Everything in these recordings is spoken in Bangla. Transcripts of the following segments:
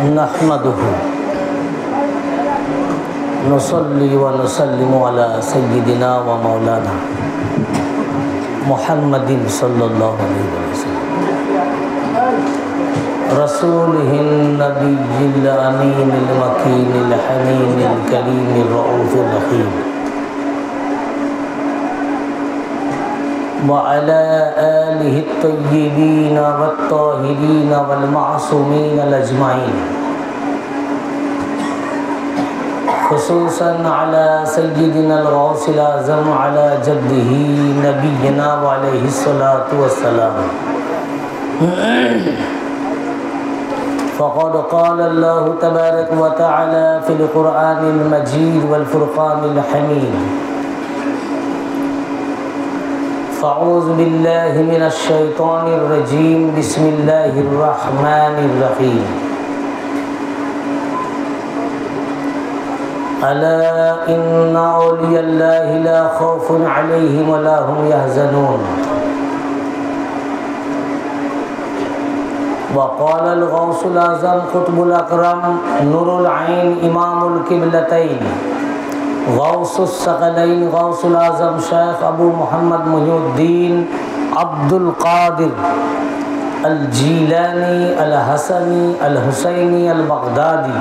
नहमदुहु नुसल्ली व नुसल्लिमु अला सय्यिदिना व मौलाना मुहम्मदिन सल्लल्लाहु अलैहि वसल्लम रसूलिहिन नबिय्यिल अमीनिल मकीनिल हनीनिल करीमिर रऊफिर रहीम व अला आलिहि तय्यिबीन वत्ताहिरीन वल मासूमीन अजमाइन खुसूसन अला सय्यिदिनल गौसिल आज़म अला जद्दिही नबिय्यिना व अलैहिस्सलातु वस्सलाम फ़क़द क़ाल अल्लाहु तबारक व तआला फ़िल क़ुरआनिल मजीद वल फ़ुरक़ानिल हमीद फ़अऊज़ु बिल्लाहि मिनश शैतानिर रजीम बिस्मिल्लाहिर रहमानिर रहीम अला इन्ना औलियल्लाहि ला खौफुन अलैहिम व ला हुम यहज़नून वक़ालल गौसुल आज़म क़ुत्बुल अकरम नूरुल ऐन इमामुल क़िबलतैन गौसुस सकलैन गौसुल आज़म शेख अबू मोहम्मद मुहिउद्दीन अब्दुल क़ादिर अल जीलानी अल हसनी अल हुसैनी अल बगदादी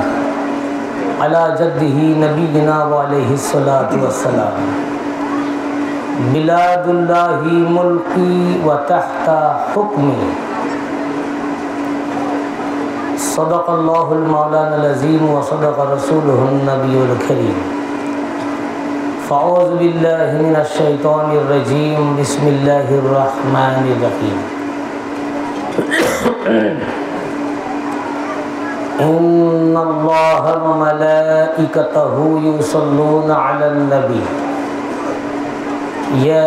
अला जद्दिही नबीना व अलैहिस्सलातु वस्सलाम बिलादुल्लाहि मुल्की व तहता हुक्मी सदक़ल्लाहुल मौलानाल अज़ीम व सदक़ रसूलुहुन नबियुल करीम फ़अऊज़ु बिल्लाहि मिनश शैतानिर रजीम बिस्मिल्लाहिर रहमानिर रहीम इन्नल्लाहा व मलाइकतहु युसल्लूना अलन नबी या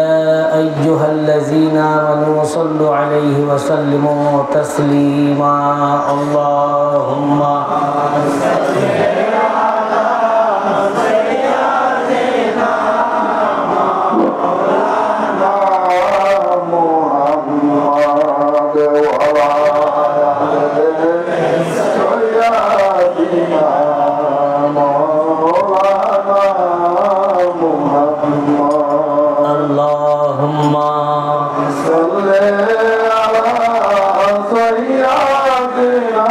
अय्युहल्लज़ीना आमनू सल्लु अलैहि व सल्लिमू तस्लीमा अल्लाहुम्मा सल्लि अला सय्यिदिना मौलाना मुहम्मद व अला आलिहि सय्यिदिना मौलाना मुहम्मद अल्लाहुम्मा सल्लि अला सय्यिदिना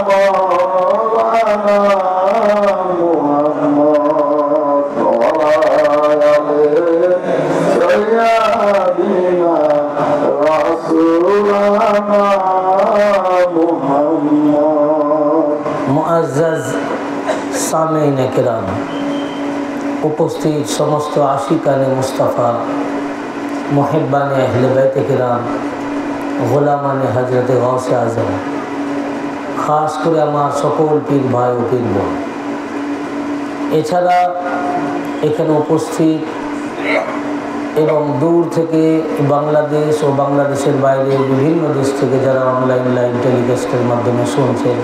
मौलाना मुहम्मद व अला आलिहि सय्यिदिना रसूलना मुहम्मद। मुअज़्ज़ज़ सामीन किराम, उपस्थित समस्त आशिकाने मुस्तफ़ा, मुहिब्बाने अहले बैत किराम, गोलामाने हजरत गौसे आज़म, खास करे आमार सकल पीर भाई ও পীর বোন, এছাড়া এখানে উপস্থিত এবং দূর থেকে বাংলাদেশ ও বাংলাদেশের বাইরে বিভিন্ন দেশ থেকে যারা অনলাইন লাইভ টেলিকাস্টের মাধ্যমে শুনছেন,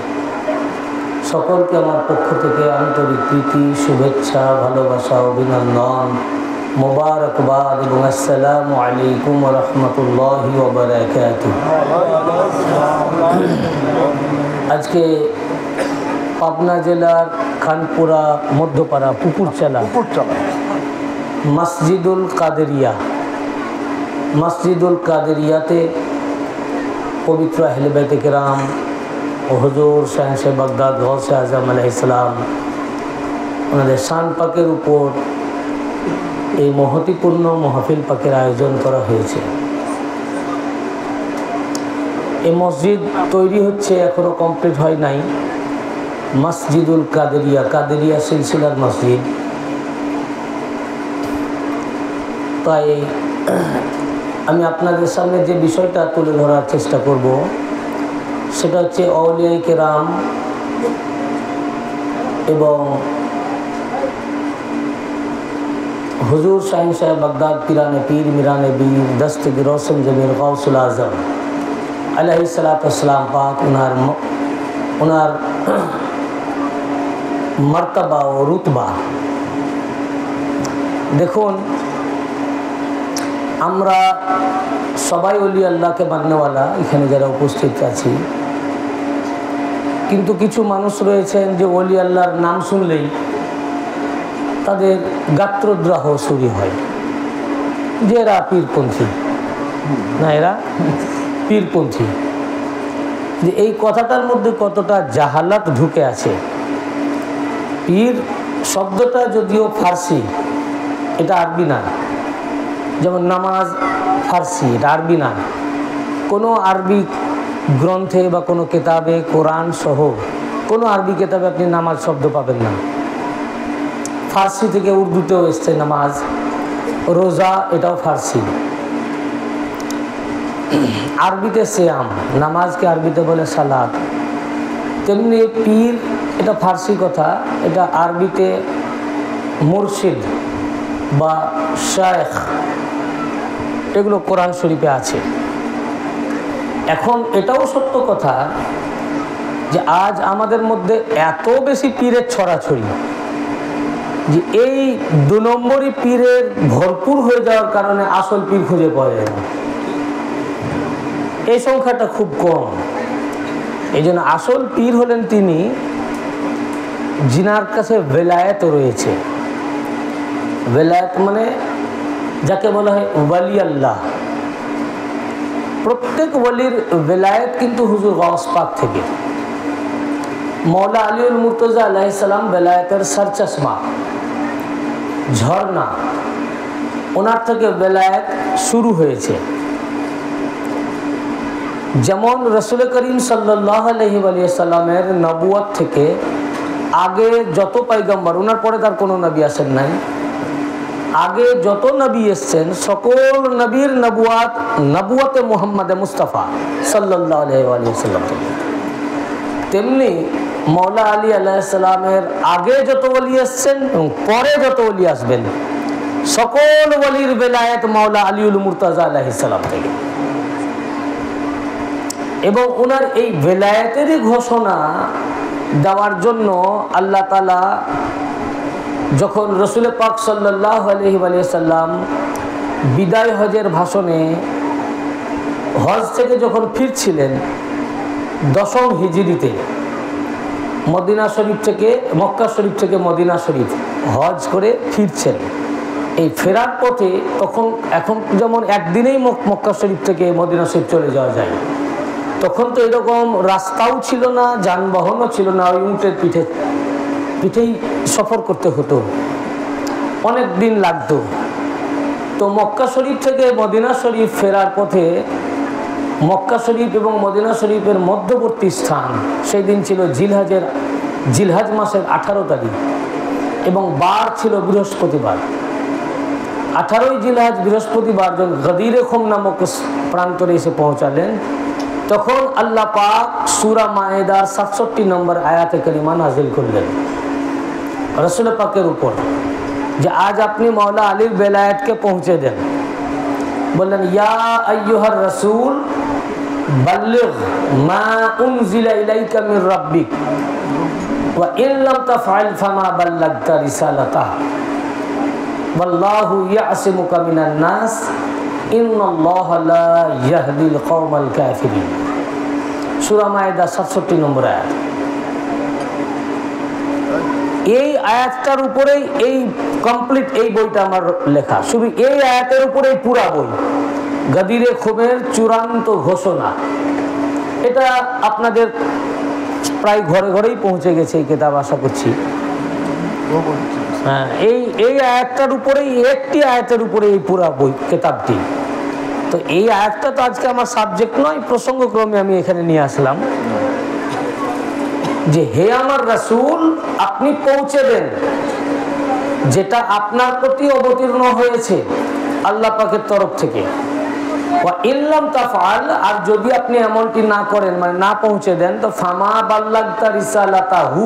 সকলকে আমার পক্ষ থেকে আন্তরিক প্রীতি, শুভেচ্ছা, ভালোবাসা, অভিনন্দন, মোবারকবাদ এবং আসসালামু আলাইকুম ওয়া রাহমাতুল্লাহি ওয়া বারাকাতুহু। আজকে পাবনা জেলার খানপুরা মধ্যপাড়া পুকুরচালা মসজিদুল কাদেরিয়াতে পবিত্র আহলে বাইতে কেরাম ও হুজুর শাহ বাগদাদ গৌসে আজম আলাইহিস সালাম ওনাদের শান পাকের উপর এই মহতিপূর্ণ মাহফিল পাকের আয়োজন করা হয়েছে। এই মসজিদ তৈরি হচ্ছে, এখনো কমপ্লিট হয় নাই। মসজিদুল কাদেরিয়া সিলসিলার মসজিদ। তাই আমি আপনাদের সামনে যে বিষয়টা তুলে ধরার চেষ্টা করব সেটা হচ্ছে আউলিয়ায়ে কেরাম এবং হুজুর শাহিন সাহেব বাগদাদ পিরানে পীর মিরানে বীর দস্তগীর রওশন জমির গৌসুল আজম আলাইহিস সালাতু ওয়াসসালাম পাক ওনার মর্তবা ও রুতবা। দেখুন, আমরা সবাই ওলি আল্লাহকে মাননেওয়ালা এখানে যারা উপস্থিত আছি, কিন্তু কিছু মানুষ রয়েছেন যে ওলি আল্লাহর নাম শুনলেই তাদের গাত্রদ্রাহ শুরু হয়, যে এরা পীরপন্থী, না এরা পীরপন্থী। যে এই কথাটার মধ্যে কতটা জাহালাত ঢুকে আছে। পীর শব্দটা যদিও ফার্সি, এটা আরবি না। যেমন নামাজ ফার্সি, এটা আরবি না। কোনো আরবি গ্রন্থে বা কোনো কেতাবে, কোরআন সহ কোনো আরবি কেতাবে আপনি নামাজ শব্দ পাবেন না। ফার্সি থেকে উর্দুতেও এসছে নামাজ, রোজা এটাও ফার্সি। আরবিতে সিয়াম, নামাজকে আরবিতে বলে সালাত। তেমনি পীর এটা ফার্সি কথা, এটা আরবিতে মুর্শিদ বা শায়েখ, এগুলো কোরআন শরীফে আছে। এখন এটাও সত্য কথা যে আজ আমাদের মধ্যে এত বেশি পীরের ছড়াছড়ি যে এই 2 নম্বরই পীরের ভরপুর হয়ে যাওয়ার কারণে আসল পীর খুঁজে পাওয়া যায় না। এই সংখ্যাটা খুব কম। এই জন্য আসল পীর হলেন তিনি যিনার কাছে বেলায়েত রয়েছে। বেলায়েত মানে যাকে বলা হয় ওয়ালি আল্লাহ। প্রত্যেক ওয়ালির বেলায়েত কিন্তু হুজুর গাউস পাক থেকে। মৌলা আলীউল মুর্তজা আলাইহিস সালাম বেলায়েতের সরচশমা, ঝর্ণা, ওনার থেকে বেলায়েত শুরু হয়েছে। যেমন রসুল করিম সাল্লাল্লাহু আলাইহি ওয়াসাল্লামের নবুয়ত থেকে আগে যত পয়গম্বর, ওনার পরে তার কোনো নবী আসেন নাই, আগে যত নবী এসছেন সকল নবীর নবুয়তে মুহাম্মদে মুস্তাফা সাল্লাল্লাহু আলাইহি ওয়াসাল্লাম থেকে। তেমনি মৌলা আলী আলাইহিস সালামের আগে যত ওলি এসছেন এবং পরে যত ওলি আসবেন সকল ওলির বেলায়েত মৌলা আলীউল মুর্তজা আলাইহিস সালাম থেকে। এবং ওনার এই বেলায়েতেরই ঘোষণা দেওয়ার জন্য আল্লাহ তাআলা যখন রসুল পাক সাল্লাল্লাহু আলাইহি ওয়াসাল্লাম বিদায় হজের ভাষণে হজ থেকে যখন ফিরছিলেন 10ম হিজরিতে, মদিনা শরীফ থেকে, মক্কা শরীফ থেকে মদিনা শরীফ হজ করে ফিরছেন, এই ফেরার পথে এখন যেমন একদিনেই মক্কা শরীফ থেকে মদিনা শরীফ চলে যাওয়া যায়, তখন তো এরকম রাস্তাও ছিল না, যানবাহনও ছিল না, ওই উটের পিঠেই সফর করতে হতো, অনেক দিন লাগতো। তো মক্কা শরীফ থেকে মদিনা শরীফ ফেরার পথে মক্কা শরীফ এবং মদিনা শরীফের মধ্যবর্তী স্থান, সেই দিন ছিল জিলহাজ মাসের 18 তারিখ এবং বার ছিল বৃহস্পতিবার। 18ই জিলহাজ বৃহস্পতিবার যখন গদিরে খুম নামক প্রান্তরে এসে পৌঁছালেন, তখন আল্লাহ পাক সূরা মায়েদার 67 নম্বর আয়াতে কারিমা নাজিল করলেন রাসূল পাকের উপর, যে আজ আপনি মাওলা আলীর বেলায়েতকে পৌঁছে দেন। বললেন, ইয়া আইয়ুহার রাসূল বাল্লিগ মা উনজিলা ইলাইকা মির রাব্বিক ওয়া ইন লাম তাফআল ফামা বাল্লাগতা রিসালাতাহ ওয়াল্লাহু ইয়াসিমুকা মিনান নাস ইন্নাল্লাহা লা ইয়াহদিল কওমাল কাফিরিন। সূরা মায়েদা 67 নম্বর আয়াত। এই আয়াতটার উপরেই এই কমপ্লিট এই বইটা আমার লেখা, শুধু এই আয়াতের উপরেই পুরা বই, গদিরে খুমের চূড়ান্ত ঘোষণা। এটা আপনাদের প্রায় ঘরে ঘরেই পৌঁছে গেছে এই কিতাব, আশা করছি। হ্যাঁ, এই আয়াতটার উপরেই, একটি আয়াতের উপরে এই পুরা বই কিতাবটি। তো এই আয়াতটা তো আজকে আমার সাবজেক্ট নয়, প্রসঙ্গক্রমে আমি এখানে নিয়ে আসলাম যে হে আমার রাসূল, আপনি পৌঁছে দেন যেটা আপনার প্রতি অবতীর্ণ হয়েছে আল্লাহ পাকের তরফ থেকে। ওয়া ইল্লাম তাফআল, আর যদি আপনি এমনটি না করেন, মানে না পৌঁছে দেন, তো ফামা বাল্লাগতা রিসালাতাহু,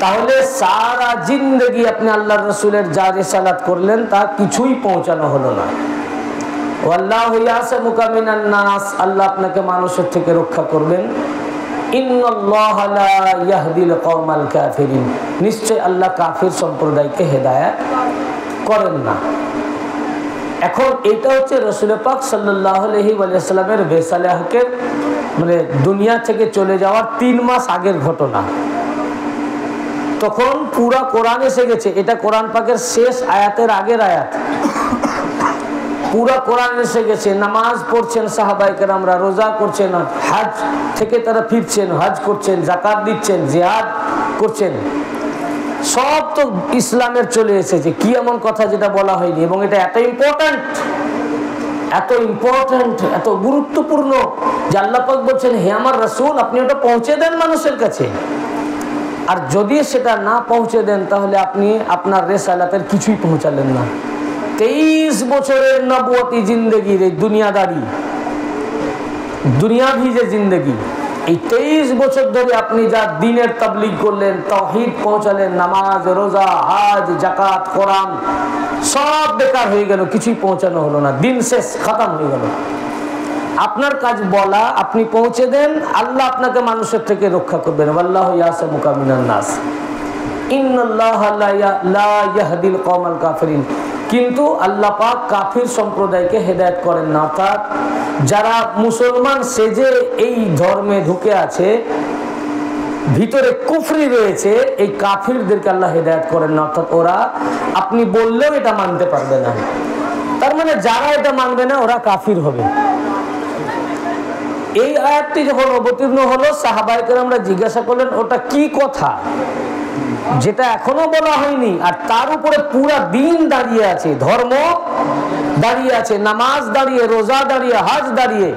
তাহলে সারা জিন্দেগি আপনি আল্লাহর রাসূলের যা রিসালাত করলেন তা কিছুই পৌঁছানো হলো না। ওয়াল্লাহু ইয়াসিমুকা মিনান নাস, আল্লাহ আপনাকে মানুষের থেকে রক্ষা করবেন। ইন্নাল্লাহা লা ইয়াহদিল কওমাল কাফিরিন, নিশ্চয় আল্লাহ কাফির সম্প্রদায়কে হেদায়েত করেন না। এখন এটা হচ্ছে রাসূল পাক সাল্লাল্লাহু আলাইহি ওয়াসাল্লামের ভেসালে হকের মানে দুনিয়া থেকে চলে যাওয়ার 3 মাস আগের ঘটনা। তখন পুরা কোরআন এসে গেছে, এটা কোরআন পাকের শেষ আয়াতের আগের আয়াত। পুরা কোরআন এসে গেছে, নামাজ পড়ছেন সাহাবায়ে কেরামরা, রোজা করছেন, হজ থেকে তারা ফিরছেন, হজ করছেন, যাকাত দিচ্ছেন, জিহাদ করছেন, সব তো ইসলামের চলে এসেছে। কি এমন কথা যেটা বলা হয়নি? এবং এটা এত ইম্পর্ট্যান্ট, এত গুরুত্বপূর্ণ যে আল্লাহ পাক বলছেন, হে আমার রাসূল, আপনি ওটা পৌঁছে দেন মানুষের কাছে। আর যদি সেটা না পৌঁছে দেন তাহলে আপনি আপনার রিসালাতের কিছুই পৌঁছালেন না। 23 বছরের নবুয়তি জিন্দেগির এই দুনিয়াভি যে জিন্দেগি, এই 23 বছর ধরে আপনি যা দ্বীনের তাবলীগ করলেন, তাওহীদ পৌঁছালেন, নামাজ, রোজা, হজ, যাকাত, কোরআন সব বেকার হয়ে গেল, কিছুই পৌঁছানো হলো না, দিন শেষ, খতম হয়ে গেল। আপনার কাজ বলা, আপনি পৌঁছে দেন, আল্লাহ আপনাকে মানুষের থেকে রক্ষা করবেন। ওয়াল্লাহু ইয়াসিমুকা মিনান নাস, ইন্নাল্লাহা লা ইয়াহদিল কওমাল কাফিরিন। কিন্তু আল্লাহ পাক কাফির সম্প্রদায়কে হেদায়েত করেন না। অর্থাৎ যারা মুসলমান সেজে এই ধর্মে ঢুকে আছে, ভিতরে কুফরি রয়েছে, এই কাফিরদেরকে আল্লাহ হেদায়েত করেন না। অর্থাৎ ওরা আপনি বললেও এটা মানতে পারবে না। তার মানে যারা এটা মানবে না ওরা কাফির হবে। এই আয়াতটি যখন অবতীর্ণ হলো, সাহাবায়ে কেরামরা জিজ্ঞাসা করলেন, ওটা কি কথা যেটা এখনো বলা হয়নি? আর তার উপরে পুরা দিন দাঁড়িয়ে আছে, ধর্ম দাঁড়িয়ে আছে, নামাজ দাঁড়িয়ে, রোজা দাঁড়িয়ে, হজ দাঁড়িয়ে।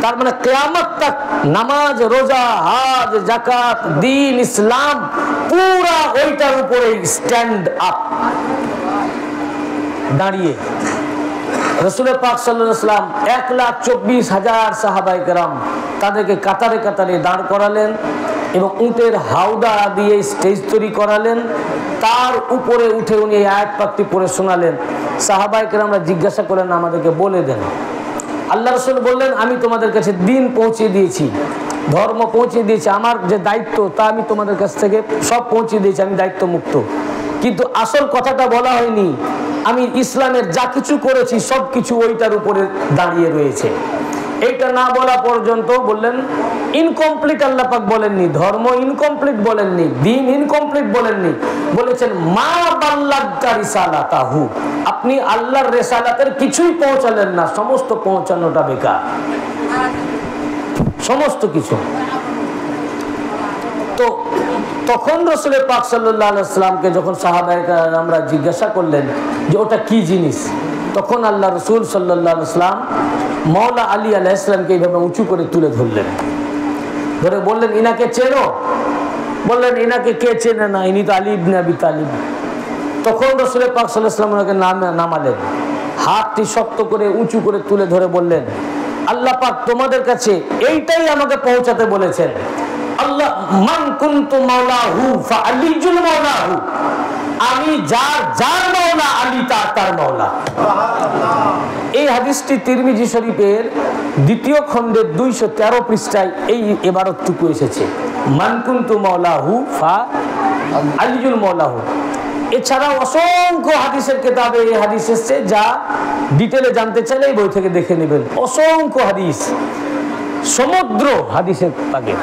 তার মানে কিয়ামত তক নামাজ, রোজা, হজ, যাকাত, দিন, ইসলাম পুরা ওইটার উপরে স্ট্যান্ড আপ দাঁড়িয়ে। রাসূল পাক সাল্লাল্লাহু আলাইহি ওয়াসাল্লাম 1,24,000 সাহাবায়ে কেরাম তাদেরকে কাতারে কাতারে দাঁড় করালেন এবং উটের হাওদা দিয়ে স্টেজ তৈরি করালেন। তার উপরে উঠে উনি এই আয়াত পাকটি পড়ে শোনালেন। সাহাবায়ে কেরামরা জিজ্ঞাসা করলেন, আমাদেরকে বলে দেন। আল্লাহ রাসূল বললেন, আমি তোমাদের কাছে দ্বীন পৌঁছে দিয়েছি, ধর্ম পৌঁছে দিয়েছি, আমার যে দায়িত্ব তা আমি তোমাদের কাছ থেকে সব পৌঁছে দিয়েছি, আমি দায়িত্ব মুক্ত। কিন্তু আসল কথাটা বলা হয়নি, আমি ইসলামের যা কিছু করেছি সব কিছু ওইটার উপরে দাঁড়িয়ে রয়েছে। এইটা না বলা পর্যন্ত বললেন ইনকমপ্লিট। আল্লাহ পাক বলেননি ধর্ম ইনকমপ্লিট, বলেননি দ্বীন ইনকমপ্লিট, বলেননি, বলেছেন মা বাল্লাগতা রিসালাতাহু, আপনি আল্লাহর রিসালাতের কিছুই পৌঁছালেন না, সমস্ত পৌঁছানোটা বেকার, সমস্ত কিছু। তো তখন রাসূল পাক সাল্লাল্লাহু আলাইহি ওয়াসাল্লামকে যখন সাহাবায়ে কেরামরা জিজ্ঞাসা করলেন যে ওটা কি জিনিস, তখন আল্লাহ রাসূল সাল্লাল্লাহু আলাইহি ওয়াসাল্লাম মাওলা আলী আলাইহিস সালামকে এইভাবে উঁচু করে তুলে ধরলেন, ধরে বললেন, ইনাকে চেনো? বললেন, ইনাকে কে চেনে না, ইনি তো আলী ইবনে আবি তালিব। তখন রাসূল পাক সাল্লাল্লাহু আলাইহি ওয়াসাল্লাম ওনাকে নামালেন, হাতটি শক্ত করে উঁচু করে তুলে ধরে বললেন, আল্লাহ পাক তোমাদের কাছে এইটাই আমাকে পৌঁছাতে বলেছেন। আল্লাহ মান কুনতু মাওলাহু ফাআলিজুল মাওলাহু, আমি যার মাওলা আলী তার মাওলা। এই হাদিসটি তিরমিজি শরীফের 2য় খণ্ডের 213 পৃষ্ঠায় এই ইবারতটুকু এসেছে, মান কুনতু মাওলাহু ফাআলিজুল মাওলাহু। এছাড়াও অসংখ্য হাদিসের কিতাবে এই হাদিস এসেছে, যা ডিটেলে জানতে চাইলে এই বই থেকে দেখে নেবেন। অসংখ্য হাদিস, সমুদ্র হাদিসের পাকে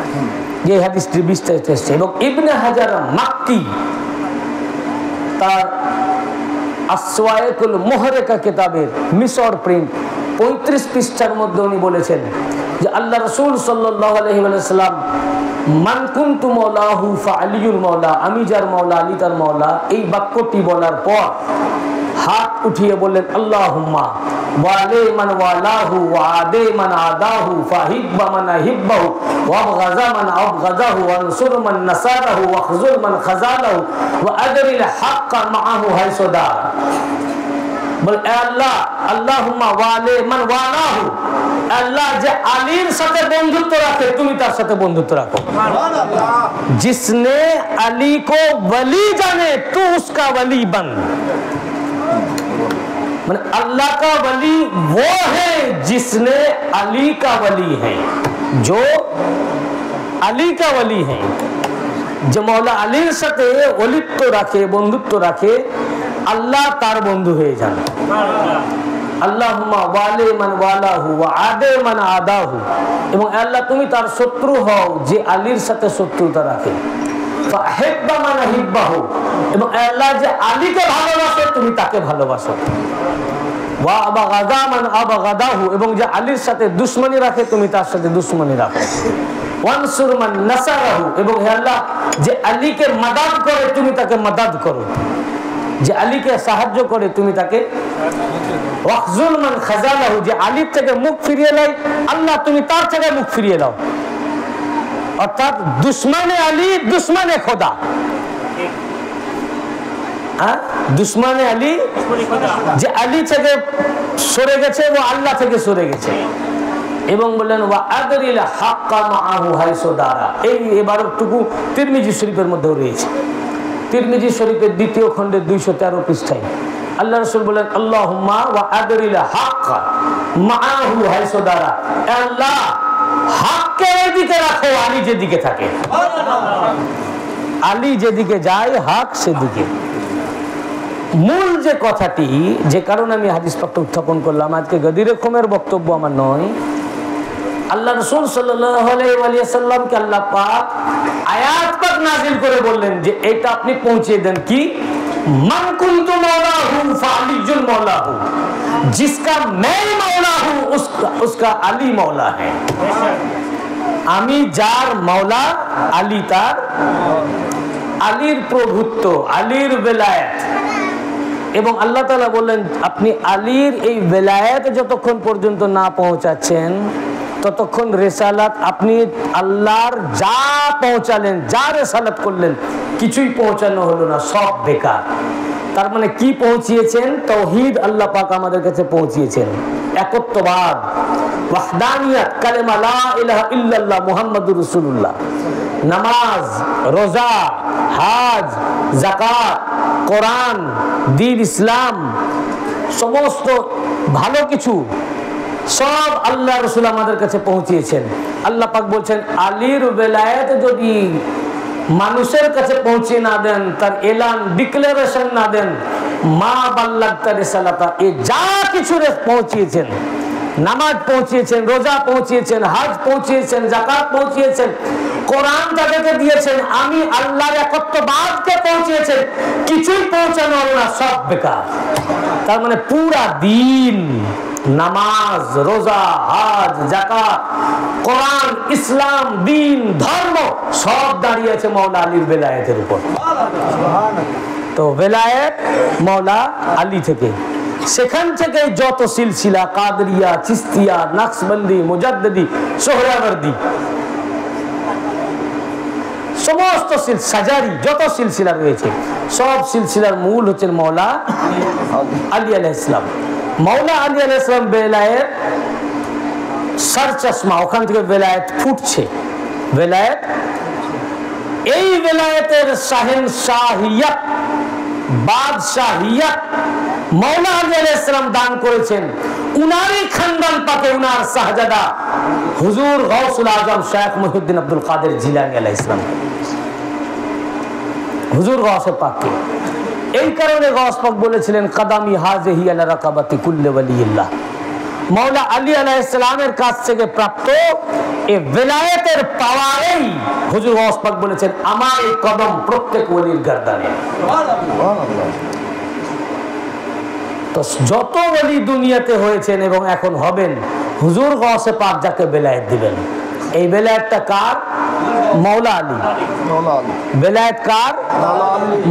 যে হাদিসটি বিস্তারিত এসেছে। এবং ইবনে হাজার মাক্কি তার আসওয়াইকুল মুহরিকা কিতাবের মিশর প্রিন্ট 35 পৃষ্ঠার মধ্যে উনি বলেছেন যে আল্লাহ রাসূল সাল্লাল্লাহু আলাইহি ওয়াসাল্লাম মান কুনতু মাওলাহু ফাআলিয়ুল মাওলা, আমি যার মাওলা আলী তার মাওলা, এই বাক্যটি বলার পর হাত উঠিয়ে বললেন, আল্লাহুম্মা ওয়ালি মান ওয়ালাহু ওয়া আদি মান আদাহু ফাহিব্বা মান আহিব্বাহু ওয়া আবগাযা মান আবগাযাহু ওয়া আনসুর মান নাসারাহু ওয়া খযুল মান খাযালাহু ওয়া আদরিল হাক্কা মাআহু হাইসুদা। বল এ আল্লাহ, আল্লাহুম্মা ওয়ালি মান ওয়ালাহু, আল্লাহ যে আলীর সাথে বন্ধুত্ব রাখে তুমি তার সাথে বন্ধুত্ব রাখো। সুবহানাল্লাহ। जिसने अली को वली जाने तू उसका वली बन। মানে अल्लाह का वली वो है जिसने अली का वली है, जो अली का वली है, जो मौला अलीर সাথে ওলিত্ব রাখে, বন্ধুত্ব রাখে, আল্লাহ তার বন্ধু হয়ে যান। আল্লাহুম্মা ওয়ালি মান ওয়ালাহু ওয়া আদে মান আদাহু, এবং আল্লাহ তুমি তার শত্রু হও যে আলীর সাথে শত্রুতা রাখে। ফাহিব্বা মান হিব্বাহু, এবং আল্লাহ যে আলীকে ভালোবাসে তুমি তাকে ভালোবাসো। ওয়া আবাগাদা মান আবাগাদাহু, এবং যে আলীর সাথে দুশমনি রাখে তুমি তার সাথে দুশমনি রাখো। ওয়ানসুর মান নাসারাহু, এবং হে আল্লাহ যে আলীকে মাদাদ করে তুমি তাকে মাদাদ করো, যে আলীকে সাহায্য করে তুমি তাকে। ওয়াখজুল মান খাযালাহু, যে আলীর থেকে মুখ ফিরিয়ে নেয় আল্লাহ তুমি তার থেকে মুখ ফিরিয়ে নাও। অর্থাৎ দুশমনে আলী দুশমনে খোদা, দুশমনে আলী যে আলী থেকে সরে গেছে ও আল্লাহ থেকে সরে গেছে। এবং বললেন ওয়া আদরিল হাক্কা মাআহু হাইসু দারা, এই ইবারতটুকু তিরমিজি শরীফের মধ্যে রয়েছে। তিরমিজি শরীফের দ্বিতীয় খণ্ডের 213 পৃষ্ঠায় আল্লাহ রাসূল বলেন আল্লাহুম্মা ওয়া আদরিল হাক্কা মাআহু হাইসু দারা, আল্লাহ হককে এদিকে রাখো আলী যেদিকে থাকে, আলী যেদিকে যায় হক সেদিকে। মূল যে কথাটি, যে কারণে আমি হাদিস পাকটা উত্থাপন করলাম, আজকে গদিরে কমের বক্তব্য আমার নয়, আল্লাহ রাসূল সাল্লাল্লাহু আলাইহি ওয়া সাল্লামকে আল্লাহ পাক আয়াত পাক নাযিল করে বললেন যে এটা আপনি পৌঁছে দেন কি, মান কুনতু মাওলাহু ফাআলিজুল মাওলাহু, जिसका मैं मौला हूं उसका अली मौला है। আমি যার মৌলা আলী তার, আলীর প্রভুত্ব, আলীর বেলায়েত। এবং আল্লাহ তাআলা বললেন আপনি আলীর এই বেলায়েত যতক্ষণ পর্যন্ত না পৌঁছাচ্ছেন ততক্ষণ রেসালাত আপনি আল্লাহর যা পৌঁছালেন, যা রেসালাত করলেন কিছুই পৌঁছানো হলো না, সব বেকার। তার মানে কি পৌঁছিয়েছেন? তাওহীদ আল্লাহ পাক আমাদের কাছে পৌঁছিয়েছেন, একত্ববাদ, ওয়াহদানিয়ত, কালেমা লা ইলাহা ইল্লাল্লাহ মুহাম্মাদুর রাসূলুল্লাহ, নামাজ, রোজা, হজ, যাকাত, কোরআন, দ্বীন ইসলাম, সমস্ত ভালো কিছু সব আল্লাহ রাসূল আমাদের কাছে পৌঁছিয়েছেন। আল্লাহ পাক বলছেন আলীর বেলায়েত যদি মানুষের কাছে পৌঁছে না দেন, তার এলান ডিক্লারেশন না দেন, মা বাল্লাগতা রিসালাতা, এ যা কিছু পৌঁছিয়েছেন, নামাজ পৌঁছিয়েছেন, রোজা পৌঁছিয়েছেন, হজ পৌঁছিয়েছেন, যাকাত পৌঁছিয়েছেন, কোরআন তাদেরকে দিয়েছেন, আমি আল্লাহর একত্ববাদকে পৌঁছিয়েছেন, কিছুই পৌঁছানো হলো না, সব বেকার। তার মানে পুরা দিন, নামাজ, রোজা, হজ, যাকাত, কোরআন, ইসলাম, দ্বীন, ধর্ম সব দাঁড়িয়ে আছে মাওলা আলীর বেলায়েতের উপর। তো বেলায়েত মাওলা আলী থেকে, সেখান থেকে যত সিলসিলা কাদরিয়া, চিস্তিয়া, নাকশবন্দি, মুজাদ্দিদি, সোহরাওয়ার্দী, সমস্ত সাজারি যত সিলসিলা রয়েছে সব সিলসিলার মূল হচ্ছেন মাওলা আলী আলাইহিস সালাম। মাওলা আলী আলাইহিস সালাম বেলায়েত সর চশমা, ওখান থেকে বেলায়েত ফুটছে। বেলায়েত, এই বেলায়েতের শাহেনশাহিয়ত, বাদশাহিয়ত মাওলা আলী আলাইহিস সালাম দান করেছেন উনারই খানদান পাকে, উনার শাহজাদা হুজুর গাউসুল আজম শেখ মুহিউদ্দিন আব্দুল কাদের জিলানী আলাইহিস সালাম, হুজুর গাউসে পাককে। এই কারণে গাউস পাক বলেছিলেন কদামি হাজিহি আলা রাকাবাতি কুল্লি ওয়ালিল্লাহ, মাওলা আলী আলাইহিস সালামের কাছ থেকে প্রাপ্ত এই বেলায়েতের পাওয়ারেই হুজুর গাউস পাক বলেছেন আমার এই কদম প্রত্যেক ওলির গর্দানে। সুবহানাল্লাহ। তো যত ওলি দুনিয়াতে হয়েছেন এবং এখন হবেন, হুজুর গাউসে পাক যাকে বেলায়েত দিবেন, এই বেলায়েতটা কার? মাওলা আলী। বেলায়েত কার?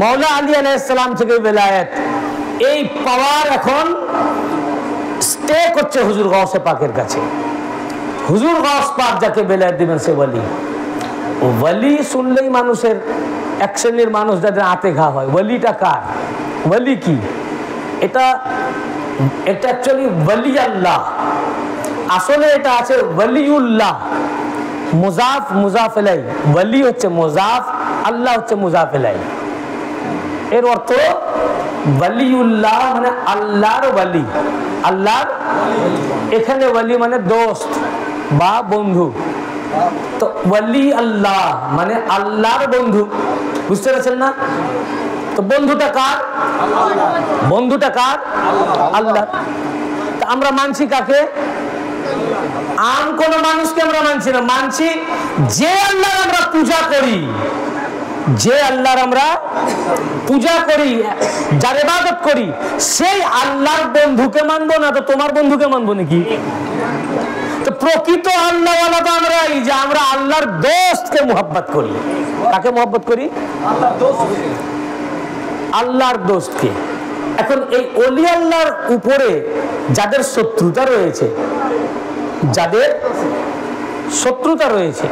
মাওলা আলী আলাইহিস সালাম থেকে বেলায়েত। এই পাওয়ার এখন স্টে করছে হুজুর গাউসে পাকের কাছে। হুজুর গাউস পাক যাকে বেলায়েত দিবেন সে ওলি। ওলি শুনলেই মানুষের এক শ্রেণীর মানুষ যাদের আতে ঘা হয়, ওলিটা কার? ওলি কি? এটা অ্যাকচুয়ালি ওলি আল্লাহ, আসলে এটা আছে ওলিউল্লাহ, মুজাফ মুজাফ ইলাইহি। ওলি হচ্ছে মুজাফ, আল্লাহ হচ্ছে মুজাফ ইলাইহি। এর অর্থ ওলিউল্লাহ মানে আল্লাহর ওলি, আল্লাহর। এখানে ওলি মানে দোস্ত বা বন্ধু, তো ওলি আল্লাহ মানে আল্লাহর বন্ধু। বুঝতে পারছেন না? তো বন্ধুটা কার? বন্ধুটা কার? আল্লাহ। আমরা মানছি কাকে? আম কোন মানুষকে আমরা মানছি না, মানছি যে আল্লাহর আমরা পূজা করি, যে আল্লাহর আমরা পূজা করি, যার ইবাদত করি, সেই আল্লাহর বন্ধুকে মানবো না তো তোমার বন্ধুকে মানবো নাকি? তো প্রকৃত আল্লাহওয়ালা তো আমরা এই যে আমরা আল্লাহর দোস্তকে মোহাব্বত করি। কাকে মোহাব্বত করি? আল্লাহর দোস্তকে। এখন এই ওলি আল্লাহর উপরে যাদের শত্রুতা রয়েছে, যাদের শত্রুতা রয়েছে,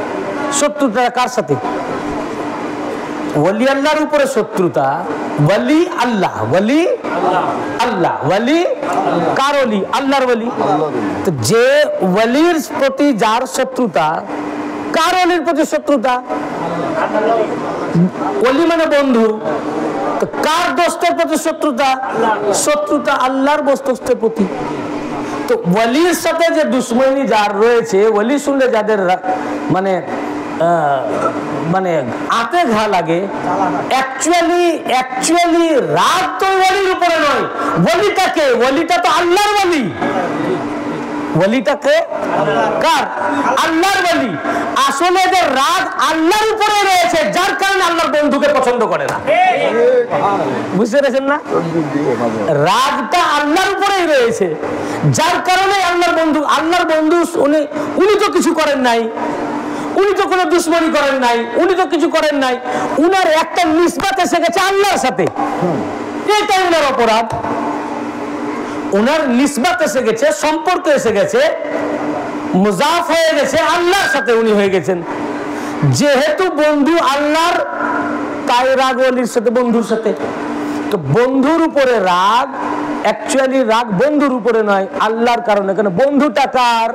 শত্রুতা কার সাথে? ওলি আল্লাহর উপরে শত্রুতা, ওলি আল্লাহ, ওলি আল্লাহ, ওলি কার ওলি? আল্লাহর ওলি। তো যে ওলির প্রতি যার শত্রুতা, কার ওলির প্রতি শত্রুতা? ওলি মানে বন্ধু। তো কার দোস্তের প্রতি শত্রুতা? শত্রুতা আল্লাহর দোস্তের প্রতি। তো ওলির সাথে যে দুশ্মনী যার রয়েছে, ওলি শুনলে যাদের মানে মানে আতে ঘা লাগে, অ্যাকচুয়ালি রাগ তো ওলির উপরে নয়, ওলিটাকে, ওলিটা তো আল্লাহর ওলি। ওলিটাকে কার? আল্লাহর ওলি। আসলে যে রাগ আল্লাহর উপরে রয়েছে, যার কারণে আল্লাহর বন্ধুকে পছন্দ করে না। বুঝতে পেরেছেন না? রাগটা আল্লাহর উপরেই রয়েছে, যার কারণে আল্লাহর বন্ধু উনি তো কিছু করেন নাই, উনি তো কোনো দুশ্মনী করেন নাই, উনি তো কিছু করেন নাই, উনার একটা নিসবত এসে গেছে আল্লাহর সাথে, এটাই উনার অপরাধ। উনার নিসবত এসে গেছে, সম্পর্ক এসে গেছে, মুজাফ হয়ে গেছে আল্লাহর সাথে, উনি হয়ে গেছেন। যেহেতু বন্ধু আল্লাহর, তাই রাগ ওলির সাথে, বন্ধুর সাথে। তো বন্ধুর উপরে রাগ, অ্যাকচুয়ালি রাগ বন্ধুর উপরে নয়, আল্লাহর কারণে। কেন? বন্ধুটা কার?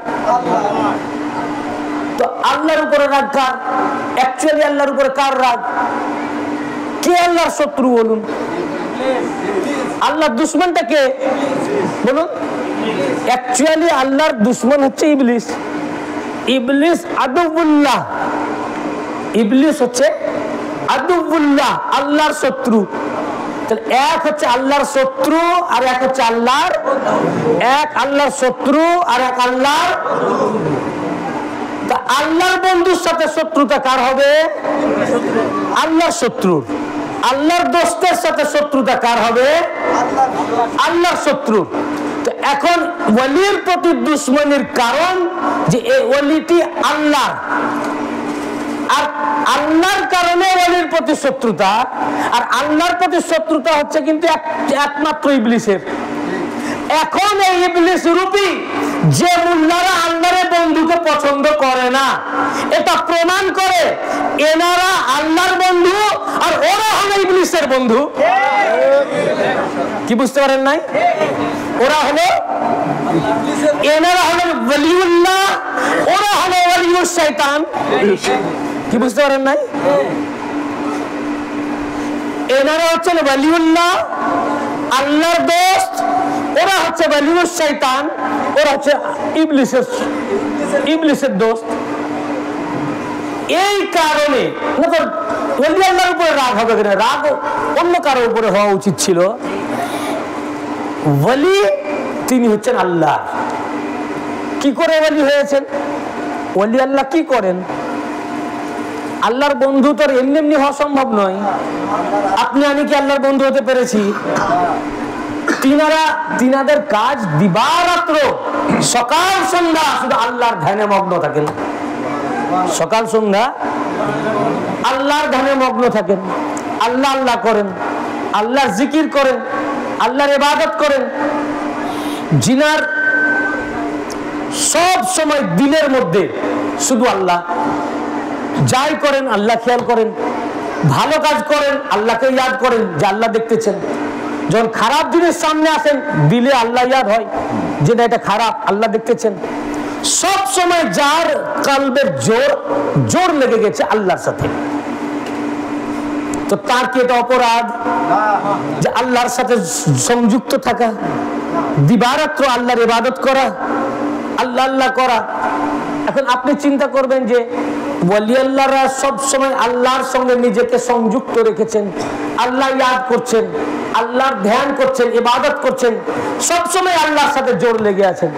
তো আল্লাহর উপরে রাগ কার? অ্যাকচুয়ালি আল্লাহর উপরে কার রাগ? কে আল্লাহর শত্রু বলুন? আল্লাহর দুশমনটা কে বলুন? অ্যাকচুয়ালি আল্লাহর দুশমন হচ্ছে ইবলিস। ইবলিস আদুউল্লাহ, ইবলিস হচ্ছে আদুউল্লাহ, আল্লাহর শত্রু। তাহলে এক হচ্ছে আল্লাহর শত্রু আর এক হচ্ছে আল্লাহর, এক আল্লাহর শত্রু আর এক আল্লাহর। তা আল্লাহর বন্ধুর সাথে শত্রুতা কার হবে? আল্লাহর শত্রুর। আল্লাহর দোস্তের সাথে শত্রুতা কার হবে? আল্লাহর শত্রু। তো এখন ওলির প্রতি দুশ্মনির কারণ যে এই ওলিটি আল্লাহ, আর আল্লাহর কারণে ওলির প্রতি শত্রুতা, আর আল্লাহর প্রতি শত্রুতা হচ্ছে কিন্তু একমাত্র ইবলিসের। এখন এই ইবলিস রূপী যে মুল্লারা আল্লাহর বন্ধুকে পছন্দ করে না, এটা প্রমাণ করে এনারা আল্লাহর বন্ধু আর ওরা হলো ইবলিসের বন্ধু। কি বুঝতে পারেন নাই? ওরা হলো, এনারা হলো ওলিউল্লাহ, ওরা হলো ওলিউস শয়তান। কি বুঝতে পারেন নাই? এনারা হচ্ছে ওলিউল্লাহ, আল্লাহর দোস্ত, ওরা হচ্ছে ওলিউস শয়তান, ওরা হচ্ছে ইবলিসের দোস্ত। এই কারণে ওলি আল্লাহর উপরে রাগ হবে কেন? রাগ অন্য কারোর উপরে হওয়া উচিত ছিল। ওলি তিনি হচ্ছেন আল্লাহ। কি করে ওলি হয়েছেন? ওলি আল্লাহ কি করেন? আল্লাহর বন্ধু তো এমনি এমনি হওয়া সম্ভব নয়। আপনি আমি কি আল্লাহর বন্ধু হতে পেরেছি? তিনাদের কাজ দিবারাত্র, সকাল সন্ধ্যা শুধু আল্লাহর ধ্যানে মগ্ন থাকেন। সকাল সন্ধ্যা আল্লাহর ধ্যানে মগ্ন থাকেন, আল্লাহ আল্লাহ করেন, আল্লাহর জিকির করেন, আল্লাহর ইবাদত করেন। জিনার সব সময় দিলের মধ্যে শুধু আল্লাহ। যাই করেন আল্লাহ খেয়াল করেন, ভালো কাজ করেন আল্লাহকে ইয়াদ করেন যে আল্লাহ দেখতেছেন। যখন খারাপ জিনিস সামনে আসেন দিলে আল্লাহ ইয়াদ হয় যে না এটা খারাপ, আল্লাহ দেখতেছেন। সব সময় যার কলবের জোর লেগে গেছে আল্লাহর সাথে, তো তার কি এটা অপরাধ যে আল্লাহর সাথে সংযুক্ত থাকা, দিবারাত্র আল্লাহর ইবাদত করা, আল্লাহ আল্লাহ করা? এখন আপনি চিন্তা করবেন যে ওলি আল্লাহরা সব সময় আল্লাহর সঙ্গে নিজেকে সংযুক্ত রেখেছেন, আল্লাহ ইয়াদ করছেন, আল্লাহর ধ্যান করছেন, ইবাদত করছেন, সবসময় আল্লাহর সাথে জোর লেগে আছেন,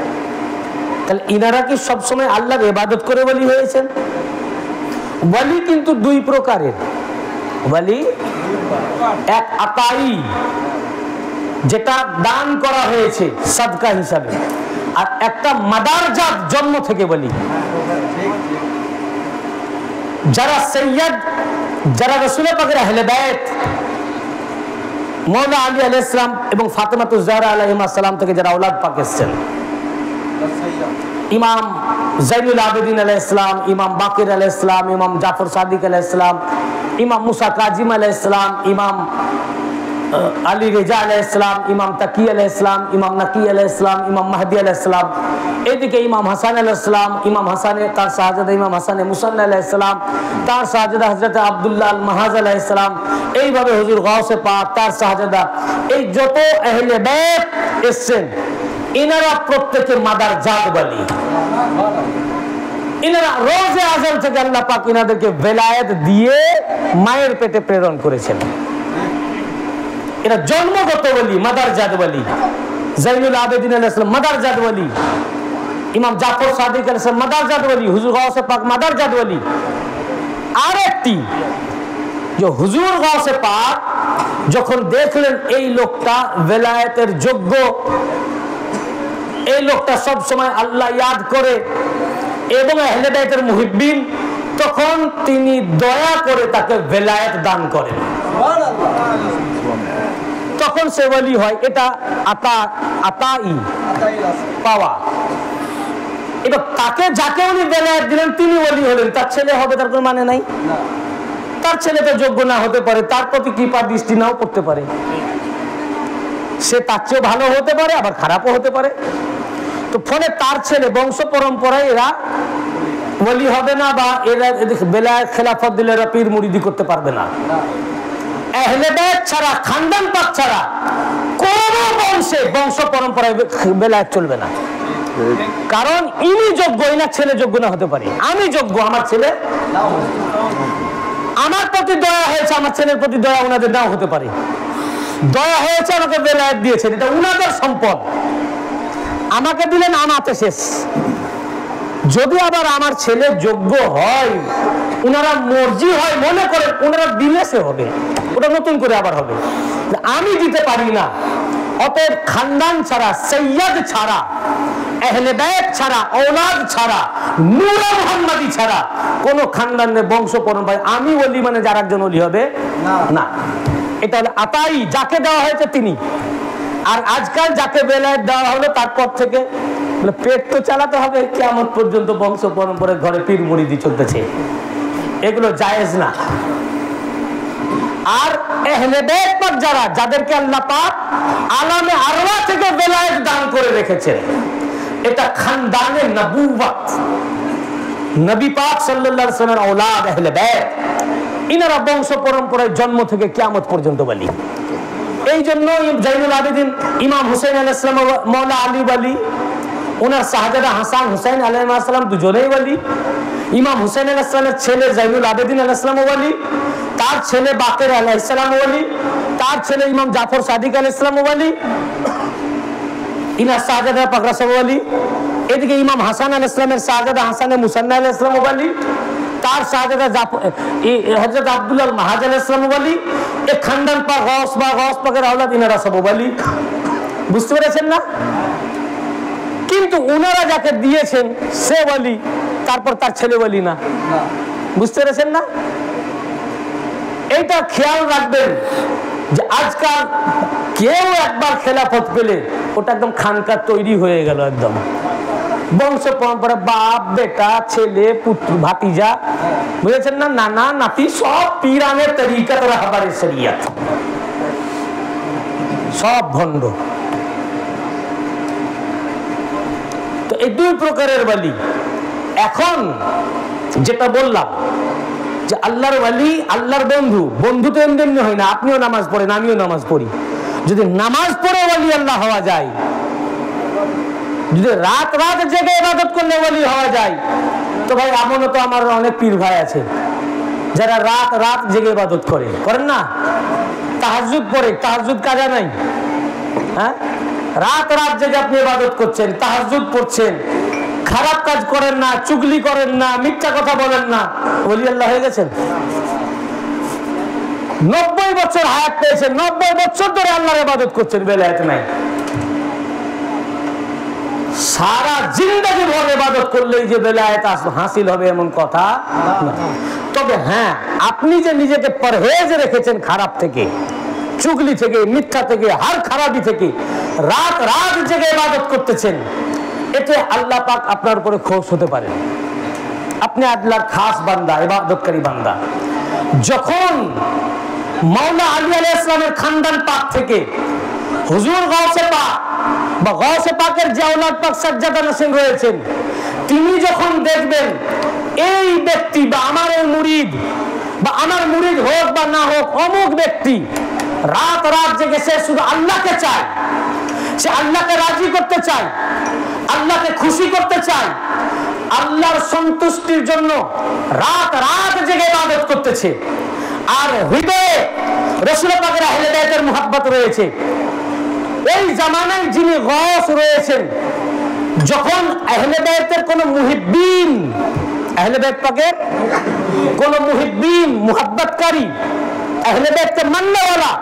তাহলে ইনারা কি সবসময় আল্লাহর ইবাদত করে ওলি হয়েছেন? ওলি কিন্তু দুই প্রকারের। ওলি এক আতাই, যেটা দান করা হয়েছে সাদকা হিসাবে, আর একটা মাদারজাত, জন্ম থেকে ওলি। যারা সৈয়দ, যারা রাসূল পাকের আহলে বাইত, মওলা আলী আলাইহিস সালাম এবং ফাতেমাতুজ জাহরা আলাইহিস সালাম থেকে যারা আওলাদ পাক এসেছেন, ইমাম জাইনুল আবেদিন আলাইহিস সালাম, ইমাম বাকির আলাইহিস সালাম, ইমাম জাফর সাদিক আলাইহিস সালাম, ইমাম মুসা কাজিম আলাইহিস সালাম, ইমাম আলী রেজা আলাইহিস সালাম, ইমাম তাকি আলাইহিস সালাম, ইমাম নাকি আলাইহিস সালাম, ইমাম মাহদি আলাইহিস সালাম, এদিকে ইমাম হাসান আলাইহিস সালাম, ইমাম হাসানে তার শাহজাদা ইমাম হাসানে মুসান্না আলাইহিস সালাম, তার শাহজাদা হযরত আব্দুল্লাহ আল মাহাজ আলাইহিস সালাম, এইভাবে হুজুর গাউসে পাক, তার শাহজাদা, এই যত আহলে বাইত এসেছেন, ইনারা প্রত্যেকে মাদারজাত ওলি। ইনারা রোজে আজল থেকে আল্লাহ পাক ইনাদেরকে বেলায়েত দিয়ে মায়ের পেটে প্রেরণ করেছেন। এরা জন্মগত ওলি, মাদারজাত ওলি। জাইনুল আবেদিন আলাইহিস সালাম মাদারজাত ওলি, ইমাম জাফর সাদিক আলাইহিস সালাম মাদারজাত ওলি, হুজুর গাউসে পাক মাদারজাত ওলি। আর একটি যে হুজুর গাউসে পাক যখন দেখলেন এই লোকটা বেলায়েতের যোগ্য, এই লোকটা সব সময় আল্লাহ ইয়াদ করে এবং আহলে বাইতের মুহিব্বিন, তখন তিনি দয়া করে তাকে বেলায়েত দান করেন, তখন সে ওলি হয়। এটা আতাই পাওয়া। এবার তাকে যাকে উনি বেলায়েত দিলেন তিনি ওলি হলেন, তার ছেলে হবে তার কোনো মানে নাই। তার ছেলে তো যোগ্য না হতে পারে, তার প্রতি কৃপা দৃষ্টি নাও করতে পারে, সে তার চেয়ে ভালো হতে পারে, আবার খারাপও হতে পারে। তো ফলে তার ছেলে বংশ পরম্পরায় এরা ওলি হবে না, বা এরা বেলায়েত খেলাফত দিলে এরা পীর মুরিদি করতে পারবে না। আহলে বাইত ছাড়া, খানদান পাক ছাড়া কোন বংশে, বংশ পরম্পরায় বেলায়েত চলবে না। কারণ ইনি যোগ্য, ইনার ছেলে যোগ্য না হতে পারে। আমি যোগ্য, আমার ছেলে, আমার প্রতি দয়া হয়েছে, আমার ছেলের প্রতি দয়া ওনাদের নাও হতে পারে। দয়া হয়েছে, আমাকে বেলায়েত দিয়েছেন, এটা উনাদের সম্পদ, আমাকে দিলেন, আমাতে শেষ। যদি আবার আমার ছেলে যোগ্য হয়, উনারা মর্জি হয় মনে করে, উনারা দিলে সে হবে, ওটা নতুন করে আবার হবে। আমি দিতে পারি না, অতএব খানদান ছাড়া, সৈয়দ ছাড়া, আহলে বাইত ছাড়া, ঔলাদ ছাড়া, নূরে মুহাম্মাদি ছাড়া কোন খানদানের বংশ পরম্পরায় আমি ওলি মানে যার একজন ওলি হবে না। এটা হলো আতাই, যাকে দেওয়া হয়েছে তিনি। আর আজকাল যাকে বেলায়েত দেওয়া হলো, তারপর থেকে পেট তো চালাতে হবে, কিয়ামত পর্যন্ত বংশ পরম্পরায় ঘরে পীর মুরিদি চলতেছে, এগুলো জায়েজ না। আর আহলে বাইত পাক যারা, যাদেরকে আল্লাহ পাক আলামে আরওয়াহ থেকে বেলায়েত দান করে রেখেছেন, এটা খানদানে নবুওয়াত, নবী পাক সাল্লাল্লাহু আলাইহি ওয়াসাল্লামের আওলাদ আহলে বাইত, ইনারা বংশ পরম্পরায় জন্ম থেকে কিয়ামত পর্যন্ত ওলি। এই জন্য জাইনুল আবেদিন ইমাম হুসাইন আলাইহিস সালাম, মওলা আলী ওলি, ওনার শাহজাদা হাসান হুসাইন আলাইহিস সালাম দুজনেই ওলি। ইমাম হুসাইন আলাইহিস সালামের ছেলে জাইনুল আবেদিন আলাইহিস সালাম ওলি, তার ছেলে বাকের আলাইহিস সালাম ওলি, তার ছেলে ইমাম জাফর সাদিক আলাইহিস সালাম ওলি, ইনার শাহজাদা পাকরা সব ওলি। এদিকে ইমাম হাসান আলাইহিস সালামের শাহজাদা হাসানে মুসান্না আলাইহিস সালাম ওলি, তার শাহজাদা হযরত আব্দুল্লাহ আল মাহাজ আলাইহিস সালাম ওলি। এই খানদান পাক গাউস বা গাউস পাকের আওলাদ ইনারা সব ওলি। বুঝতে পেরেছেন না? কিন্তু উনারা যাকে দিয়েছেন সে ওলি, তারপর তার ছেলে ওলি না। বুঝতে পেরেছেন না? এইটা খেয়াল রাখবেন যে আজকাল কেউ একবার খেলাফত পেলে ওটা একদম খানকা তৈরি হয়ে গেল, একদম বংশ পরম্পরা, বাপ বেটা ছেলে পুত্র ভাতিজা, বুঝেছেন না, নানা নাতি সব পীরানের তরিকাত রাহবারে শরিয়ত, সব ভণ্ড। তো এই দুই প্রকারের ওলি। এখন যেটা বললাম যে আল্লাহর ওলি, আল্লাহর বন্ধু, বন্ধু তো এমনি এমনি হয় না। আপনিও নামাজ পড়েন, আমিও নামাজ পড়ি। যদি নামাজ পড়ে ওলি আল্লাহ হওয়া যায়, যদি রাত রাত জেগে ইবাদত করলে ওলি হওয়া যায়, তো ভাই এমনও তো আমার অনেক পীর ভাই আছে যারা রাত রাত জেগে ইবাদত করেন না? তাহাজ্জুদ পড়ে, তাহাজ্জুদ কাজা নাই, হ্যাঁ? রাত রাত জেগে আপনি ইবাদত করছেন, তাহাজ্জুদ পড়ছেন, খারাপ কাজ করেন না, চুগলি করেন না, মিথ্যা কথা বলেন না, ওলি আল্লাহ হয়ে গেছেন। 90 বছর হায়াত পেয়েছেন, 90 বছর ধরে আল্লাহর ইবাদত করছেন, বেলায়েত নাই। সারা জিন্দেগি ভর ইবাদত করলেই যে বেলায়েত হাসিল হবে এমন কথা। তবে হ্যাঁ, আপনি যে নিজেকে পরহেজ রেখেছেন খারাপ থেকে, চুগলি থেকে, মিথ্যা থেকে, হার খারাপি থেকে, রাত রাত জেগে ইবাদত করতেছেন, এতে আল্লাহ পাক আপনার উপরে খুশ হতে পারেন। আপনি আল্লাহর খাস বান্দা, ইবাদতকারী বান্দা। যখন মাওলা আলী আলাইহিস সালামের খানদান পাক থেকে হুজুর গাউসে পাক বা গাউসে পাকের যে আওলাদ পাক সাজ্জাদা নসীন রয়েছেন, তিনি যখন দেখবেন এই ব্যক্তি বা আমার এই মুরিদ বা আমার মুরিদ হোক বা না হোক, অমুক ব্যক্তি রাত রাত জেগে সে শুধু আল্লাহকে চায়, সে আল্লাহকে রাজি করতে চায়, আল্লাহকে খুশি করতে চায়, আল্লাহর সন্তুষ্টির জন্য রাত রাত জেগে ইবাদত করতেছে, আর হৃদয়ে রাসূল পাকের আহলে বাইতের মুহাব্বত রয়েছে, এই জামানায় যিনি গাউস রয়েছেন, যখন আহলে বাইতের কোন মুহিব্বিন, আহলে বাইত পাকের কোন মুহিব্বিন, মুহাব্বতকারী, আহলে বাইতকে মাননেওয়ালা,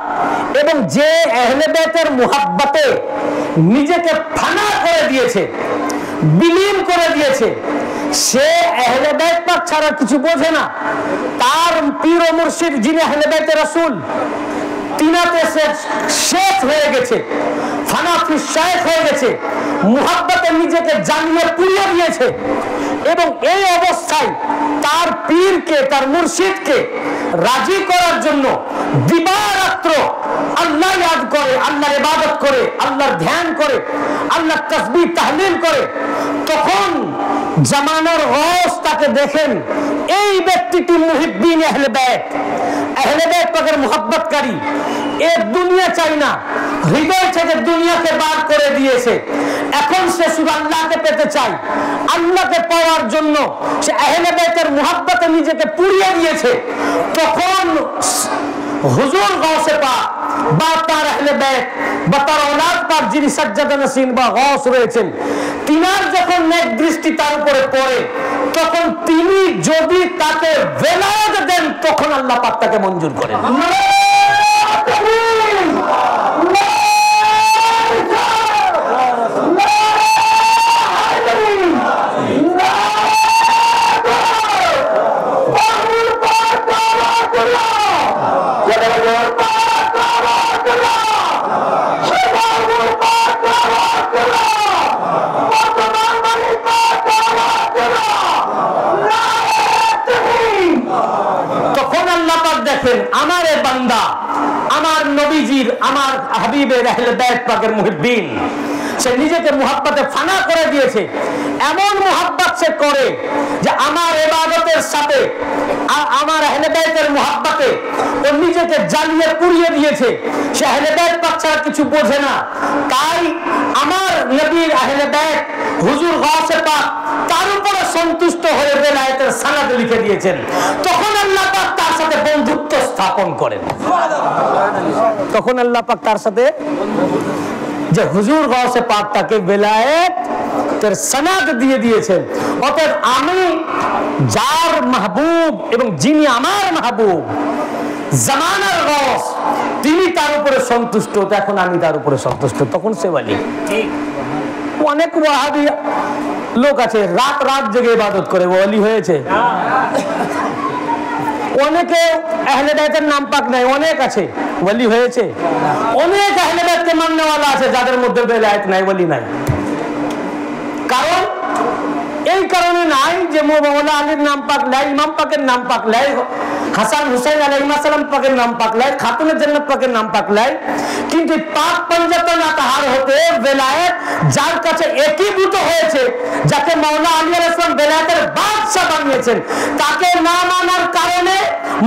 এবং যে আহলে বাইতের মুহাব্বতে নিজেকে ফানা করে দিয়েছে, বিলীন করে দিয়েছে, সে আহলে বাইত পাক ছাড়া কিছু বোঝে না। তার পীর ও মুর্শিদ যিনি আহলে বাইতের রাসূল, তিনাতে সে শেখ হয়ে গেছে, ফানাফি শেখ হয়ে গেছে, মুহাব্বতে নিজেকে জানিয়ে পুড়িয়ে দিয়েছে, এবং এই অবস্থায় তার পীরকে, তার মুর্শিদকে রাজি করার জন্য দিবারাত্র আল্লাহ ইয়াদ করে, আল্লাহর ইবাদত করে, আল্লাহর ধ্যান করে, আল্লাহর তাসবিহ তাহলিল করে, তখন জামানার গাউস তাকে দেখেন এই ব্যক্তিটি মুহিব্বিন আহলে বাইত, আহলে বাইত পাকের মুহাব্বতকারী, এ দুনিয়া চাই না, হৃদয় থেকে দুনিয়াকে বার করে দিয়েছে, এখন সে শুধু আল্লাহকে পেতে চায়, আল্লাহকে পাওয়ার জন্য সে আহলে বাইতের মুহাব্বতে নিজেকে পুড়িয়ে দিয়েছে। তখন হুজুর গাউসে পাক বা তার আহলে বাইত বা তার আওলাদ পাক যিনি সাজ্জাদা নসীন বা গাউস রয়েছেন, তিনার যখন নেক দৃষ্টি তার উপরে পড়ে, তখন তিনি যদি তাকে বেলায়েত দেন, তখন আল্লাহ পাক তাকে মঞ্জুর করেন। আমার এ বান্দা, আমার নবীজির, আমার হাবিবের আহলে বাইত পাকের মুহিব্বিন, সে নিজেকে মুহাব্বতে ফানা করে দিয়েছে, এমন মুহাব্বত সে করে যে আমার ইবাদতের সাথে আমার আহলে বাইতের মুহাব্বতে ও নিজেকে জ্বালিয়ে পুড়িয়ে দিয়েছে, সে আহলে বাইত পাক ছাড়া কিছু বোঝে না। তাই আমার নবীর আহলে বাইত হুজুর গাউসে পাক তার উপরে সন্তুষ্ট হয়ে বেলায়েতের সনদ লিখে দিয়েছেন, তখন আল্লাহ পাক তার সাথে বন্ধুত্ব স্থাপন করেন। তখন আল্লাহ পাক তার সাথে যে হুজুর গাউসে পাক তাকে বেলায়েতের সনদ দিয়ে দিয়েছেন, অতএব আমি যার মাহবুব এবং যিনি আমার মাহবুব জামানার গাউস, তিনি তার উপরে সন্তুষ্ট, এখন আমি তার উপরে সন্তুষ্ট, তখন সে ওয়ালি। অনেক ওয়াহাবি লোক আছে রাত রাত জেগে ইবাদত করে, ওয়ালি হয়েছে। অনেকে আহলে বাইতের নাম পাক নাই, অনেক আছে ওয়ালি হয়েছে। অনেক আহলে বাইতকে মাননেওয়ালা আছে যাদের মধ্যে বেলায়েত নাই, ওয়ালি নাই। কারণ এই কারণে নাই যে মৌলা আলীর নাম পাক নাই, ইমাম পাকের নাম পাক নাই, হাসান হুসাইন আলাইহিস সালাম পাকের নাম পাক নাই, খাতুনে জান্নাত পাকের নাম পাক নাই, কিন্তু পাক পঞ্জাতন আতাহার হতে বেলায়েত যার কাছে একীভূত হয়েছে, যাকে মৌলা আলী আলাইহিস সালাম বেলায়েতের বাদশা বানিয়েছেন, তাকে না মানার কারণে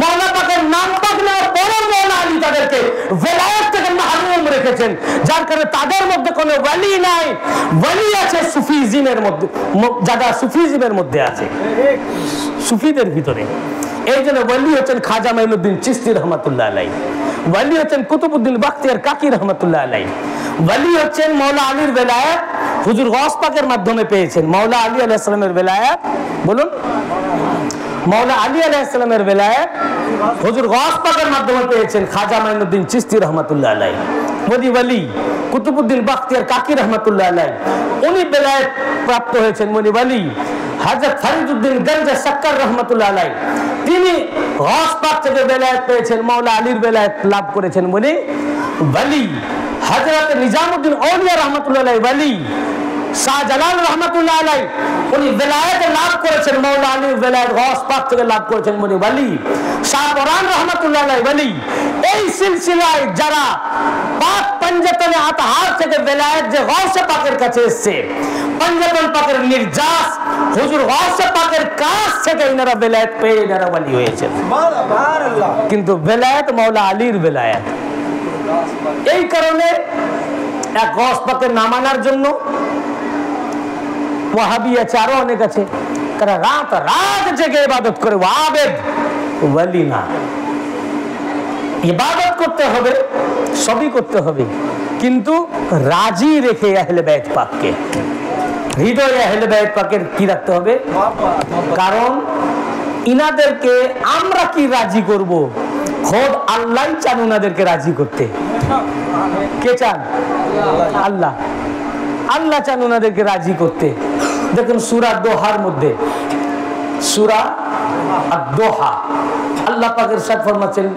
মৌলা পাকের নাম পাক না পরে মৌলা আলী তাদেরকে বেলায়েত থেকে মাহরুম রেখেছেন, যার কারণে তাদের মধ্যে কোনো ওয়ালি নাই। ওয়ালি আছে সুফিজমের মধ্যে, যারা সুফিজমের মধ্যে আছে, সুফিদের ভিতরে। এই জন্য ওয়ালি হচ্ছেন খাজা মাইনুদ্দিন চিশতি রহমাতুল্লাহ আলাইহি। ওয়ালি হচ্ছেন কুতুবউদ্দিন বখতিয়ার কাকি রহমাতুল্লাহ আলাইহি। ওয়ালি হচ্ছেন মাওলা আলীর বেলায়েত হুজুর গওস পাকের মাধ্যমে পেয়েছেন। মাওলা আলী আলাইহিস সালামের বেলায়েত, বলুন, মাওলা আলী আলাইহিস সালামের বেলায়েত হুজুর গওস পাকের মাধ্যমে পেয়েছেন খাজা মাইনুদ্দিন চিশতি রহমাতুল্লাহ আলাইহি। ওয়ালি কুতুবউদ্দিন বখতিয়ার কাকি রহমাতুল্লাহ আলাইহি, উনি বেলায়েত প্রাপ্ত হয়েছেন। ওয়ালি হযরত ফরিদউদ্দিন গঞ্জ সাক্কার রহমাতুল্লাহ আলাইহি, তিনি গওস পাক থেকে বেলায়েত পেয়েছেন, মাওলা আলীর বেলায়েত লাভ করেছেন। ওয়ালি হযরত নিজামউদ্দিন আউলিয়া রহমাতুল্লাহ আলাইহি, ওয়ালি শাহজালাল রহমাতুল্লাহ আলাইহি, উনি বেলায়েত লাভ করেছেন, মাওলা আলীর বেলায়েত গওস পাক থেকে লাভ করেছেন। ওয়ালি শাহ পরান রহমাতুল্লাহ আলাইহি, ওয়ালি এই সিলসিলায় যারা পাক পঞ্জতনে আতহার থেকে বেলায়েত যে গওস পাকের কাছে এসেছে, পঞ্জতন পাকের নির্যাস হুজুর গওস পাকের কাছ থেকে ইনারা বেলায়েত পেয়ে ইনারা ওয়ালি হয়েছেন। সুবহানাল্লাহ। কিন্তু বেলায়েত মাওলা আলীর বেলায়েত। এই কারণে এক গওস পাকের না মানার জন্য ওয়াহাবি আছে, আরো অনেক আছে, তারা রাত রাত জেগে ইবাদত করে, আবেদ ওয়ালি না। ইবাদত করতে হবে, সবই করতে হবে, কিন্তু রাজি রেখে আহলে বাইত পাককে, হৃদয়ে আহলে বাইত পাকের কি রাখতে হবে? কারণ ইনাদেরকে আমরা কি রাজি করব? খোদ আল্লাহ চান উনাদেরকে রাজি করতে। কে চান? আল্লাহ। আল্লাহ চান উনাদেরকে রাজি করতে। দেখুন সূরা দোহার মধ্যে, সূরা আদ-দোহা, আল্লাহ পাক ইরশাদ ফরমাচ্ছেন,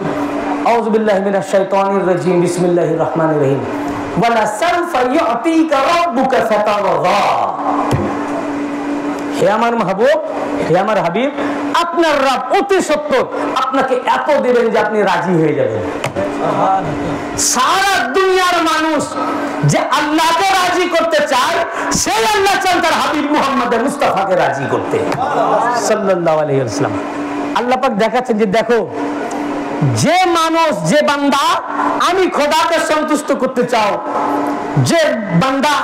আউযু বিল্লাহি মিনাশ শাইতানির রাজিম, বিসমিল্লাহির রহমানির রহিম, ওয়ালা সাউফা ইউতিকা রাব্বুকা ফাতারদা। হে আমার মাহবুব, হে আমার হাবিব, আপনার রব অতি সত্য আপনাকে এত দেবেন যে আপনি রাজি হয়ে যাবেন। সারা দুনিয়ার মানুষ যে আল্লাহকে রাজি করতে চায়, সেই আল্লাহ চান তার হাবিব মুহাম্মদ মুস্তাফাকে রাজি করতে, সাল্লাল্লাহু আলাইহি ওয়াসাল্লাম। আল্লাহ পাক দেখাচ্ছেন যে দেখো, যে মানুষ, যে বান্দা আমি খোদাকে সন্তুষ্ট করতে চাও, যে বান্দা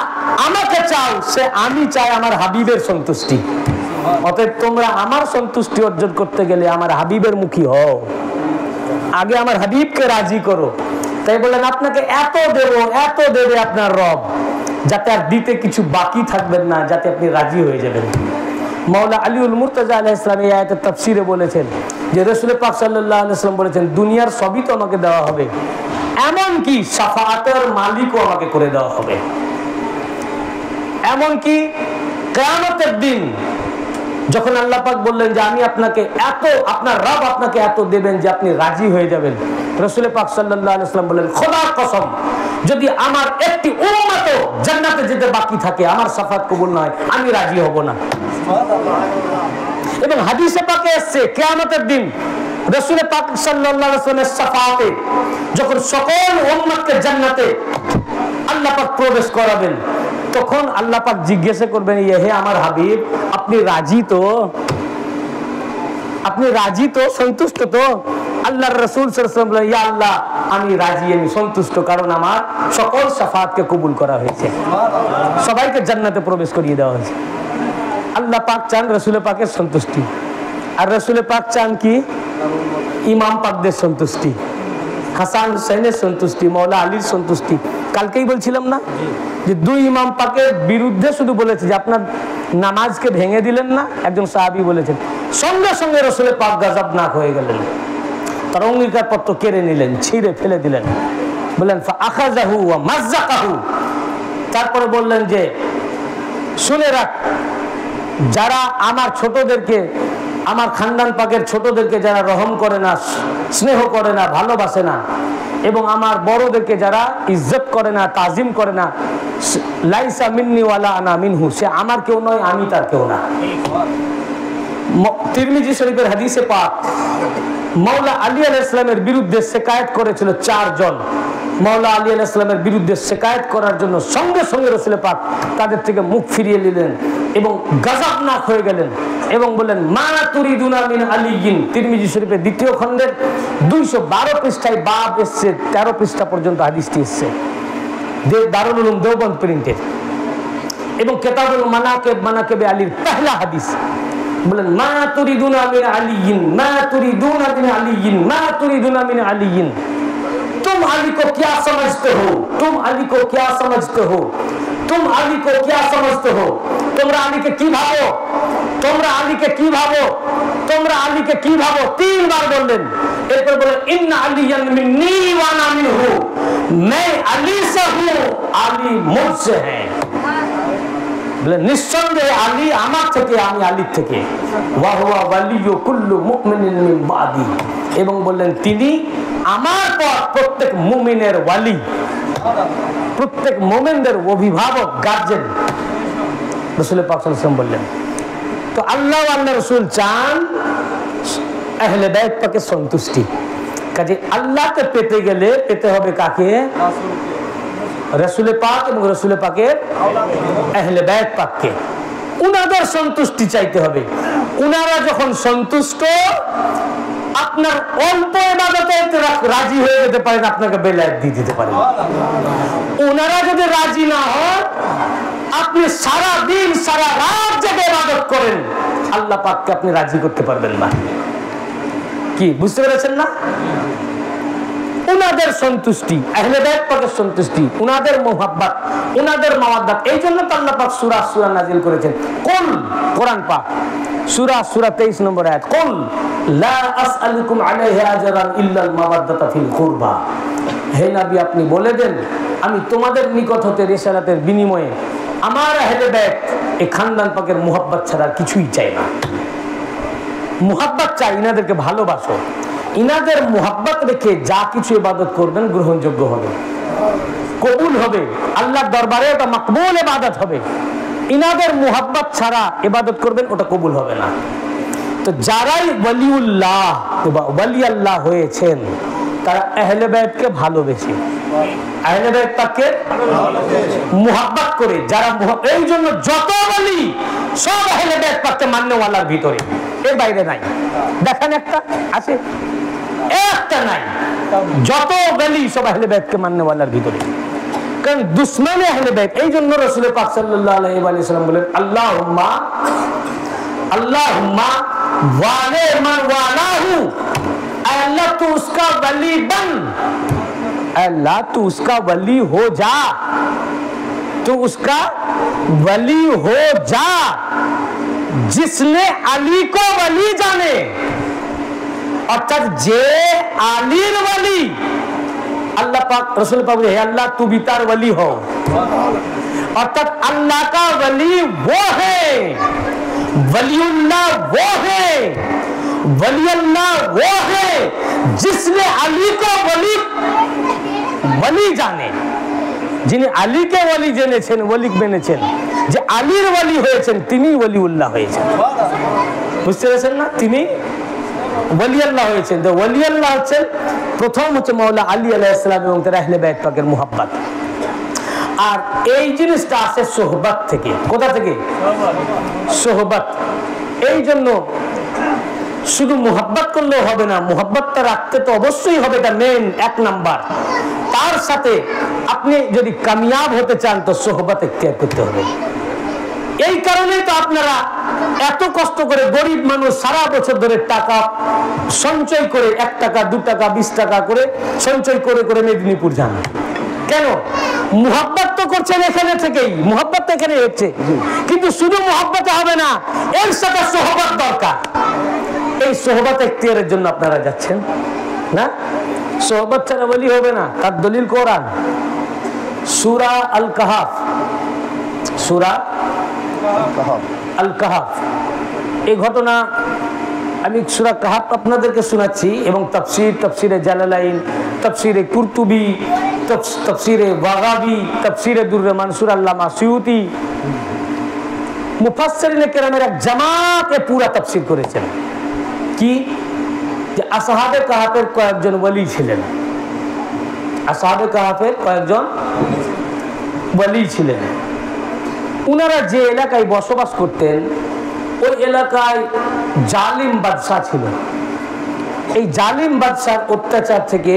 আমাকে চাও, সে আমি চাই আমার হাবিবের সন্তুষ্টি। অতএব তোমরা আমার সন্তুষ্টি অর্জন করতে গেলে আমার হাবিবের মুখী হও, আগে আমার হাবিবকে রাজি করো। তাই বললেন আপনাকে এত দেব, এত দেবে আপনার রব, যাতে আর দিতে কিছু বাকি থাকবেন না, যাতে আপনি রাজি হয়ে যাবেন। মাওলা আলীউল মুর্তজা আলাইহিস সালাম এই আয়াতের তাফসীরে বলেছেন যে রাসূল পাক সাল্লাল্লাহু আলাইহি ওয়াসাল্লাম বলেছেন, দুনিয়ার সবই তো আমাকে দেওয়া হবে, এমন কি শাফাআতের মালিকও আমাকে করে দেওয়া হবে। এমন কি কিয়ামতের দিন যখন আল্লাহ পাক বললেন যে আমি আপনাকে এত, আপনার রব আপনাকে এত দেবেন যে আপনি রাজি হয়ে যাবেন, রাসূল পাক সাল্লাল্লাহু আলাইহি ওয়াসাল্লাম বললেন, খোদার কসম, যদি আমার একটি উম্মতও জান্নাতে যেতে বাকি থাকে, আমার শাফাআত কবুল না হয়, আমি রাজি হব না। এবং হাদিসে পাকে এসেছে কিয়ামতের দিন রাসূল পাক সাল্লাল্লাহু আলাইহি ওয়াসাল্লামের শাফাআতে যখন সকল উম্মতকে জান্নাতে আল্লাহ পাক প্রবেশ করাবেন, তখন আল্লাহ পাক জিজ্ঞাসা করবেন, হে আমার হাবিব, আপনি রাজি তো? আপনি রাজি তো, সন্তুষ্ট তো? আল্লাহর রাসূল সাল্লাল্লাহু আলাইহি ওয়াসাল্লাম বলেন, ইয়া আল্লাহ, আমি রাজি, আমি সন্তুষ্ট, কারণ আমার সকল শাফাআতকে কবুল করা হয়েছে, সবাইকে জান্নাতে প্রবেশ করিয়ে দেওয়া হয়েছে। আল্লাহ পাক চান রাসূল পাকের সন্তুষ্টি, আর রাসূল পাক চান কি? ইমাম পাকদের সন্তুষ্টি, হাসান হুসাইনের সন্তুষ্টি, মাওলা আলীর সন্তুষ্টি। কালকেই বলছিলাম না যে দুই ইমাম পাকের বিরুদ্ধে শুধু বলেছে যে আপনার নামাজকে ভেঙে দিলেন না, একজন সাহাবী বলেছেন, সঙ্গে সঙ্গে রাসূল পাক গজবনাক হয়ে গেলেন, তার অঙ্গীকার পত্র কেড়ে নিলেন, ছিঁড়ে ফেলে দিলেন, বললেন ফাআখাযাহু ওয়া মাযযাকাহু। তারপরে বললেন যে শুনে রাখ, যারা আমার ছোটদেরকে, আমার খানদান পাকের ছোটদেরকে যারা রহম করে না, স্নেহ করে না, ভালোবাসে না, এবং আমার বড়দেরকে যারা ইজ্জত করে না, তাজিম করে না, লাইসা মিন্নি ওয়ালা আনা মিনহু, সে আমার কেউ নয়, আমি তার কেউ না। তিরমিজি শরীফের হাদিসে পাক, মাওলা আলী আলাইহিস সালামের বিরুদ্ধে শিকায়েত করেছিল 4 জন। মাওলা আলী আলাইহিস সালামের বিরুদ্ধে শিকায়েত করার জন্য সঙ্গে সঙ্গে রাসূল পাক তাদের থেকে মুখ ফিরিয়ে নিলেন এবং গজবনাক হয়ে গেলেন এবং বললেন, মা তুরিদুনা মিন আলিয়িন। তিরমিজি শরীফের 2য় খণ্ডের 212 পৃষ্ঠায় বাব এসছে, 13 পৃষ্ঠা পর্যন্ত হাদিসটি এসছে, দারুল উলুম দেওবন্দ প্রিন্টেড, এবং কিতাবুল মানাকিব আলীর পহলা হাদিস। বলেন, মা তুরিদুনা মিন আলিয়িন, মা তুরিদুনা মিন আলিয়িন, মা তুরিদুনা মিন আলিয়িন। तुम अली को क्या समझते हो, तुम अली को क्या समझते हो, तुम अली को क्या समझते हो, তোমরা আলীকে কি ভাবো, তোমরা আলীকে কি ভাবো, তোমরা আলীকে কি ভাবো, তিনবার বললেন। এরপর বলেন ইন্না আলিয়ান মিন্নি ওয়া আনা মিনহু, मैं अली से हूं, अली मुझसे है। বলে নিঃসন্দেহে আলী আমার থেকে, আমি আলীর থেকে। ওয়া হুয়া ওয়ালিয়্যু কুল্লু মুমিনিন মিন বাদি, এবং বললেন তিনি আমার পর প্রত্যেক মুমিনের ওয়ালি, প্রত্যেক মুমিনদের অভিভাবক, গার্জেন। রাসূল পাক সাল্লাল্লাহু আলাইহি ওয়াসাল্লাম বললেন। তো আল্লাহ আল্লাহ রাসূল চান আহলে বাইত পাকের সন্তুষ্টি। কাজে আল্লাহকে পেতে গেলে পেতে হবে কাকে? রাসূল পাক এবং রাসূল পাকের আহলে বাইত পাককে। উনাদের সন্তুষ্টি চাইতে হবে। উনারা যখন সন্তুষ্ট, আপনার অল্প ইবাদতে রাজি হয়ে যেতে পারেন, আপনাকে বেলায়েত দিয়ে দিতে পারেন। ওনারা যদি রাজি না হন, আপনি সারা দিন সারা রাত জেগে ইবাদত করেন, আল্লাহ পাককে আপনি রাজি করতে পারবেন না। কি বুঝতে পেরেছেন না? উনাদের সন্তুষ্টি, আহলে বাইত পাকের সন্তুষ্টি, উনাদের মুহাব্বত, উনাদের মাওয়াদ্দাত। এই জন্য তো আল্লাহ পাক সূরা নাজিল করেছেন। কুল, কোরআন পাক সূরা 23 নম্বর আয়াত, কুল লা আসআলুকুম আলাইহি আজরান ইল্লাল মাওয়াদ্দাতা ফিল কুরবা। হে নবী, আপনি বলে দেন আমি তোমাদের নিকট হতে রিসালাতের বিনিময়ে আমার আহলে বাইত, এই খানদান পাকের মুহাব্বত ছাড়া কিছুই চাই না। মুহাব্বত চাই, ইনাদেরকে ভালোবাসো। ইনাদের মুহাব্বত রেখে যা কিছু ইবাদত করবেন গ্রহণযোগ্য হবে, কবুল হবে, আল্লাহর দরবারে ওটা মাকবুল ইবাদত হবে। ইনাদের মুহাব্বত ছাড়া ইবাদত করবেন, ওটা কবুল হবে না। তো যারাই ওয়ালিউল্লাহ বা ওয়ালি আল্লাহ হয়েছেন, তারা আহলে বাইতকে ভালোবেসে, আহলে বাইত পাককে মুহাব্বত করে, যারা এই জন্য যত ওয়ালি সব আহলে বাইত পাককে মাননেওয়ালার ভিতরে, এর বাইরে নাই। দেখেন একটা আছে, একটা নাই, যত ওয়ালি সব আহলে বাইতকে মাননেওয়ালার ভিতরে। কারণ দুশমনে আহলে বাইত। এই জন্য রাসূল পাক সাল্লাল্লাহু আলাইহি ওয়া সাল্লাম বলেন আল্লাহুম্মা আল্লাহুম্মা ওয়ালি মান ওয়ালাহু, अल्लाह तू उसका वली बन, अल्लाह तू उसका वली हो जा, तू उसका वली हो जा जिसने अली को वली जाने। अर्थात जे अलीर वली, अल्लाह पाक रसूल पाक है अल्लाह तू भी तार वली हो। अर्थात अल्लाह का वली वो है, वलीउल्लाह वो है, वली अल्लाह वो है जिसने अली को वली वली जाने, जिन्हें अली के वली জেনেছেন, ওয়ালি মেনেছেন, যে আলীর ওয়ালি হয়েছেন, তিনি ওয়ালিউল্লাহ হয়েছেন। বুঝতে পেরেছেন না? তিনি ওয়ালিউল্লাহ হয়েছেন। তো ওয়ালিউল্লাহ হচ্ছেন প্রথম হচ্ছে মাওলা আলী আলাইহিস সালাম এবং তার আহলে বাইত পাকের মুহাব্বত। আর এই জিনিসটা আসে সোহবত থেকে। কোথা থেকে? সোহবত। এই জন্য শুধু মুহাব্বত করলেও হবে না, মুহাব্বতটা রাখতে তো অবশ্যই হবে, এটা মেন এক নাম্বার। তার সাথে আপনি যদি কামিয়াব হতে চান তো সোহবত ইখতিয়ার করতে হবে। এই কারণেই তো আপনারা এত কষ্ট করে, গরিব মানুষ সারা বছর ধরে টাকা সঞ্চয় করে, 1 টাকা 2 টাকা 20 টাকা করে সঞ্চয় করে করে মেদিনীপুর যান। কেন? মুহাব্বত তো করছেন এখানে থেকেই, মুহাব্বত তো এখানে হচ্ছে, কিন্তু শুধু মুহাব্বতে হবে না, এর সাথে সোহবত দরকার। এই সোহবত ইখতিয়ারের জন্য আপনারা যাচ্ছেন না। সোহবত ছাড়া ওয়ালি হবে না। তার দলিল কোরআন, সূরা আল কাহাফ, সূরা আল কাহাফ। এই ঘটনা আমি সূরা কাহাফ আপনাদেরকে শোনাচ্ছি, এবং তাফসিরে জালালাইন, তাফসিরে কুরতুবি, তাফসিরে বাগাবি, তাফসিরে দুররে মানসুর আল্লামা সুয়ুতি, মুফাসসিরিনে কেরামের এক জামাতে পুরা তাফসির করেছেন। কি? যে আসহাবে কাহাফের কয়েকজন ওয়ালি ছিলেন, আসহাবে কাহাফের কয়েকজন ওয়ালি ছিলেন। উনারা যে এলাকায় বসবাস করতেন, ওই এলাকায় জালিম বাদশা ছিল। এই জালিম বাদশার অত্যাচার থেকে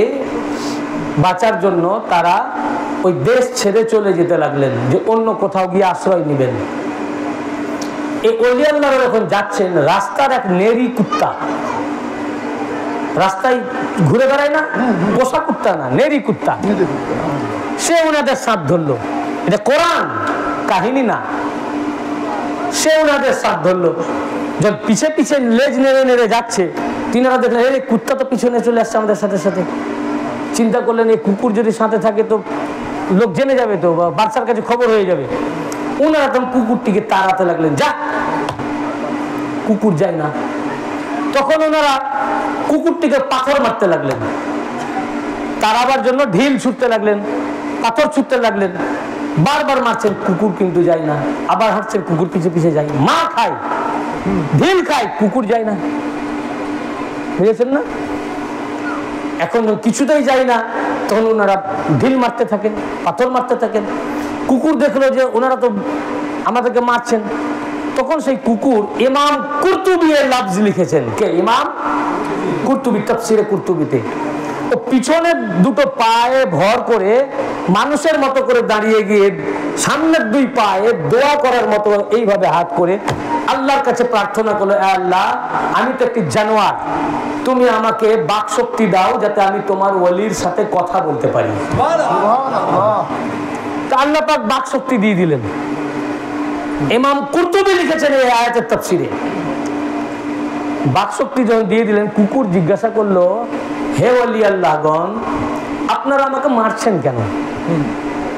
বাঁচার জন্য তারা ওই দেশ ছেড়ে চলে যেতে লাগলেন, যে অন্য কোথাও গিয়ে আশ্রয় নেবেন। এই ওলি আল্লাহরা যখন যাচ্ছেন, রাস্তার এক নেরি কুত্তা রাস্তায় ঘুরে বেড়ায় না, পোষা কুত্তা না, নেরি কুত্তা, সে ওনাদের সাথ ধরলো। এটা কোরআন কাহিনী না। সে ওনাদের সাথ ধরলো, যখন পিছে পিছে লেজ নেড়ে নেড়ে যাচ্ছে, তিনারা দেখলেন এই কুত্তা তো পিছনে চলে আসছে আমাদের সাথে সাথে। চিন্তা করলেন এই কুকুর যদি সাথে থাকে তো লোক জেনে যাবে, তো বাচ্চার কাছে খবর হয়ে যাবে। ওনারা তখন কুকুরটিকে তাড়াতে লাগলেন, যা, কুকুর যায় না। তখন ওনারা কুকুরটিকে পাথর মারতে লাগলেন, তাড়াবার জন্য ঢিল ছুটতে লাগলেন, পাথর ছুটতে লাগলেন, বারবার মারছেন, কুকুর কিন্তু যায় না। আবার হাঁটছেন, কুকুর পিছে পিছে যায়, মা খায়, ঢিল খায়, কুকুর যায় না। বুঝেছেন না? এখন কিছুতেই যায় না, তখন ওনারা ঢিল মারতে থাকেন, পাথর মারতে থাকেন। কুকুর দেখলো যে ওনারা তো আমাদেরকে মারছেন, তখন সেই কুকুর ইমাম কুরতুবী এর লফজ লিখেছেন। কে? ইমাম কুরতুবী, তাফসীরে কুরতুবীতে। ও পিছনে দুটো পায়ে ভর করে মানুষের মতো করে দাঁড়িয়ে গিয়ে সামনের দুই পায়ে দোয়া করার মতো এইভাবে হাত করে আল্লাহর কাছে প্রার্থনা করলো, আল্লাহ, আমি তো একটি জানোয়ার, তুমি আমাকে বাক শক্তি দাও যাতে আমি তোমার ওলির সাথে কথা বলতে পারি। তা আল্লাহ পাক বাক শক্তি দিয়ে দিলেন। ইমাম কুরতুবী লিখেছেন এই আয়াতের তাফসীরে, বাক শক্তি যখন দিয়ে দিলেন, কুকুর জিজ্ঞাসা করলো, হে ওলি আল্লাহগণ, আপনারা আমাকে মারছেন কেন?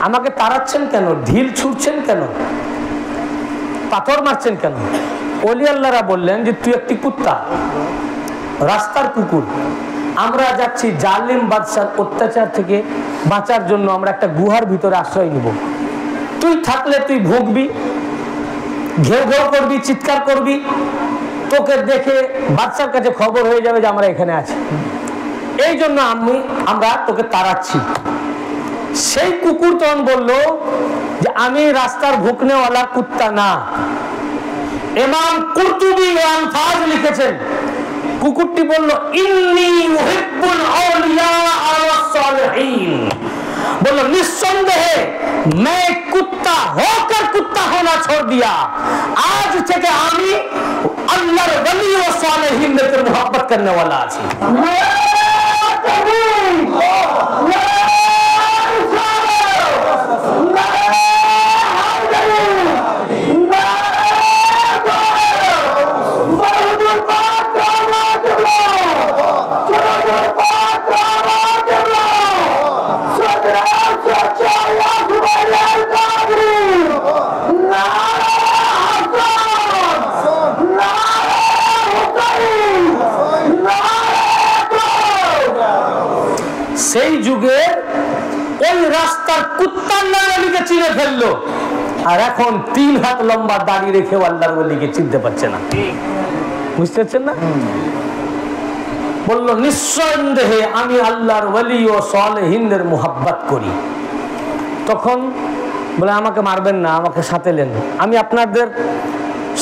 আমাকে তাড়াচ্ছেন কেন? ঢিল ছুটছেন কেন? পাথর মারছেন কেন? ওলি আল্লাহরা বললেন যে তুই একটি কুত্তা, রাস্তার কুকুর। আমরা যাচ্ছি জালিম বাদশার অত্যাচার থেকে বাঁচার জন্য, আমরা একটা গুহার ভিতরে আশ্রয় নিব। তুই থাকলে তুই ভুগবি, ঘেউ ঘেউ করবি, চিৎকার করবি, তোকে দেখে বাদশার কাছে খবর হয়ে যাবে যে আমরা এখানে আছি। এই জন্য আমরা তোকে তাড়াচ্ছি। সেই কুকুর তখন বলল যে আমি রাস্তার ভুকনেওয়ালা কুত্তা না। ইমাম কুরতুবী আলফাজ লিখেছেন, কুকুরটি বলল, ইন্নী উহিব্বুল আউলিয়া ওয়াস সালিহিন, বলল নিঃসন্দেহে मैं कुत्ता होकर कुत्ता होना छोड़ दिया, आज থেকে আমি আল্লাহর ওলি ও সালেহিনদের मोहब्बत करने वाला আছি। সেই যুগে ওই রাস্তার কুত্তার নামকে চিনে ফেললো, আর এখন 3 হাত লম্বা দাড়ি রেখে আল্লাহর ওলিকে চিনতে পারছে না। বুঝতে পারছেন না? বলল নিঃসন্দেহে আমি আল্লাহর ওলি ও সালেহিনদের মোহাব্বত করি। তখন বলে আমাকে মারবেন না, আমাকে সাথে নেন, আমি আপনাদের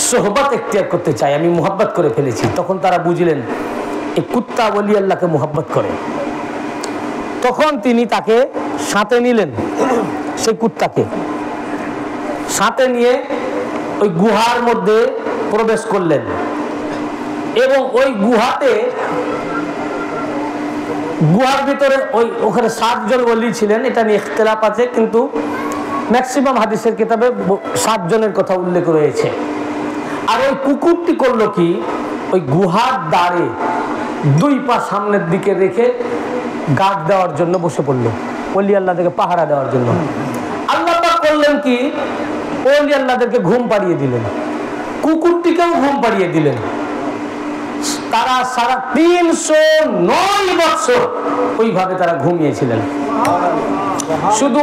সোহবত এখতিয়ার করতে চাই, আমি মোহাব্বত করে ফেলেছি। তখন তারা বুঝলেন এই কুত্তা ওলি আল্লাহকে মোহাব্বত করে। তখন তিনি তাকে সাথে নিলেন, সেই কুত্তাকে সাথে নিয়ে ওই গুহার মধ্যে প্রবেশ করলেন, এবং ওই গুহার ভিতরে ওখানে 7 জন ওলি ছিলেন। এটা নিয়ে ইখতিলাফ আছে, কিন্তু ম্যাক্সিমাম হাদিসের কিতাবে 7 জনের কথা উল্লেখ রয়েছে। আর ওই কুকুরটি করলো কি, ওই গুহার দ্বারে 2 পা সামনের দিকে রেখে গার্ড দেওয়ার জন্য বসে পড়লো, ওলি আল্লাহদেরকে পাহারা দেওয়ার জন্য। আল্লাহ পাক করলেন কি, ওলি আল্লাহদেরকে ঘুম পাড়িয়ে দিলেন, কুকুরটিকেও ঘুম পাড়িয়ে দিলেন। তারা সারা 309 বছর ওইভাবে তারা ঘুমিয়েছিলেন। শুধু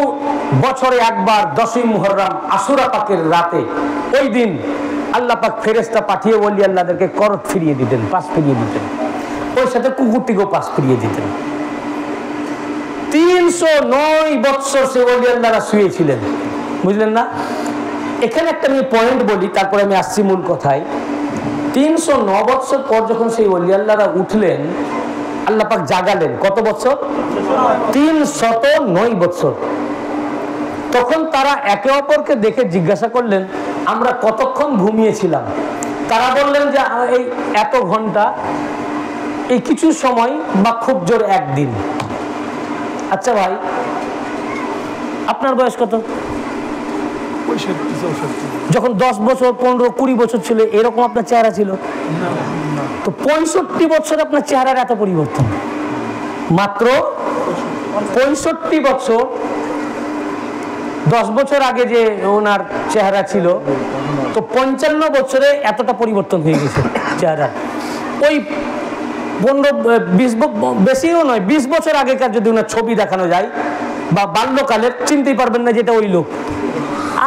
বছরে একবার 10ই মুহররম আশুরা পাকের রাতে, ওই দিন আল্লাহ পাক ফেরেশতা পাঠিয়ে ওলি আল্লাহদেরকে করত ফিরিয়ে দিতেন, পাশ ফিরিয়ে দিতেন, ওই সাথে কুকুরটিকেও পাশ ফিরিয়ে দিতেন। 309 বছর সে ওলি আল্লাহরা শুয়েছিলেন। বুঝলেন না? এখানে একটা আমি পয়েন্ট বলি, তারপরে আমি আসছি মূল কথায়। 309 বছর পর যখন সেই ওলি আল্লাহরা উঠলেন, আল্লাহ পাক জাগালেন কত বছর? 309 বছর। তখন তারা একে অপরকে দেখে জিজ্ঞাসা করলেন, আমরা কতক্ষণ ঘুমিয়েছিলাম? তারা বললেন যে এই এত ঘন্টা। এই কিছু সময় বা খুব জোর একদিন। আচ্ছা ভাই, আপনার বয়স কত? যখন 10 বছর 15-20 বছর ছিল এরকম আপনার চেহারা ছিল? তো 65 বছর আপনার চেহারার এত পরিবর্তন? মাত্র 65 বছর। 10 বছর আগে যে ওনার চেহারা ছিল, তো 55 বছরে এতটা পরিবর্তন হয়ে গেছে চেহারা। ওই 15-20 বেশিও নয়, 20 বছর আগেকার যদি ওনার ছবি দেখানো যায় বা বাল্যকালের, চিনতেই পারবেন না যেটা ওই লোক।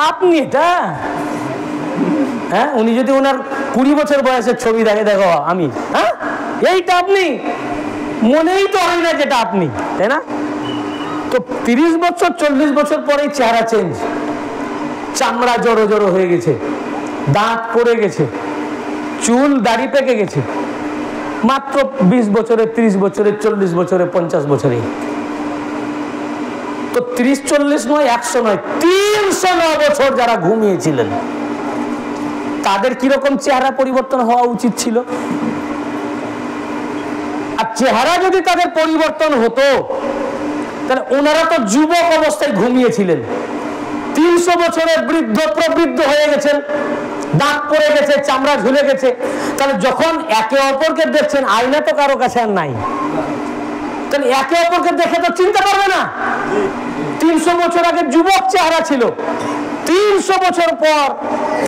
আপনি এটা, হ্যাঁ, উনি যদি ওনার 20 বছর বয়সের ছবি দেখে, দেখো আমি, হ্যাঁ এইটা আপনি, মনেই তো হয় না যেটা আপনি, তাই না? তো 30 বছর 40 বছর পরেই চেহারা চেঞ্জ। চামড়া জড়ো জড়ো হয়ে গেছে, দাঁত পড়ে গেছে, চুল দাড়ি পেকে গেছে। মাত্র 20 বছরে, 30 বছরে, 40 বছরে, 50 বছরে। তো 30-40 নয়, 100 নয়, 309 বছর যারা ঘুমিয়েছিলেন তাদের কিরকম চেহারা পরিবর্তন হওয়া উচিত ছিল? আর চেহারা যদি তাদের পরিবর্তন হতো তাহলে ওনারা তো যুবক অবস্থায় ঘুমিয়েছিলেন, 300 বছরের বৃদ্ধ প্রবৃদ্ধ হয়ে গেছেন, দাঁত পড়ে গেছে, চামড়া ঝুলে গেছে। তাহলে যখন একে অপরকে দেখছেন, আয়না তো কারো কাছে আর নাই, তাহলে একে অপরকে দেখে তো চিনতে পারবে না। 300 বছর আগে যুবক চেহারা ছিল, 300 বছর পর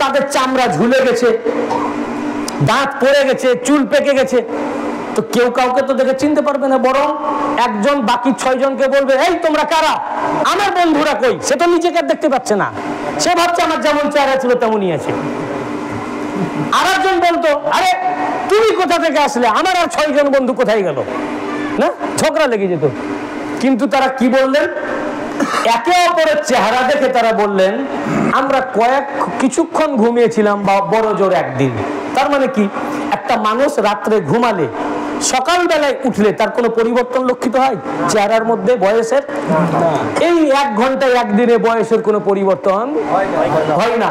তাদের চামড়া ঝুলে গেছে, দাঁত পড়ে গেছে, চুল পেকে গেছে। তো কেউ কাউকে তো দেখে চিনতে পারবে না, বরং একজন বাকি 6 জনকে বলবে, এই তোমরা কারা, আমার বন্ধুরা কই? সে তো নিজেকে দেখতে পাচ্ছে না, সে ভাবছে আমার যেমন চেহারা ছিল তেমনই আছে। আর একজন বলতো, আরে তুমি কোথা থেকে আসলে, আমার আর 6 জন বন্ধু কোথায় গেল? না, ঝগড়া লেগে যেত। কিন্তু তারা কি বললেন? একে অপরের চেহারা দেখে তারা বললেন, আমরা কিছুক্ষণ ঘুমিয়েছিলাম বা বড় জোর একদিন। তার মানে কি, একটা মানুষ রাত্রে ঘুমালে সকালবেলায় উঠলে তার কোনো পরিবর্তন লক্ষিত হয় চেহারার মধ্যে, বয়সের? এই 1 ঘন্টায় একদিনে বয়সের কোনো পরিবর্তন হয় না।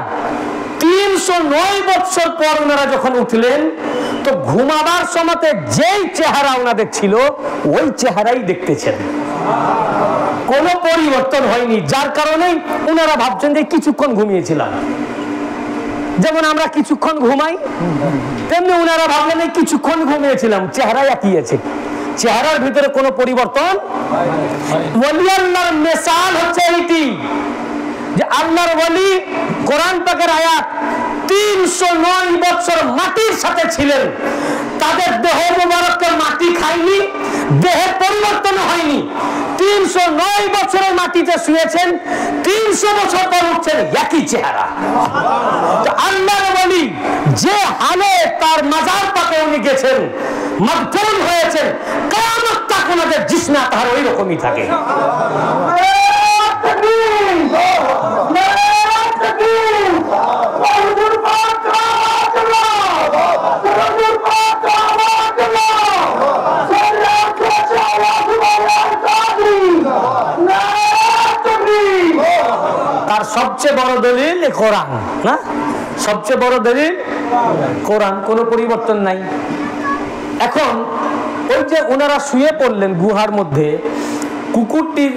309 বছর পর ওনারা যখন উঠলেন, তো ঘুমাবার সময়তে যেই চেহারা ওনাদের ছিল ওই চেহারাই দেখতেছেন, কোনো পরিবর্তন হয়নি। যার কারণে ওনারা ভাবছেন যে কিছুক্ষণ ঘুমিয়েছিলাম। যেমন আমরা কিছুক্ষণ ঘুমাই, তেমনি ওনারা ভাবলেন এই কিছুক্ষণ ঘুমিয়েছিলাম, চেহারা একই আছে, চেহারার ভিতরে কোনো পরিবর্তন। ওলি আল্লাহর মিসাল হচ্ছে এইটি, যে আল্লাহর ওলি, কোরআন পাকের আয়াত, 309 বছর মাটির সাথে ছিলেন, তাদের দেহ মুবারককে মাটি খায়নি, দেহের পরিবর্তন হয়নি। 309 বছরের মাটিতে শুয়েছেন, 300 বছর পর উঠছেন, একই চেহারা। আল্লাহর ওলি যে হালে তার মাজার পাকে উনি গেছেন, মকবুল হয়েছেন, কিয়ামত তক ওনাদের জিসমে তাহার ওই রকমই থাকে। তার সবচেয়ে বড় দলিল কোরআন, না? সবচেয়ে বড় দলিল কোরআন, কোনো পরিবর্তন নাই। এখন ওই যে ওনারা শুয়ে পড়লেন গুহার মধ্যে, কুকুরটির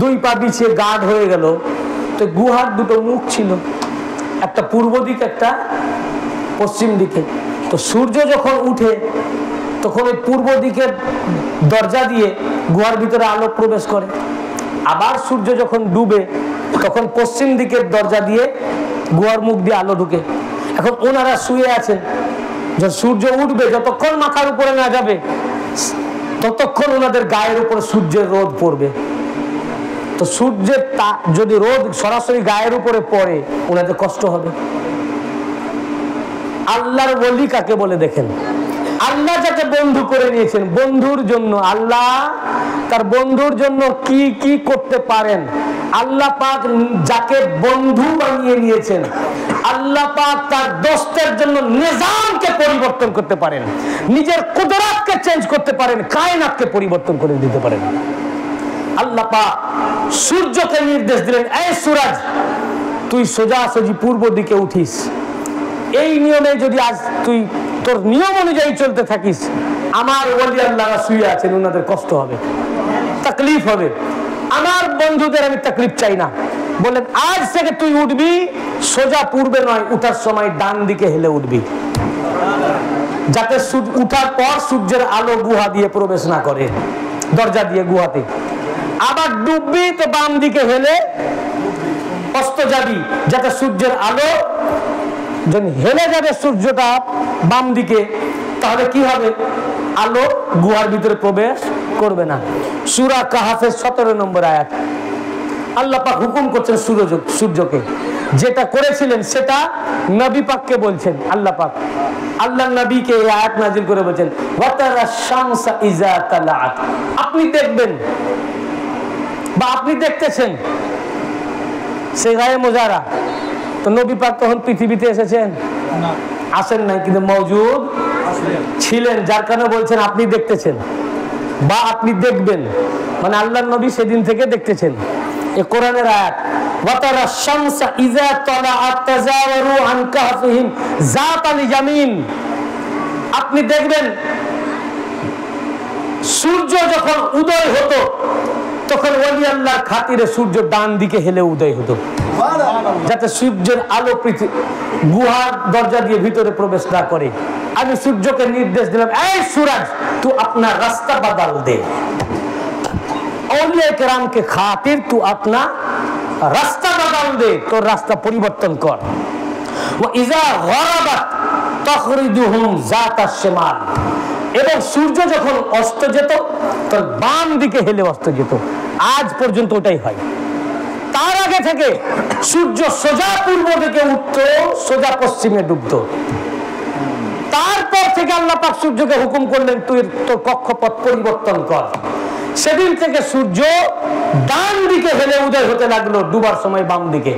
দুই পা বিছিয়ে গাঢ় হয়ে গেল। তো গুহার 2টো মুখ ছিল, একটা পূর্ব দিকে, একটা পশ্চিম দিকে। তো সূর্য যখন উঠে তখন ওই পূর্ব দিকের দরজা দিয়ে গুহার ভিতরে আলো প্রবেশ করে, আবার সূর্য যখন ডুবে তখন পশ্চিম দিকের দরজা দিয়ে গুহার মুখ দিয়ে আলো ঢুকে। এখন ওনারা শুয়ে আছেন, যখন সূর্য উঠবে, যতক্ষণ মাথার উপরে না যাবে ততক্ষণ ওনাদের গায়ের উপরে সূর্যের রোদ পড়বে। তো সূর্যের যদি রোদ সরাসরি গায়ের উপরে পড়ে ওনাদের কষ্ট হবে। আল্লাহর ওলি কাকে বলে দেখেন, আল্লাহ যাকে বন্ধু করে নিয়েছেন, বন্ধুর জন্য আল্লাহ তার বন্ধুর জন্য কি কি করতে পারেন। আল্লাহ পাক যাকে বন্ধু বানিয়ে নিয়েছেন, আল্লাহ পাক তার দোস্তের জন্য নিজামকে পরিবর্তন করতে পারেন, নিজের কুদরতকে চেঞ্জ করতে পারেন, কায়নাতকে পরিবর্তন করে দিতে পারেন। আল্লাহ পাক সূর্যকে নির্দেশ দিলেন, এই সূরজ তুই সোজাসুজি পূর্ব দিকে উঠিস। এই নিয়মে যদি আজ তুই তোর নিয়ম অনুযায়ী চলতে থাকিস, আমার ওলি আল্লাহরা শুয়ে আছেন, ওনাদের কষ্ট হবে, তাকলিফ হবে, আমার বন্ধুদের আমি তাকলিফ চাই না। বললেন আজ থেকে তুই উঠবি সোজা পূর্বে নয়, উঠার সময় ডান দিকে হেলে উঠবি, যাতে উঠার পর সূর্যের আলো গুহা দিয়ে প্রবেশ না করে, দরজা দিয়ে গুহাতে। আবার ডুববি তো বাম দিকে হেলে অস্ত যাবি, যাতে সূর্যের আলো যখন হেলে যাবে সূর্যটা বাম দিকে, তাহলে কি হবে, আলো গুহার ভিতরে প্রবেশ করবে না। সূরা কাহাফের 17 নম্বর আয়াত। আল্লাহ পাক হুকুম করছেন সূর্যকে, যেটা করেছিলেন সেটা নবী পাককে বলছেন। আল্লাহ পাক আল্লাহ নবীকে এই আয়াত নাজিল করে বলছেন ওয়াতারা শামসা ইজা তালাআত, আপনি দেখবেন বা আপনি দেখতেছেন সে গায়ে মোজারা। তো নবী পাক তখন পৃথিবীতে এসেছেন না, আসেন নাই, কিন্তু মওজুদ ছিলেন, যার কারণে বলছেন আপনি দেখতেছেন বা আপনি দেখবেন, মানে আল্লাহর নবী সেদিন থেকে দেখতেছেন। এই কোরআনের আয়াত ওয়াতারা শামসা ইজা তালাআত তাজাওয়ারু আন কাহফিহিম যাতাল ইয়ামিন, আপনি দেখবেন সূর্য যখন উদয় হতো তখন ওলি আল্লাহর খাতিরে সূর্য ডান দিকে হেলে উদয় হতো, যাতে সূর্যের আলো গুহার দরজা দিয়ে ভিতরে প্রবেশ না করে। আমি সূর্যকে নির্দেশ দিলাম, এই সূরজ তু আপনার রাস্তা বদল দে, औलिया किराम के खातिर तू अपना रास्ता बदल दे, तो रास्ता परिवर्तन कर। वो इजा गरबत तखरिजुहुम जाता शिमाल, এবং সূর্য যখন অস্ত যেত তখন বাম দিকে হেলে অস্ত যেত। আজ পর্যন্ত ওটাই হয়। তার আগে থেকে সূর্য সোজা পূর্ব দিকে উঠত, সোজা পশ্চিমে ডুবত। তারপর থেকে আল্লাহ পাক সূর্যকে হুকুম করলেন তুই তোর কক্ষপথ পরিবর্তন কর। সেদিন থেকে সূর্য ডান দিকে হেলে উদয় হতে লাগলো, ডুবার সময় বাম দিকে।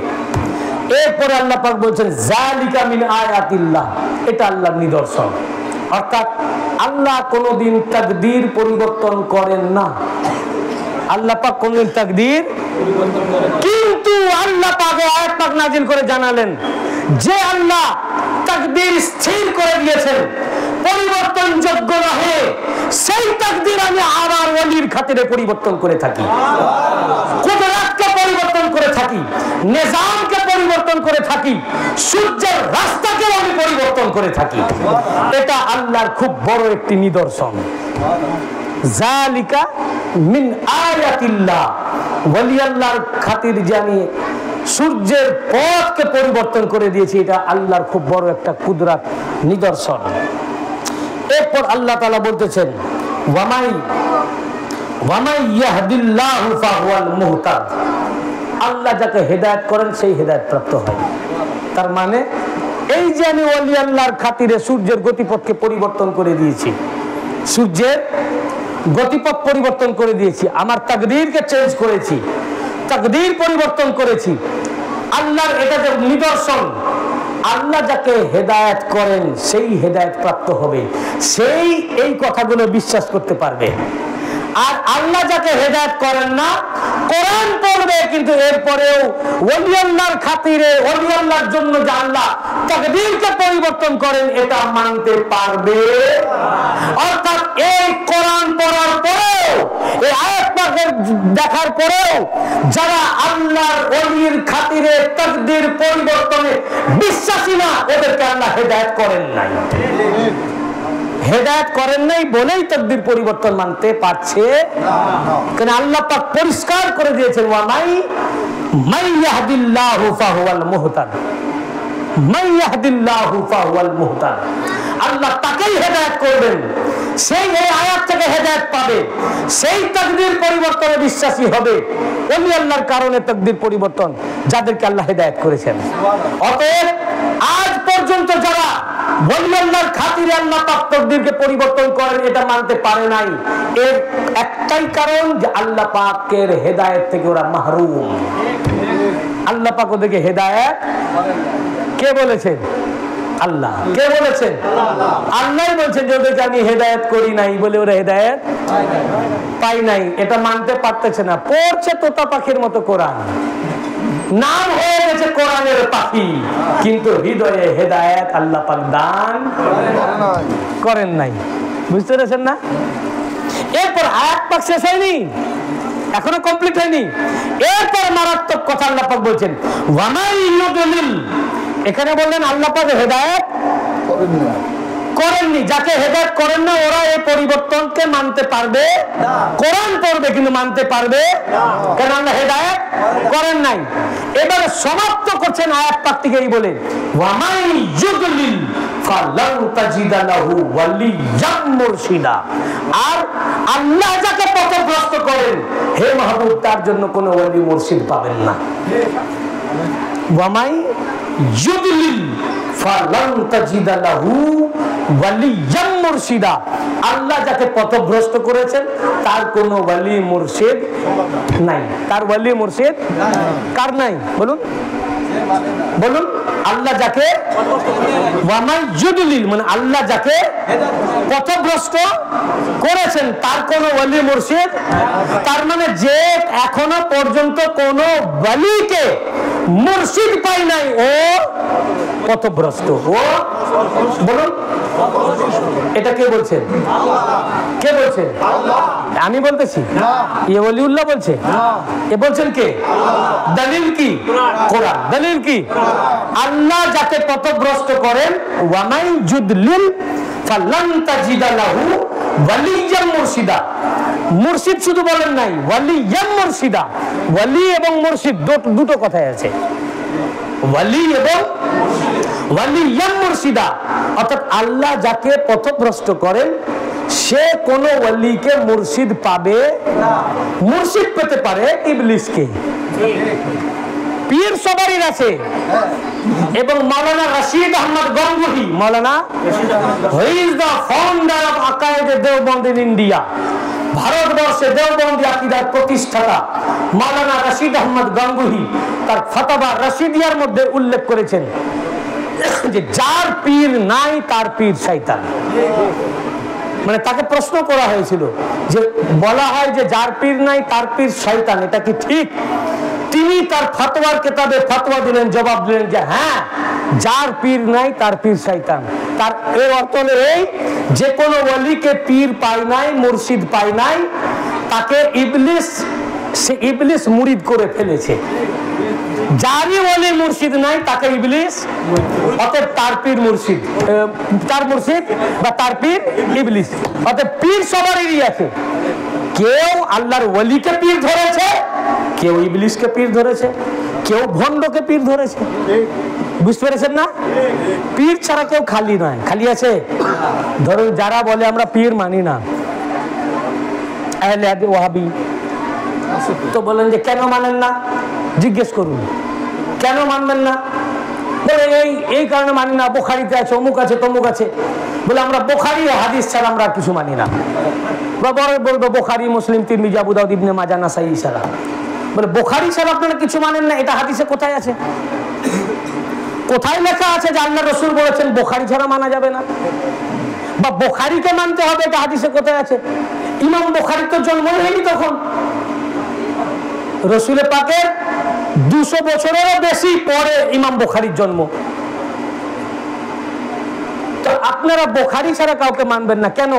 এরপরে আল্লাহ পাক বলছেন যালিকা মিন আয়াতিল্লাহ, এটা আল্লাহর নিদর্শন। অর্থাৎ আল্লাহ কোনদিন তাকদীর পরিবর্তন করেন না, আল্লাহ পাক কোনদিন তাকদীর, কিন্তু আল্লাহ পাক আয়াত পাক নাজিল করে জানালেন যে আল্লাহ তাকদীর স্থির করে দিয়েছেন, পরিবর্তনযোগ্য নহে, সেই তাকদীর আমি আমার ওলির খাতিরে পরিবর্তন করে থাকি, কুদরতকে পরিবর্তন করে থাকি, নিজামকে পরিবর্তন করে থাকি, সূর্যের রাস্তাকে আমি পরিবর্তন করে থাকি। এটা আল্লাহর খুব বড় একটি নিদর্শন। যালিকা মিন আয়াতিল্লাহ, ওলি আল্লাহর খাতির জানি সূর্যের পথকে পরিবর্তন করে দিয়েছি, এটা আল্লাহর খুব বড় একটা কুদরত নিদর্শন। এরপর আল্লাহ তাআলা বলতেছেন ওয়ামাই ইয়াহদিল্লাহু ফাহুয়াল মুহতাদ, আল্লাহ যাকে হেদায়েত করেন সেই হেদায়েত প্রাপ্ত হয়। তার মানে এই যে আমি ওলি আল্লাহর খাতিরে সূর্যের গতিপথকে পরিবর্তন করে দিয়েছি, সূর্যের গতিপথ পরিবর্তন করে দিয়েছি, আমার তাকদীরকে চেঞ্জ করেছি, তাকদীর পরিবর্তন করেছি, আল্লাহর এটা যে নিদর্শন। আল্লাহ যাকে হেদায়েত করেন সেই হেদায়েত প্রাপ্ত হবে, সেই এই কথাগুলো বিশ্বাস করতে পারবে। আর আল্লাহ যাকে হেদায়েত করেন না, কোরআন পড়বে কিন্তু এরপরেও ওলি আল্লাহর খাতিরে, ওলি আল্লাহর জন্য যে আল্লাহ তাকদীরকে পরিবর্তন করেন এটা মানতে পারবে। অর্থাৎ এই কোরআন পড়ার পরেও, এই আয়াত পাকের দেখার পরেও যারা আল্লাহর ওলির খাতিরে তাকদীর পরিবর্তনে বিশ্বাসী না, ওদেরকে আল্লাহ হেদায়েত করেন নাই। হেদায়েত করেন নাই বলেই তাকদীর পরিবর্তন মানতে পারছে না। আল্লাহ পাক পরিষ্কার করে দিয়েছেন ওয়ামাই ইয়াহদিল্লাহু ফাহুয়াল মুহতাদ, মান ইয়াহদিল্লাহু ফাহুয়াল মুহতাদ, আল্লাহ তাকেই হেদায়েত করবেন, সেই এই আয়াত থেকে হেদায়েত পাবে, সেই তাকদীর পরিবর্তনে বিশ্বাসী হবে। ওলি আল্লাহর কারণে তাকদীর পরিবর্তন, যাদেরকে আল্লাহ হেদায়েত করেছেন। অতএব আজ পর্যন্ত যারা ওলি আল্লাহর খাতিরে আল্লাহ পাক তাকদীরকে পরিবর্তন করেন এটা মানতে পারে নাই, এর একটাই কারণ যে আল্লাহ পাকের হেদায়েত থেকে ওরা মাহরুম। আল্লাহ পাক ওদেরকে হেদায়েত কে বলেছেন? আল্লাহ। কে বলেছেন? আল্লাহ বলছেন যে ওদেরকে আমি হেদায়েত করি নাই বলে ওরা হেদায়েত পাই নাই, এটা মানতে পারতেছে না, পড়ছে তোতা পাখির মতো কোরআন। নাম হয়ে গেছে কোরআনের পাখি, কিন্তু হৃদয়ে হেদায়েত আল্লাহ পাক দান করেন নাই। বুঝতে পেরেছেন না? এরপর আয়াত পাক শেষ হয়নি, এখনো কমপ্লিট হয়নি। এরপর মারাত্মক কথা আল্লাহ পাক বলছেন ওয়ামাই ইউদলিল, এখানে বললেন আল্লাহ পাক হেদায়েত করেননি, যাকে হেদায়েত করেন না ওরা এই পরিবর্তনকে মানতে পারবে না। কোরআন পড়বে কিন্তু মানতে পারবে না, কারণ আল্লাহ হেদায়েত করেন নাই। এবারে সমাপ্ত করছেন আয়াত পাকটিকে এই বলে ওয়ামাই ইউদলিল ফালান তাজিদা লাহু ওয়ালিয়াম মুরশিদা, আর আল্লাহ যাকে পথভ্রষ্ট করেন হে মাহবুব তার জন্য কোনো ওয়ালি মুর্শিদ পাবেন না। ওয়ামাই ইউদলিল ফালান তাজিদা লাহু ওয়ালিয়াম মুরশিদা, আল্লাহ যাকে পথভ্রষ্ট করেছেন তার কোনো ওয়ালি মুর্শিদ নাই। তার ওয়ালি মুর্শিদ কার নাই বলুন? বলুন আল্লাহ যাকে ওয়ামাই ইউদলিল মানে আল্লাহ যাকে পথভ্রষ্ট করেছেন তার কোনো ওয়ালি মুর্শিদ, তার মানে যে এখনো পর্যন্ত কোনো ওয়ালিকে মুর্শিদ পাই নাই ও পথভ্রষ্ট। ও বলুন এটা কে বলছেন? কে বলছেন? আমি বলতেছি? এ ওলিউল্লাহ বলছে? এ বলছেন কে? দলিল কি? কোরআন। দলিল কি? আল্লাহ যাকে পথভ্রষ্ট করেন ওয়ামাই ইউদলিল ফালান তাজিদা লাহু ওয়ালিয়াম মুরশিদা, মুর্শিদ শুধু বলেন নাই ওয়ালিয়াম মুরশিদা, ওয়ালি এবং মুর্শিদ দুটো কথাই আছে, ওয়ালি এবং ওয়ালিয়াম মুরশিদা, অর্থাৎ আল্লাহ যাকে পথভ্রষ্ট করেন সে কোন ওয়ালিকে মুর্শিদ পাবে না। মুর্শিদ পেতে পারে ইবলিসকে। পীর সবারই আছে, এবং Maulana Rashid Ahmad Gangohi, Maulana he is the founder of আকায়েদ দেওবন্দ ইন ইন্ডিয়া, ভারতবর্ষে দেওবন্দি আকীদার প্রতিষ্ঠাতা মাওলানা রশিদ আহমদ গঙ্গুহি তার ফতোয়া রশিদিয়ার মধ্যে উল্লেখ করেছেন যে যার পীর নাই তার পীর শয়তান। মানে তাকে প্রশ্ন করা হয়েছিল যে বলা হয় যে যার পীর নাই তার পীর শয়তান, এটা কি ঠিক? তিনি তার ফতোয়ার কিতাবে ফতোয়া দিলেন, জবাব দিলেন যে হ্যাঁ, যার পীর নাই তার পীর শয়তান। তার এর অর্থ হলো এই, যে কোনো ওয়ালিকে পীর পায় নাই, মুর্শিদ পায় নাই, তাকে ইবলিস, সে ইবলিস মুরিদ করে ফেলেছে। যারই ওয়ালি মুর্শিদ নাই তাকে ইবলিস, অতএব তার পীর মুর্শিদ, তার মুর্শিদ বা তার পীর ইবলিস। অতএব পীর সবারই আছে, কেউ আল্লাহর ওয়ালিকে পীর ধরেছে, কেউ ইবলিসকে পীর ধরেছে, কেউ ভণ্ডকে পীর ধরেছে। বুঝতে পেরেছেন না? পীর ছাড়া কেউ খালি নয়। খালি আছে? ধরুন যারা বলে আমরা পীর মানি না, আহলে হাদিস ওয়াহাবি, তো বলেন যে কেন মানেন না? জিজ্ঞেস করুন কেন মানবেন না? বলে এই কারণে মানি না, বুখারীতে আছে, অমুক আছে, তমুক আছে। বলে আমরা বুখারী হাদিস ছাড়া আমরা কিছু মানি না। বা বলবো বুখারী, মুসলিম, তিরমিজি, আবু দাউদ, ইবনে মাজাহ, নাসাঈ ছাড়া। বলে বুখারী ছাড়া আপনারা কিছু মানেন না, এটা হাদিসে কোথায় আছে? কোথায় লেখা আছে যে আল্লাহ রাসূল বলেছেন বুখারী ছাড়া মানা যাবে না, বা বুখারীকে মানতে হবে, এটা হাদিসে কোথায় আছে? ইমাম বুখারী তো জন্মই হয়নি তখন, রাসূল পাকের 200 বছরেরও বেশি পরে ইমাম বুখারীর জন্ম। তো আপনারা বুখারী ছাড়া কাউকে মানবেন না কেন?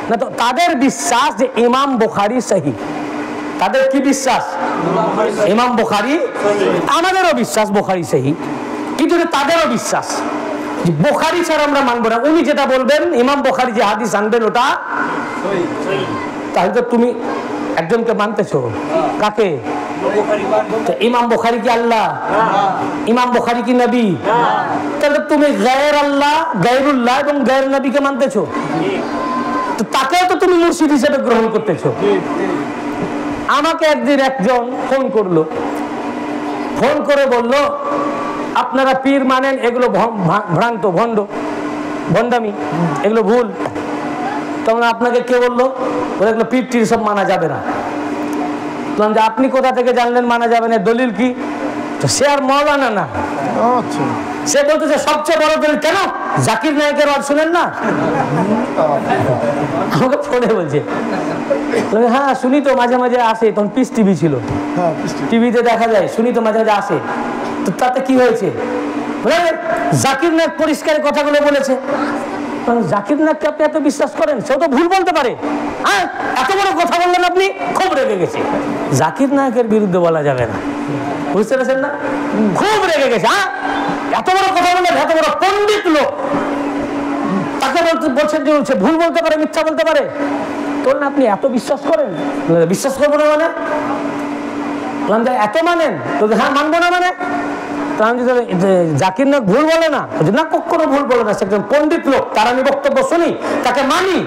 না তো তাদের বিশ্বাস যে ইমাম বুখারী সহি। তাদের কি বিশ্বাস? ইমাম বুখারী। আমাদেরও বিশ্বাস বুখারী সহি, কিন্তু তাদেরও বিশ্বাস যে বুখারী ছাড়া আমরা মানবো না। উনি যেটা বলবেন, ইমাম বুখারী যে হাদিস আনবেন ওটা সহি। তাহলে তো তুমি একজনকে মানতেছো, কাকে? ইমাম বুখারী কি আল্লাহ? ইমাম বুখারী কি নবী? তাহলে তুমি গায়র আল্লাহ, গায়রুল্লাহ এবং গায়র নবীকে মানতেছো, তো তাকেও তো তুমি মুর্শিদ হিসেবে গ্রহণ করতেছো। আমাকে একদিন একজন ফোন করলো, ফোন করে বলল আপনারা পীর মানেন, এগুলো ভ্রান্ত, ভণ্ডামি, এগুলো ভুল। তখন আপনাকে কে বললো? বলে এগুলো পীর টির সব মানা যাবে না। যে আপনি কোথা থেকে জানলেন মানা যাবে না? দলিল কি? তো সে আর মাওলানা না, সে বলতেছে সবচেয়ে বড় দলিল। কেন? জাকির নায়েকের ওয়াজ শুনেন না? আমাকে ফোনে বলছে হ্যাঁ শুনি তো, মাঝে মাঝে আসে, তখন পিস টিভি ছিল, টিভিতে দেখা যায়, শুনি তো মাঝে মাঝে আসে। তো তাতে কি হয়েছে? জাকির নায়েক পরিষ্কার কথাগুলো বলেছে। জাকির নায়েককে আপনি এত বিশ্বাস করেন? সেও তো ভুল বলতে পারে। হ্যাঁ, এত বড় কথা বললেন আপনি, খুব রেগে গেছে। জাকির নায়েকের বিরুদ্ধে বলা যাবে না, বুঝতে পারছেন না? খুব রেগে গেছে। হ্যাঁ, এত বড় কথা বললেন, এত বড় পণ্ডিত লোক, তাকে বলছেন যে সে ভুল বলতে পারে, মিথ্যা বলতে পারে, বললেন আপনি এত বিশ্বাস করেন? বিশ্বাস করবো না মানে? এত মানেন? হ্যাঁ মানবো না মানে? জাকির নায়েক ভুল বলে না? না, কখনো ভুল বলে না, সে একজন পণ্ডিত লোক, তার আমি বক্তব্য শুনি, তাকে মানি।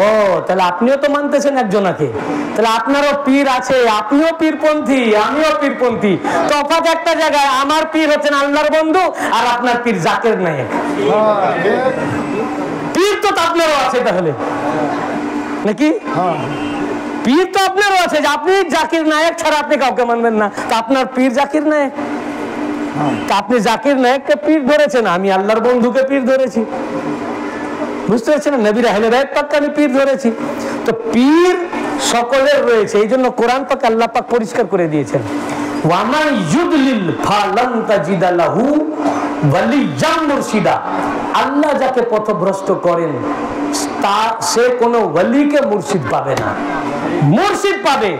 ও তাহলে আপনিও তো মানতেছেন একজনাকে, তাহলে আপনারও পীর আছে, আপনিও পীরপন্থী, আমিও পীরপন্থী। তফাৎ একটা জায়গায়, আমার পীর হচ্ছেন আল্লাহর বন্ধু, আর আপনার পীর জাকির নায়েক। পীর তো আপনারও আছে তাহলে নাকি? পীর তো আপনারও আছে, যে আপনি জাকির নায়েক ছাড়া আপনি কাউকে মানবেন না, তা আপনার পীর জাকির নায়েক। আপনি জাকির নায়েককে পীর ধরেছেন, আমি আল্লাহর বন্ধুকে পীর ধরেছি, বুঝতে পারছেন? নবীর আহলে বাইত পাককে আমি পীর ধরেছি। তো পীর সকলের রয়েছে, এই জন্য কোরআন পাকে আল্লাহ পাক পরিষ্কার করে দিয়েছেন, ওয়ামান ইউদলিল ফালান তাজিদা লাহু ওয়ালিয়্যাম মুরশিদা। আল্লাহ যাকে পথভ্রষ্ট করেন সে কোনো ওয়ালিকে মুর্শিদ পাবে না। মুর্শিদ পাবে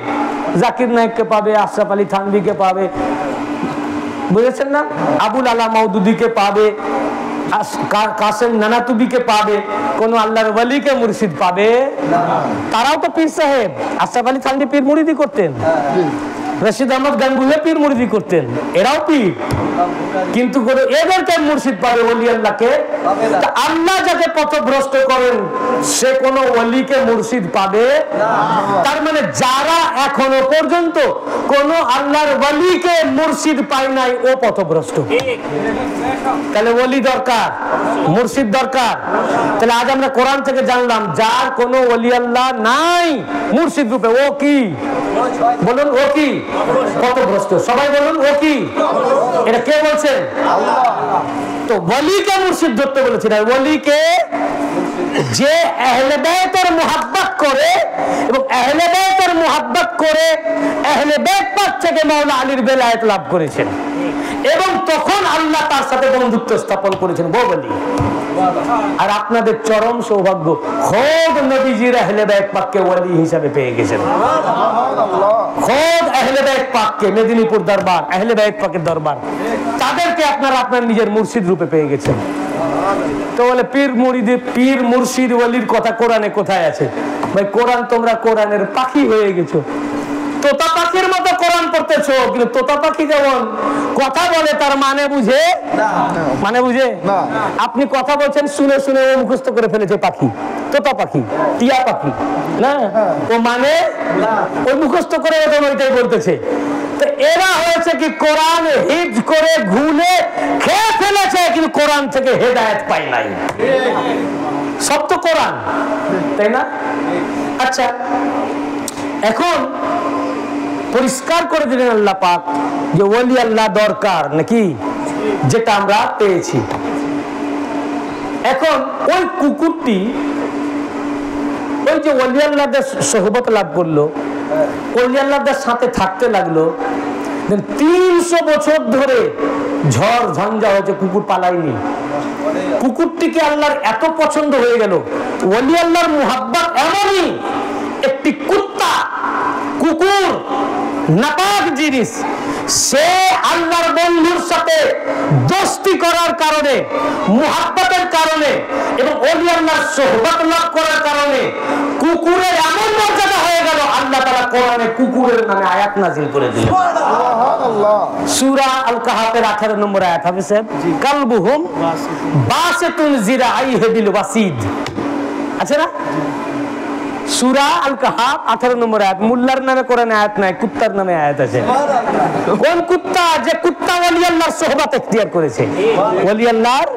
জাকির নায়েককে পাবে, আশরাফ আলী থানভীকে পাবে, বুঝেছেন না? আবুল আলা মওদুদীকে পাবে, কাসেম নানাতুবিকে পাবে, কোন আল্লাহর ওয়ালিকে মুর্শিদ পাবে না। তারাও তো পীর সাহেব। আশরাফ আলী থানভী পীর মুরিদি করতেন, রশিদ আহমদ গাঙ্গুহি পীর মুরিদি করতেন, এরাও পীর, কিন্তু এদেরকে মুর্শিদ পাবে, ওলি আল্লাহকে। আল্লাহ যাকে পথভ্রষ্ট করেন সে কোন ওলিকে মুর্শিদ পাবে না। তার মানে যারা এখনো পর্যন্ত কোন আল্লাহর ওলিকে মুর্শিদ পায় নাই, ও পথভ্রষ্ট। তাহলে ওলি দরকার, মুর্শিদ দরকার। তাহলে আজ আমরা কোরআন থেকে জানলাম, যার কোন ওলি আল্লাহ নাই মুর্শিদ রূপে, ও কি? বলুন, ও কি? পথভ্রষ্ট। সবাই বলুন, ও কি? এটা কে বলছেন? আল্লাহ। তো ওলিকে মুর্শিদ ধরতে বলেছেন, আর ওলিকে যে আহলে বাইতের মুহাব্বত করে, এবং আহলে বাইতের মুহাব্বত করে আহলে বাইত পাক থেকে মাওলা আলীর বেলায়েত লাভ করেছেন, এবং তখন আল্লাহ তার সাথে বন্ধুত্ব স্থাপন করেছেন, বলি। আর আপনাদের চরম সৌভাগ্য, খোদ নবীজির আহলে বাইত পাককে ওলি হিসাবে পেয়ে গেছেন। খোদ আহলে বাইত পাককে, মেদিনীপুর দরবার, আহলে বাইত পাকের দরবার, তাদেরকে আপনারা আপনার নিজের মুর্শিদ রূপে পেয়ে গেছেন। তো বলে পীর মুরিদি, পীর মুর্শিদ ওলির কথা কোরআনে কোথায় আছে? ভাই কোরআন, তোমরা কোরআনের পাখি হয়ে গেছো, তোতা পাখির মতো কোরআন পড়তেছো, কিন্তু তোতা পাখি যেমন কথা বলে তার মানে বুঝে না, মানে বুঝে না। আপনি কথা বলছেন, শুনে শুনে ও মুখস্থ করে ফেলেছে পাখি, তোতা পাখি, টিয়া পাখি না, ও মানে ওই মুখস্থ করে ওইটাই বলতেছে। তো এরা হয়েছে কি, কোরআন হিজ করে ঘুলে খেয়ে ফেলেছে, কিন্তু কোরআন থেকে হেদায়েত পায় নাই। সব তো কোরআন, তাই না? আচ্ছা, এখন পরিষ্কার করে দিলেন আল্লাহ পাক যে ওলি আল্লাহ দরকার নাকি, যেটা আমরা পেয়েছি। এখন ওই কুকুরটি ওই যে ওলি আল্লাহদের সোহবত লাভ করলো, ওলি আল্লাহদের সাথে থাকতে লাগলো, 300 বছর ধরে ঝড় ঝঞ্ঝা হয়েছে, কুকুর পালায়নি। কুকুরটিকে আল্লাহর এত পছন্দ হয়ে গেল। ওলি আল্লাহর মুহাব্বত এমনই, একটি কুত্তা, কুকুর নাপাক জিনিস, সে আল্লাহর বন্ধুর সাথে দোস্তি করার কারণে, মুহাব্বতের কারণে, এবং ওলি আল্লাহর সোহবত লাভ করার কারণে কুকুরের এমন মর্যাদা হয়ে গেল, আল্লাহ তাআলা কোরআনে কুকুরের নামে আয়াত নাযিল করে দিলেন। সুবহানাল্লাহ। সূরা আল কাহাফের 18 নম্বর আয়াত, হাফেজ সাহেব, কালবুহুম বাসিতুন জিরাইহি বিল ওয়াসিদ, আছে না? সূরা আল কাহাফ 18 নম্বর আয়াত। মুল্লার নামে কোরআনে আয়াত নাই, কুত্তার নামে আয়াত আছে। কোন কুত্তা? যে কুত্তা ওলি আল্লাহর সোহবত ইখতিয়ার করেছে, ওলি আল্লাহর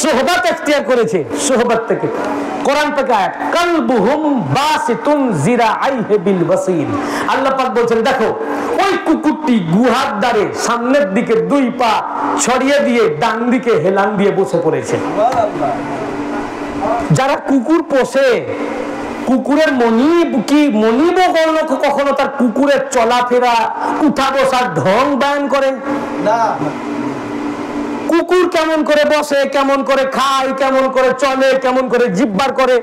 সোহবত ইখতিয়ার করেছে, সোহবত থেকে কোরআন থেকে আয়াত, কালবুহুম বাসিতুন জিরাইহি বিল ওয়াসিদ। আল্লাহ পাক বলেন, দেখো ওই কুকুরটি গুহার দ্বারে সামনের দিকে 2 পা ছড়িয়ে দিয়ে ডান দিকে হেলান দিয়ে বসে পড়েছে। সুবহানাল্লাহ। যারা কুকুর পোষে কুকুরের মনিব কি মনিব কখনো তার কুকুরের চলাফেরা উঠা বসার ঢং বয়ান করে না। কুকুর কেমন করে বসে, কেমন করে খায়, কেমন করে চলে, কেমন করে জিব্বার করে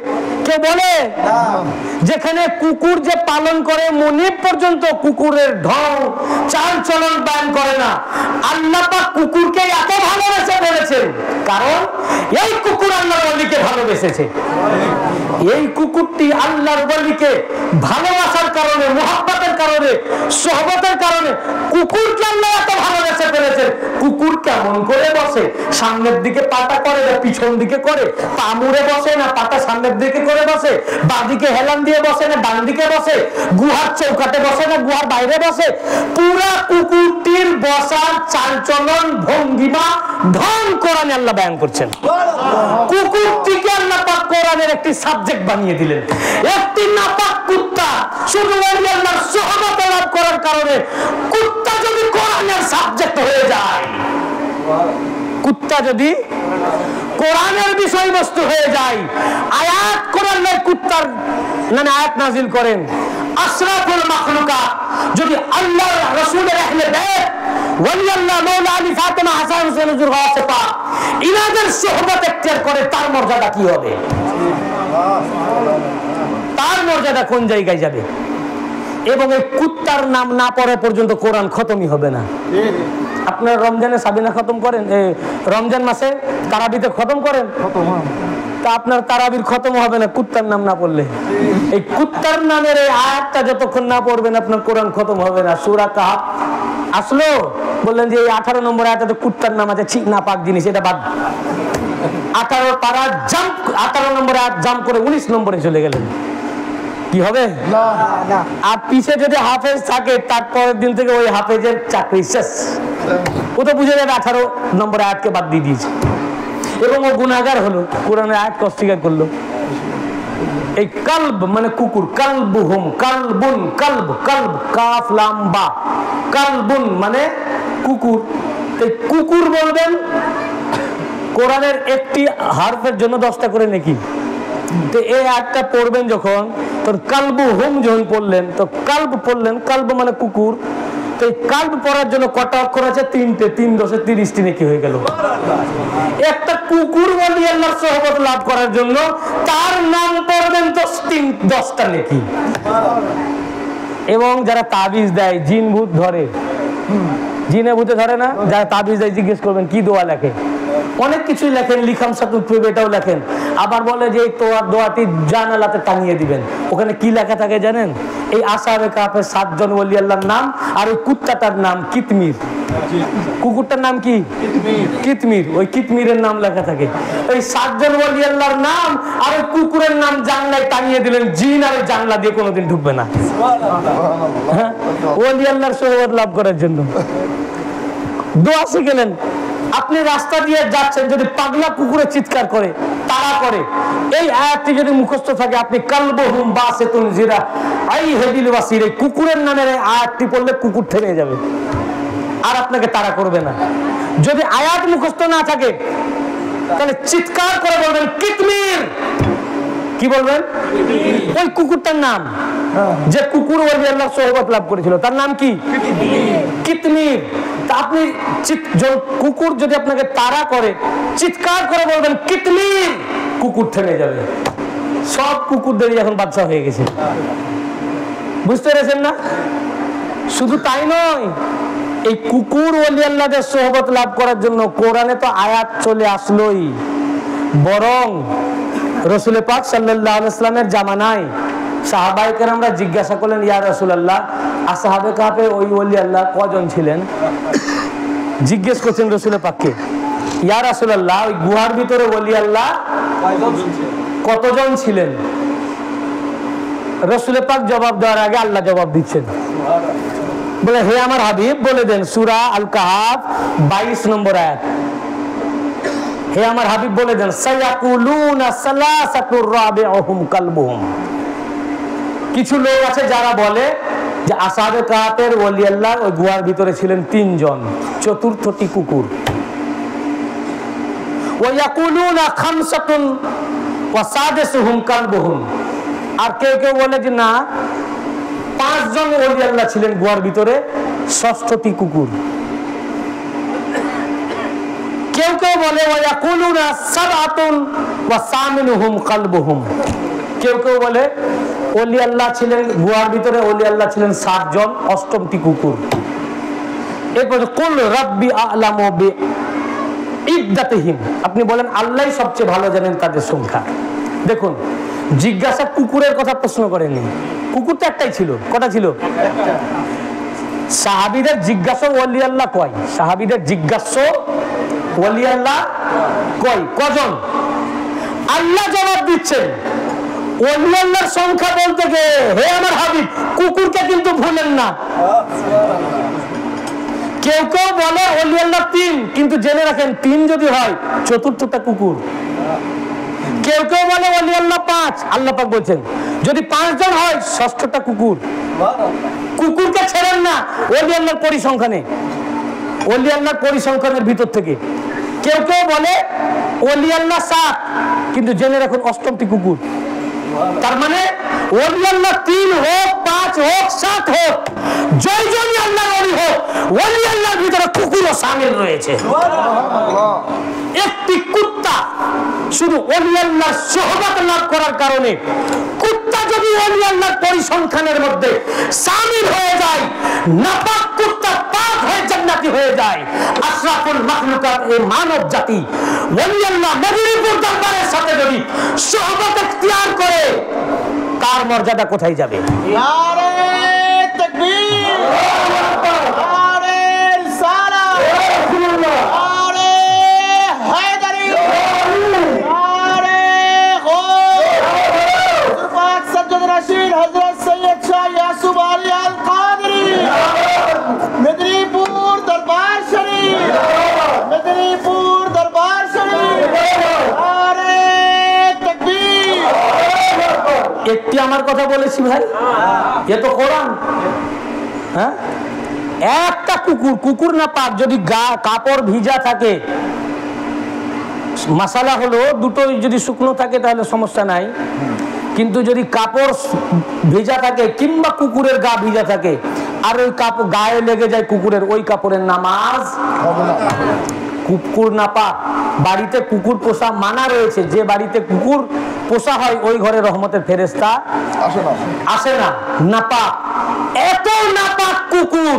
কে বলে? যেখানে কুকুর যে পালন করে মনিব পর্যন্ত কুকুরের ঢং চাল চলন বয়ান করে না। আল্লাহ পাক কুকুরকে এত ভালোবেসে বলেছেন কারণ এই কুকুর আল্লাহর ওলিকে ভালোবেসেছে। এই কুকুরটি আল্লাহর ওলিকে ভালোবাসার কারণে, মুহাব্বতের কারণে, সোহবতের কারণে কুকুরকে আল্লাহ এত ভালোবেসে ফেলেছেন। কুকুর কেমন করে বসে, সামনের দিকে পাটা করে না পিছন দিকে করে, পা মুড়ে বসে না পাটা সামনের দিকে করে বসে, বাঁদিকে হেলান দিয়ে বসে না ডান দিকে বসে, গুহার চৌকাটে বসে না গুহার বাইরে বসে, পুরা কুকুরটির বসার চালচলন ভঙ্গিমা ঢং কোরআনে আল্লাহ বয়ান করছেন। কুকুরটিকে আল্লাহ পাক কোরআনের একটি সাবজেক্ট বানিয়ে দিলেন। একটি নাপাক কুত্তা শুধু আল্লাহর সোহবত লাভ করার কারণে কুত্তা যদি কোরআনের সাবজেক্ট হয়ে যায়, কুত্তা যদি কোরআনের বিষয়বস্তু হয়ে যায়, আয়াত কোরআন কুত্তার আয়াত নাজিল করেন, আশরাফুল মাখলুকাত যদি আল্লাহর রাসূলের আহলে বাইত ওলি আল্লাহ মাওলা আলী ফাতেমা হাসান হোসেন হুজুর ওয়াসিফা ইনাদের সোহবত এখতিয়ার করে, তার মর্যাদা কি হবে? তার মর্যাদা কোন জায়গায় যাবে? এবং এই কুত্তার নাম না পড়া পর্যন্ত কোরআন খতমই হবে না। আপনারা রমজানে সাবিনা খতম করেন, রমজান মাসে তারাবিতে খতম করেন, তা আপনার তারাবির খতম হবে না কুত্তার নাম না পড়লে। এই কুত্তার নামের এই আয়াতটা যতক্ষণ না পড়বেন আপনার কোরআন খতম হবে না। সূরা কাহফ আসলো, বললেন যে এই 18 নম্বর আয়াতে কুত্তার নাম আছে, ঠিক না পাক জিনিস, এটা বাদ। 18 পারা জাম্প, 18 নম্বর আয়াত জাম্প করে 19 নম্বরে চলে গেলেন, কি হবে? আর পিছে যদি হাফেজ থাকে তারপরের দিন থেকে ওই হাফেজের চাকরি শেষ। ও তো বুঝে যাবে 18 নম্বর আয়াতকে বাদ দিয়ে দিয়েছে এবং ও গুনাহগার হলো, কোরআনের আয়াতকে অস্বীকার করলো। এই কালব মানে কুকুর, কালবুহুম, কালবুন, কালব, কালব কাফ লাম বা, কালবুন মানে কুকুর। এই কুকুর বলবেন কোরআনের একটি হারফের জন্য 10টা করে নেকি। তো এই আয়াতটা পড়বেন যখন, তোর কালবু হুম যখন পড়লেন, তো কালব পড়লেন, কালব মানে কুকুর। তো এই কালব পড়ার জন্য কটা অক্ষর আছে? 3টে, 3 10 30টি নেকি হয়ে গেল। একটা কুকুর বলি আল্লাহর সোহবত লাভ করার জন্য তার নাম পড়বেন তো 10টা নেকি। এবং যারা তাবিজ দেয়, জিন ভূত ধরে, জিনে ভূতে ধরে না, যারা তাবিজ দেয় জিজ্ঞেস করবেন কি দোয়া লেখে, অনেক কিছুই লেখেন, লিখাম সাতুব এটাও লেখেন। আবার বলে যে এই তোয়ার দোয়াটি জানালাতে টাঙিয়ে দিবেন, ওখানে কি লেখা থাকে জানেন? এই আসহাবে কাহফের 7 জন ওলি আল্লাহর নাম আর ওই কুত্তাটার নাম কিতমির। কুকুরটার নাম কি? কিতমির। ওই কিতমিরের নাম লেখা থাকে। ওই 7 জন ওলি আল্লাহর নাম আর ওই কুকুরের নাম জানলায় টাঙিয়ে দিলেন, জিন আর ওই জানলা দিয়ে কোনোদিন ঢুকবে না। ওলি আল্লাহর সোহবত লাভ করার জন্য দোয়া শিখলেন। আপনি রাস্তা দিয়ে যাচ্ছেন, যদি পাগলা কুকুরে চিৎকার করে, তাড়া করে, এই আয়াতটি যদি মুখস্থ থাকে, আপনি কালবুহুম বাসিতুন জিরা আই হেদিল ওয়াসির, এই কুকুরের নামের এই আয়াতটি পড়লে কুকুর থেমে যাবে আর আপনাকে তাড়া করবে না। যদি আয়াত মুখস্থ না থাকে তাহলে চিৎকার করে বলবেন কিতমির। কি বলবেন? ওই কুকুরটার নাম, যে কুকুর ওলি আল্লাহর সোহবত লাভ করেছিল, তার নাম কি? কিতমির। তা আপনি কুকুর যদি আপনাকে তাড়া করে, চিৎকার করে বলবেন কিতমির, কুকুর থেমে যাবে। সব কুকুরদেরই এখন বাচ্চা হয়ে গেছে, বুঝতে পেরেছেন না? শুধু তাই নয়, এই কুকুর ওলি আল্লাহদের সোহবত লাভ করার জন্য কোরআনে তো আয়াত চলে আসলোই, বরং রাসূল পাক সাল্লাল্লাহু আলাইহি ওয়াসাল্লামের জামানায় সাহাবায়ে কেরামরা জিজ্ঞাসা করলেন, ইয়া রাসূলুল্লাহ, আসহাবে কাহফে ওই ওলি আল্লাহ কজন ছিলেন? জিজ্ঞেস করছেন রাসূল পাককে, ইয়া রাসূলুল্লাহ, ওই গুহার ভিতরে ওলি আল্লাহ কতজন ছিলেন? রাসূল পাক জবাব দেওয়ার আগে আল্লাহ জবাব দিচ্ছেন, বলে হে আমার হাবিব বলে দেন, সূরা আল কাহফ 22 নম্বর আয়াত, হে আমার হাবিব বলে দেন, সায়াকুলুনা সালাসাতুর রাবিউহুম কালবুহুম। কিছু লোক আছে যারা বলে যে আসহাবে কাহফের ওলি আল্লাহ ওই গুহার ভিতরে ছিলেন 3 জন, চতুর্থটি কুকুর। ওয়া ইয়াকুলুনা খামসাতুন ওয়া সাদিসুহুম কালবুহুম। আর কেউ কেউ বলে যে না, 5 জন ওলি আল্লাহ ছিলেন গুহার ভিতরে, 6টি কুকুর। কেউ কেউ বলে ওয়ায়াকুলুনা সাবআতুন ওয়া সামিনুহুম কালবুহুম। কেউ কেউ বলে ওলি আল্লাহ ছিলেন গুহার ভিতরে, ওলি আল্লাহ ছিলেন 7 জন, 8টি কুকুর। এরপরে কুল রাব্বি আ'লামু বিইদ্দাতিহিম, আপনি বলেন আল্লাহই সবচেয়ে ভালো জানেন তাদের সংখ্যা। দেখুন, জিজ্ঞাসা কুকুরের কথা প্রশ্ন করেনি, কুকুর তো একটাই ছিল। কটা ছিল? সাহাবীদের জিজ্ঞাসা ওলি আল্লাহ কয়? সাহাবীদের জিজ্ঞাসা ওলি আল্লাহ কয়? কজন? আল্লাহ জবাব দিচ্ছেন ওলি আল্লাহর সংখ্যা বলতে গিয়ে হে আমার হাবিব কুকুরকে কিন্তু ভুলেন না। কেউ কেউ বলে ওলি আল্লাহ 3, কিন্তু জেনে রাখেন 3 যদি হয় 4টা কুকুর। কেউ কেউ বলে ওলি আল্লাহ 5, আল্লাহ পাক বলছেন যদি 5 জন হয় 6টা কুকুর। কুকুরকে ছেড়েন না ওলি আল্লাহর পরিসংখ্যানে, ওলি আল্লাহর পরিসংখ্যানের ভিতর থেকে। কেউ কেউ বলে ওলি আল্লাহ 7, কিন্তু জেনে রাখুন 8টি কুকুর। তার মানে ওলি আল্লাহ 3 হোক, 5 হোক, 7 হোক, জয়জনী আল্লাহর ওলি হোক, ওলি আল্লাহর ভিতরে কুকুরও শামিল রয়েছে। একটি কুত্তা শুধু ওলি আল্লাহর সোহবত লাভ করার কারণে, কুত্তা যদি ওলি আল্লাহর পরিসংখ্যানের মধ্যে শামিল হয়ে যায়, নাপাক কুত্তা পাক হয়ে জান্নাতি হয়ে যায়। আশরাফুল মাখলুকাত এই মানব জাতি ওলি আল্লাহ মেদিনীপুর দরবারের সাথে যদি সোহবত ইখতিয়ার করে, কার মর্যাদা কোথায় যাবে? নারে তাকবীর, নারে রিসালাত, নারে হায়দারি, নারে গৌস, পাক সজ্জদ রশিদ হযরত সৈয়দ শাহ ইয়াসুফ আলী আল কাদরি, মেদিনীপুর দরবার শরীফ, মেদিনীপুর দরবার শরীফ, নারে তাকবীর। একটি আমার কথা বলেছি ভাই, এ তো কোরআন। হ্যাঁ, একটা কুকুর, কুকুর না পাক, যদি কাপড় ভিজা থাকে, মশালা হলো দুটোই যদি শুকনো থাকে তাহলে সমস্যা নাই, কিন্তু যদি কাপড় ভিজা থাকে কিংবা কুকুরের গা ভিজা থাকে আর ওই কাপড় গায়ে লেগে যায় কুকুরের, ওই কাপড়ের নামাজ হবে না। কুকুর নাপাক। বাড়িতে কুকুর পোষা মানা রয়েছে, যে বাড়িতে কুকুর পোষা হয় ওই ঘরে রহমতের ফেরেশতা আসে না, নাপাক। এত নাপাক কুকুর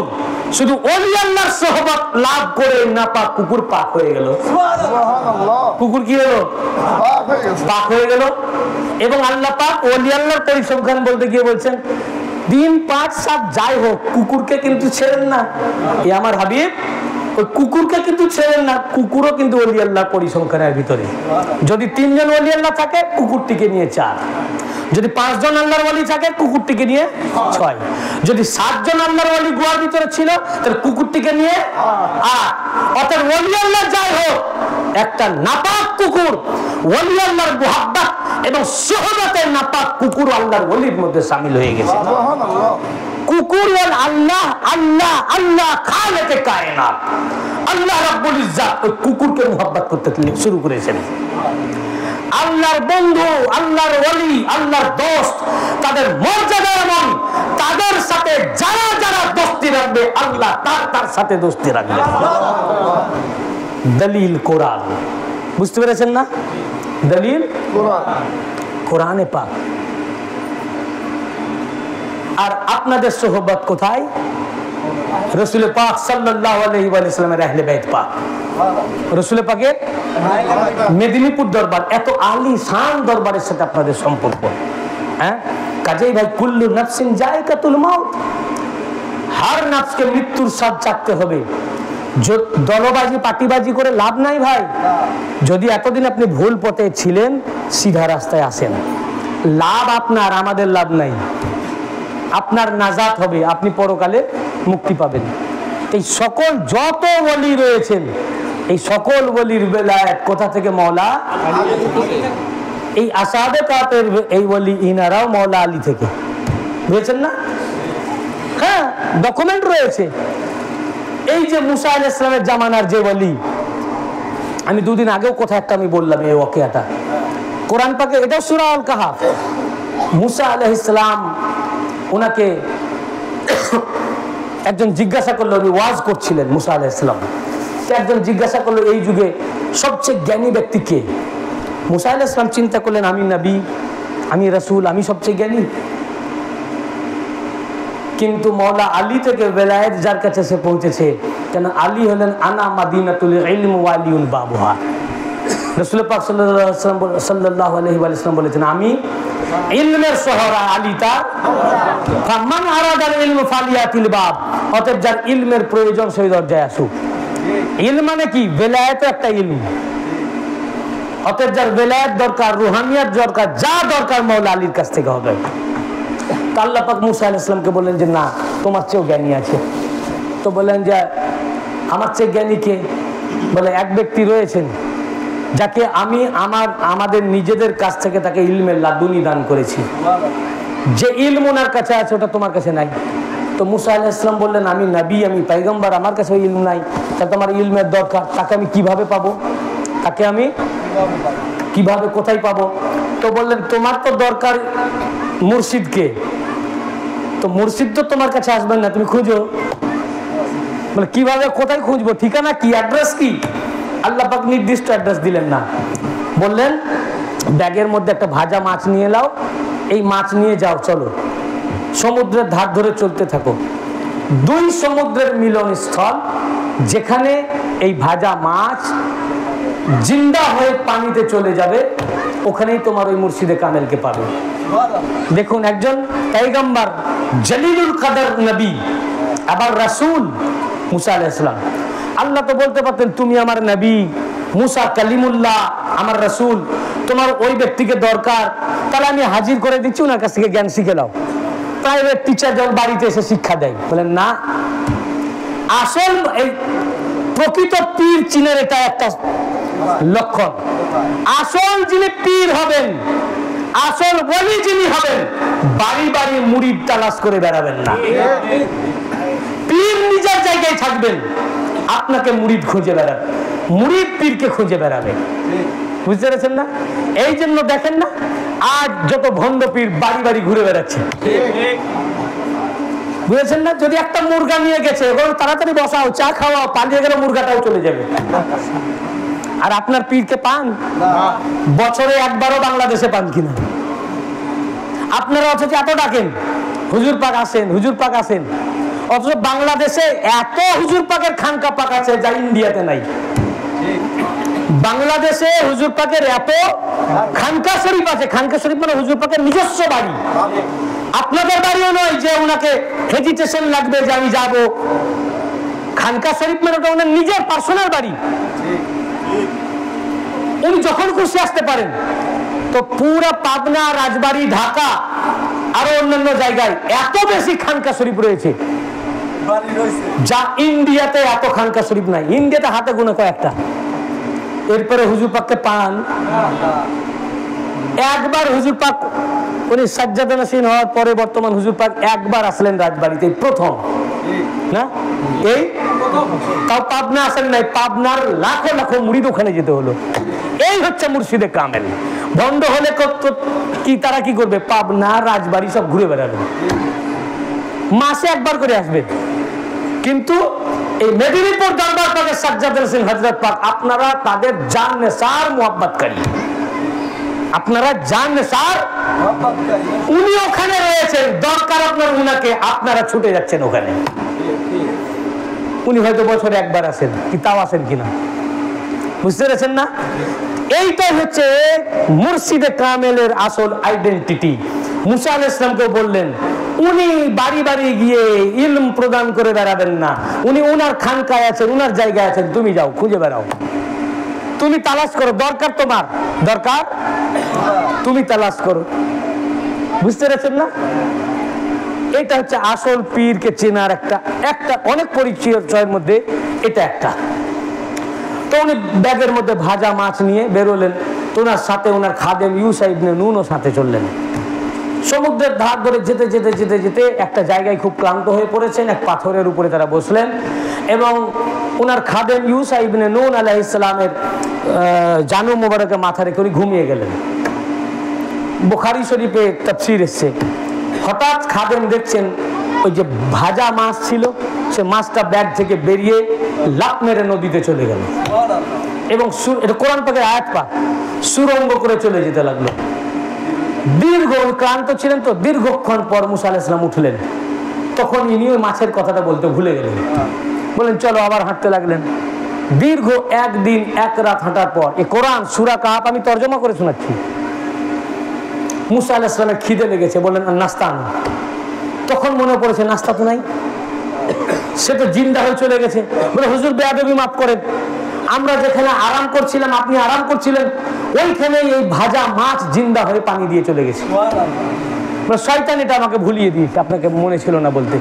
শুধু ওলি আল্লাহর সোহবত লাভ করে নাপাক কুকুর পাক হয়ে গেল। কুকুর কি হলো? পাক হয়ে গেল। এবং আল্লাহ পাক ওলি আল্লাহর পরিসংখ্যান বলতে গিয়ে বলছেন 3, 5, 7 যাই হোক, কুকুরকে কিন্তু ছেড়েন না। এ আমার হাবিব ওই কুকুরকে কিন্তু ছেড়েন না, কুকুরও কিন্তু ওলি আল্লাহর পরিসংখ্যানের ভিতরে। যদি 3 জন ওলি আল্লাহ থাকে কুকুরটিকে নিয়ে 4, যদি 5 জন আল্লাহর ওলি থাকে কুকুরটিকে নিয়ে 6, যদি 7 জন আল্লাহর ওলি গুহার ভিতরে ছিল তাহলে কুকুরটিকে নিয়ে 8। অর্থাৎ ওলি আল্লাহ যাই হোক, একটা নাপাক কুকুর ওলি আল্লাহর মুহাব্বত এবং সোহবতের নাপাক কুকুর আল্লাহর ওলির মধ্যে শামিল হয়ে গেছে। কুকুর বল আল্লাহ আল্লাহ আল্লাহ খালেকে কায়নাত, আল্লাহ রাব্বুল ইজ্জত ওই কুকুরকে মুহাব্বত করতে শুরু করেছেন। আল্লাহর বন্ধু, আল্লাহর ওলি, আল্লাহর দোস্ত, তাদের মর্যাদা এমন, তাদের সাথে যারা যারা দোস্তি রাখবে আল্লাহ তার সাথে দোস্তি রাখবে। দলিল কোরআন, বুঝতে পেরেছেন না? দলিল কোরআনে পাক। আর আপনাদের সোহবত কোথায়? রাসূল পাক সাল্লাল্লাহু আলাইহি ওয়া সাল্লামের আহলে বাইত পাক, রাসূল পাকের মেদিনীপুর দরবার, এত আলী শান দরবারের সাথে আপনাদের সম্পর্ক। হ্যাঁ, কাজেই ভাই কুল্লু নাফসিন যায়কাতুল মাউত, হর নফসকে মৃত্যুর স্বাদ চাখতে হবে। দলবাজি পাটিবাজি করে লাভ নাই ভাই। যদি এতদিন আপনি ভুল পথে ছিলেন, সিধা রাস্তায় আসেন। লাভ আপনার, আমাদের লাভ নাই। আপনার নাজাত হবে, আপনি পরকালে মুক্তি পাবেন। এই সকল যত ওলি রয়েছেন, এই সকল ওলির বেলায়েত কোথা থেকে? মওলা এই আসাবে কাতের এই ওলি ইনারাও মওলা আলী থেকে, বুঝেছেন না? হ্যাঁ, ডকুমেন্ট রয়েছে। এই যে মুসা আলাইহিস সালামের জামানার যে ওলি, আমি দুদিন আগেও কোথায় একটা আমি বললাম এই ওয়াকিয়াটা, কোরআন পাকে, এটা সূরা আল কাহাফ, মুসা আলাইহিস সালাম ওনাকে একজন জিজ্ঞাসা করলো, উনি ওয়াজ করছিলেন মুসা আলাইহিস সালাম, একজন জিজ্ঞাসা করলো এই যুগে সবচেয়ে জ্ঞানী ব্যক্তি কে? মুসা আলাইহিস সালাম চিন্তা করলেন, আমি নবী, আমি রাসূল, আমি সবচেয়ে জ্ঞানী। কিন্তু মওলা আলী থেকে বেলায়েত যার কাছে সে পৌঁছেছে, কেন আলী হলেন আনা মাদিনাতুল ইলম ওয়া আলিউল বাবুহা। রাসূল পাক সাল্লাল্লাহু আলাইহি ওয়াসাল্লাম বলেছেন, আমি ইলমের শহর, আলী তার। ফামান আরাদাল ইলম ফালিয়াতিল বাব, অতএব যার ইলমের প্রয়োজন সেই দরজায় আসুক। ইলম মানে কি? বেলায়েত একটা ইলম। অতএব যার বেলায়েত দরকার, রুহানিয়াত দরকার, যা দরকার মওলা আলীর কাছ থেকে হবে। আল্লাহ পাক মুসা আলাইহিস সালামকে বললেন যে না, তোমার চেয়েও জ্ঞানী আছে। তো বললেন যে আমার চেয়ে জ্ঞানী কে? বলে এক ব্যক্তি রয়েছেন যাকে আমি আমাদের নিজেদের কাছ থেকে তাকে ইলমের লাদুনি দান করেছি, যে ইলম ওনার কাছে আছে ওটা তোমার কাছে নাই। তো মুসা আলাইহিস সালাম বললেন, আমি নবী, আমি পয়গম্বর, আমার কাছে ইলম নাই, তা তোমার ইলমের দরকার, তাকে আমি কিভাবে পাবো? তাকে আমি কিভাবে, কোথায় পাবো? তো বললেন, তোমার তো দরকার মুর্শিদকে, তো মুর্শিদ তো তোমার কাছে আসবেন না, তুমি খুঁজো। বলে কিভাবে, কোথায় খুঁজবো, ঠিকানা কি, অ্যাড্রেস কি? আল্লাহ পাক নির্দিষ্ট অ্যাড্রেস দিলেন না, বললেন ব্যাগের মধ্যে একটা ভাজা মাছ নিয়ে নাও, এই মাছ নিয়ে যাও, চলো সমুদ্রের ধার ধরে চলতে থাকো, দুই সমুদ্রের মিলন স্থল, যেখানে এই ভাজা মাছ জিন্দা হয়ে পানিতে চলে যাবে, ওখানেই তোমার ওই মুর্শিদে কামেলকে পাবে। দেখুন, একজন পয়গম্বর, জলিলুল কদর নবী, আবার রাসূল মুসা আলাইহিস সালাম। আল্লাহ তো বলতে পারতেন, তুমি আমার নবী, মুসা কালিমুল্লাহ, আমার রাসূল, তোমার ওই ব্যক্তিকে দরকার, তাহলে আমি হাজির করে দিচ্ছি, ওনার কাছ থেকে জ্ঞান শিখে নাও। প্রাইভেট টিচার যখন বাড়িতে এসে শিক্ষা দেয়, বলেন না, আসল এই প্রকৃত পীর চিনের এটা একটা লক্ষণ। আসল যিনি পীর হবেন, আসল ওলি যিনি হবেন, বাড়ি বাড়ি মুরিদ তালাশ করে বেড়াবেন না। পীর নিজের জায়গায় থাকবেন, আপনাকে মুরিদ খুঁজে বেড়াবে, মুরিদ পীরকে খুঁজে বেড়াবে। বুঝতে পেরেছেন না? এই জন্য দেখেন না, আজ যত ভণ্ড পীর বাড়ি বাড়ি ঘুরে বেড়াচ্ছে, বুঝেছেন না? যদি একটা মুরগা নিয়ে গেছে, তাড়াতাড়ি বসাও, চা খাওয়াও, পালিয়ে গেলে মুরগাটাও চলে যাবে। আর আপনার পীরকে পান? বছরে একবারও বাংলাদেশে পান কিনা? আপনারা অথচ এত ডাকেন, হুজুর পাক আসেন, হুজুর পাক আসেন, অথচ বাংলাদেশে এত হুজুর পাকের খানকা পাক আছে যা ইন্ডিয়াতে নাই। বাংলাদেশে হুজুর পাকের এত খানকা শরীফ আছে, খানকা শরীফ মানে হুজুর পাকের নিজস্ব বাড়ি। আপনাদের বাড়িও নয় যে ওনাকে হেজিটেশন লাগবে যে আমি যাব। খানকা শরীফ মানে ওটা ওনার নিজের পার্সোনাল বাড়ি, উনি যখন খুশি আসতে পারেন। তো পুরা পাবনা, রাজবাড়ী, ঢাকা আরো অন্যান্য জায়গায় এত বেশি খানকা শরীফ রয়েছে যা ইন্ডিয়াতে এত খানকা শরীফ নাই। ইন্ডিয়াতে হাতে গোনা কয়েকটা। এরপরে হুজুর পাককে পান একবার। হুজুর পাক উনি সাজ্জাদা নসীন হওয়ার পরে বর্তমান হুজুর পাক একবার আসলেন রাজবাড়িতে, প্রথম না? এই তাও পাবনা আসেন নাই, পাবনার লাখো লাখো মুরিদ ওখানে যেতে হলো। এই হচ্ছে মুর্শিদে কামেল। ভণ্ড হলে কি তারা কি করবে? পাবনা, রাজবাড়ি সব ঘুরে বেড়াবে, মাসে একবার করে আসবে। কিন্তু এই মেদিনীপুর দরবার পাকের সাজ্জাদ হোসেন হযরত পাক, আপনারা তাদের জান নেসার মুহাব্বতকারী, আপনারা জান নেসার, উনি ওখানে রয়েছেন, দরকার আপনার উনাকে, আপনারা ছুটে যাচ্ছেন ওখানে। উনি হয়তো বছরে একবার আসেন, কি তাও আসেন কিনা বুঝতে পেরেছেন না? এইটাই হচ্ছে মুর্শিদে কামেলের আসল আইডেন্টিটি। মুসা আলাইহিস সালামকে বললেন, উনি বাড়ি বাড়ি গিয়ে ইলম প্রদান করে বেড়াবেন না, উনি উনার খানকায় আছেন, উনার জায়গায় আছেন, তুমি যাও খুঁজে বেড়াও, তুমি তালাশ করো, দরকার তোমার, দরকার তুমি তালাশ করো। বুঝতে পেরেছেন না? এটা হচ্ছে আসল পীরকে চেনার একটা অনেক পরিচয়ের মধ্যে এটা একটা। তো উনি ব্যাগের মধ্যে ভাজা মাছ নিয়ে বেরোলেন, তো ওনার সাথে ওনার খাদেম ইউসা ইবনে নুনও সাথে চললেন। সমুদ্রের ধার ধরে যেতে যেতে যেতে যেতে একটা জায়গায় খুব ক্লান্ত হয়ে পড়েছেন, এক পাথরের উপরে তারা বসলেন এবং ওনার খাদেম ইউসা ইবনে নুন আলাইহিস সালামের জানু মোবারকে মাথা রেখে উনি ঘুমিয়ে গেলেন। বুখারী শরীফে তাফসীর এসেছে, হঠাৎ খাদেম দেখছেন ওই যে ভাজা মাছ ছিল, সে মাছটা ব্যাগ থেকে বেরিয়ে লাফ মেরে নদীতে চলে গেল এবং এটা কোরআন পাকের আয়াত পাক, সুরঙ্গ করে চলে যেতে লাগলো। দীর্ঘ ক্লান্ত ছিলেন তো, দীর্ঘক্ষণ পর মুসা আলাইহিস সালাম উঠলেন, তখন ইনি ওই মাছের কথাটা বলতে ভুলে গেলেন, বললেন চলো, আবার হাঁটতে লাগলেন। দীর্ঘ একদিন এক রাত হাঁটার পর এই কোরআন সূরা কাহাফ আমি তর্জমা করে শোনাচ্ছি। মুসা আলাইহিস সালামের খিদে লেগেছে, বললেন নাস্তা আনো। তখন মনে পড়েছে নাস্তা তো নাই, সে তো জিন্দা হয়ে চলে গেছে। বলে হুজুর বেয়াদবি মাফ করেন, আমরা যেখানে আরাম করছিলাম, আপনি আরাম করছিলেন, ওইখানে এই ভাজা মাছ জিন্দা হয়ে পানি দিয়ে চলে গেছে। শয়তান এটা আমাকে ভুলিয়ে দিয়েছে, আপনাকে মনে ছিল না বলতে।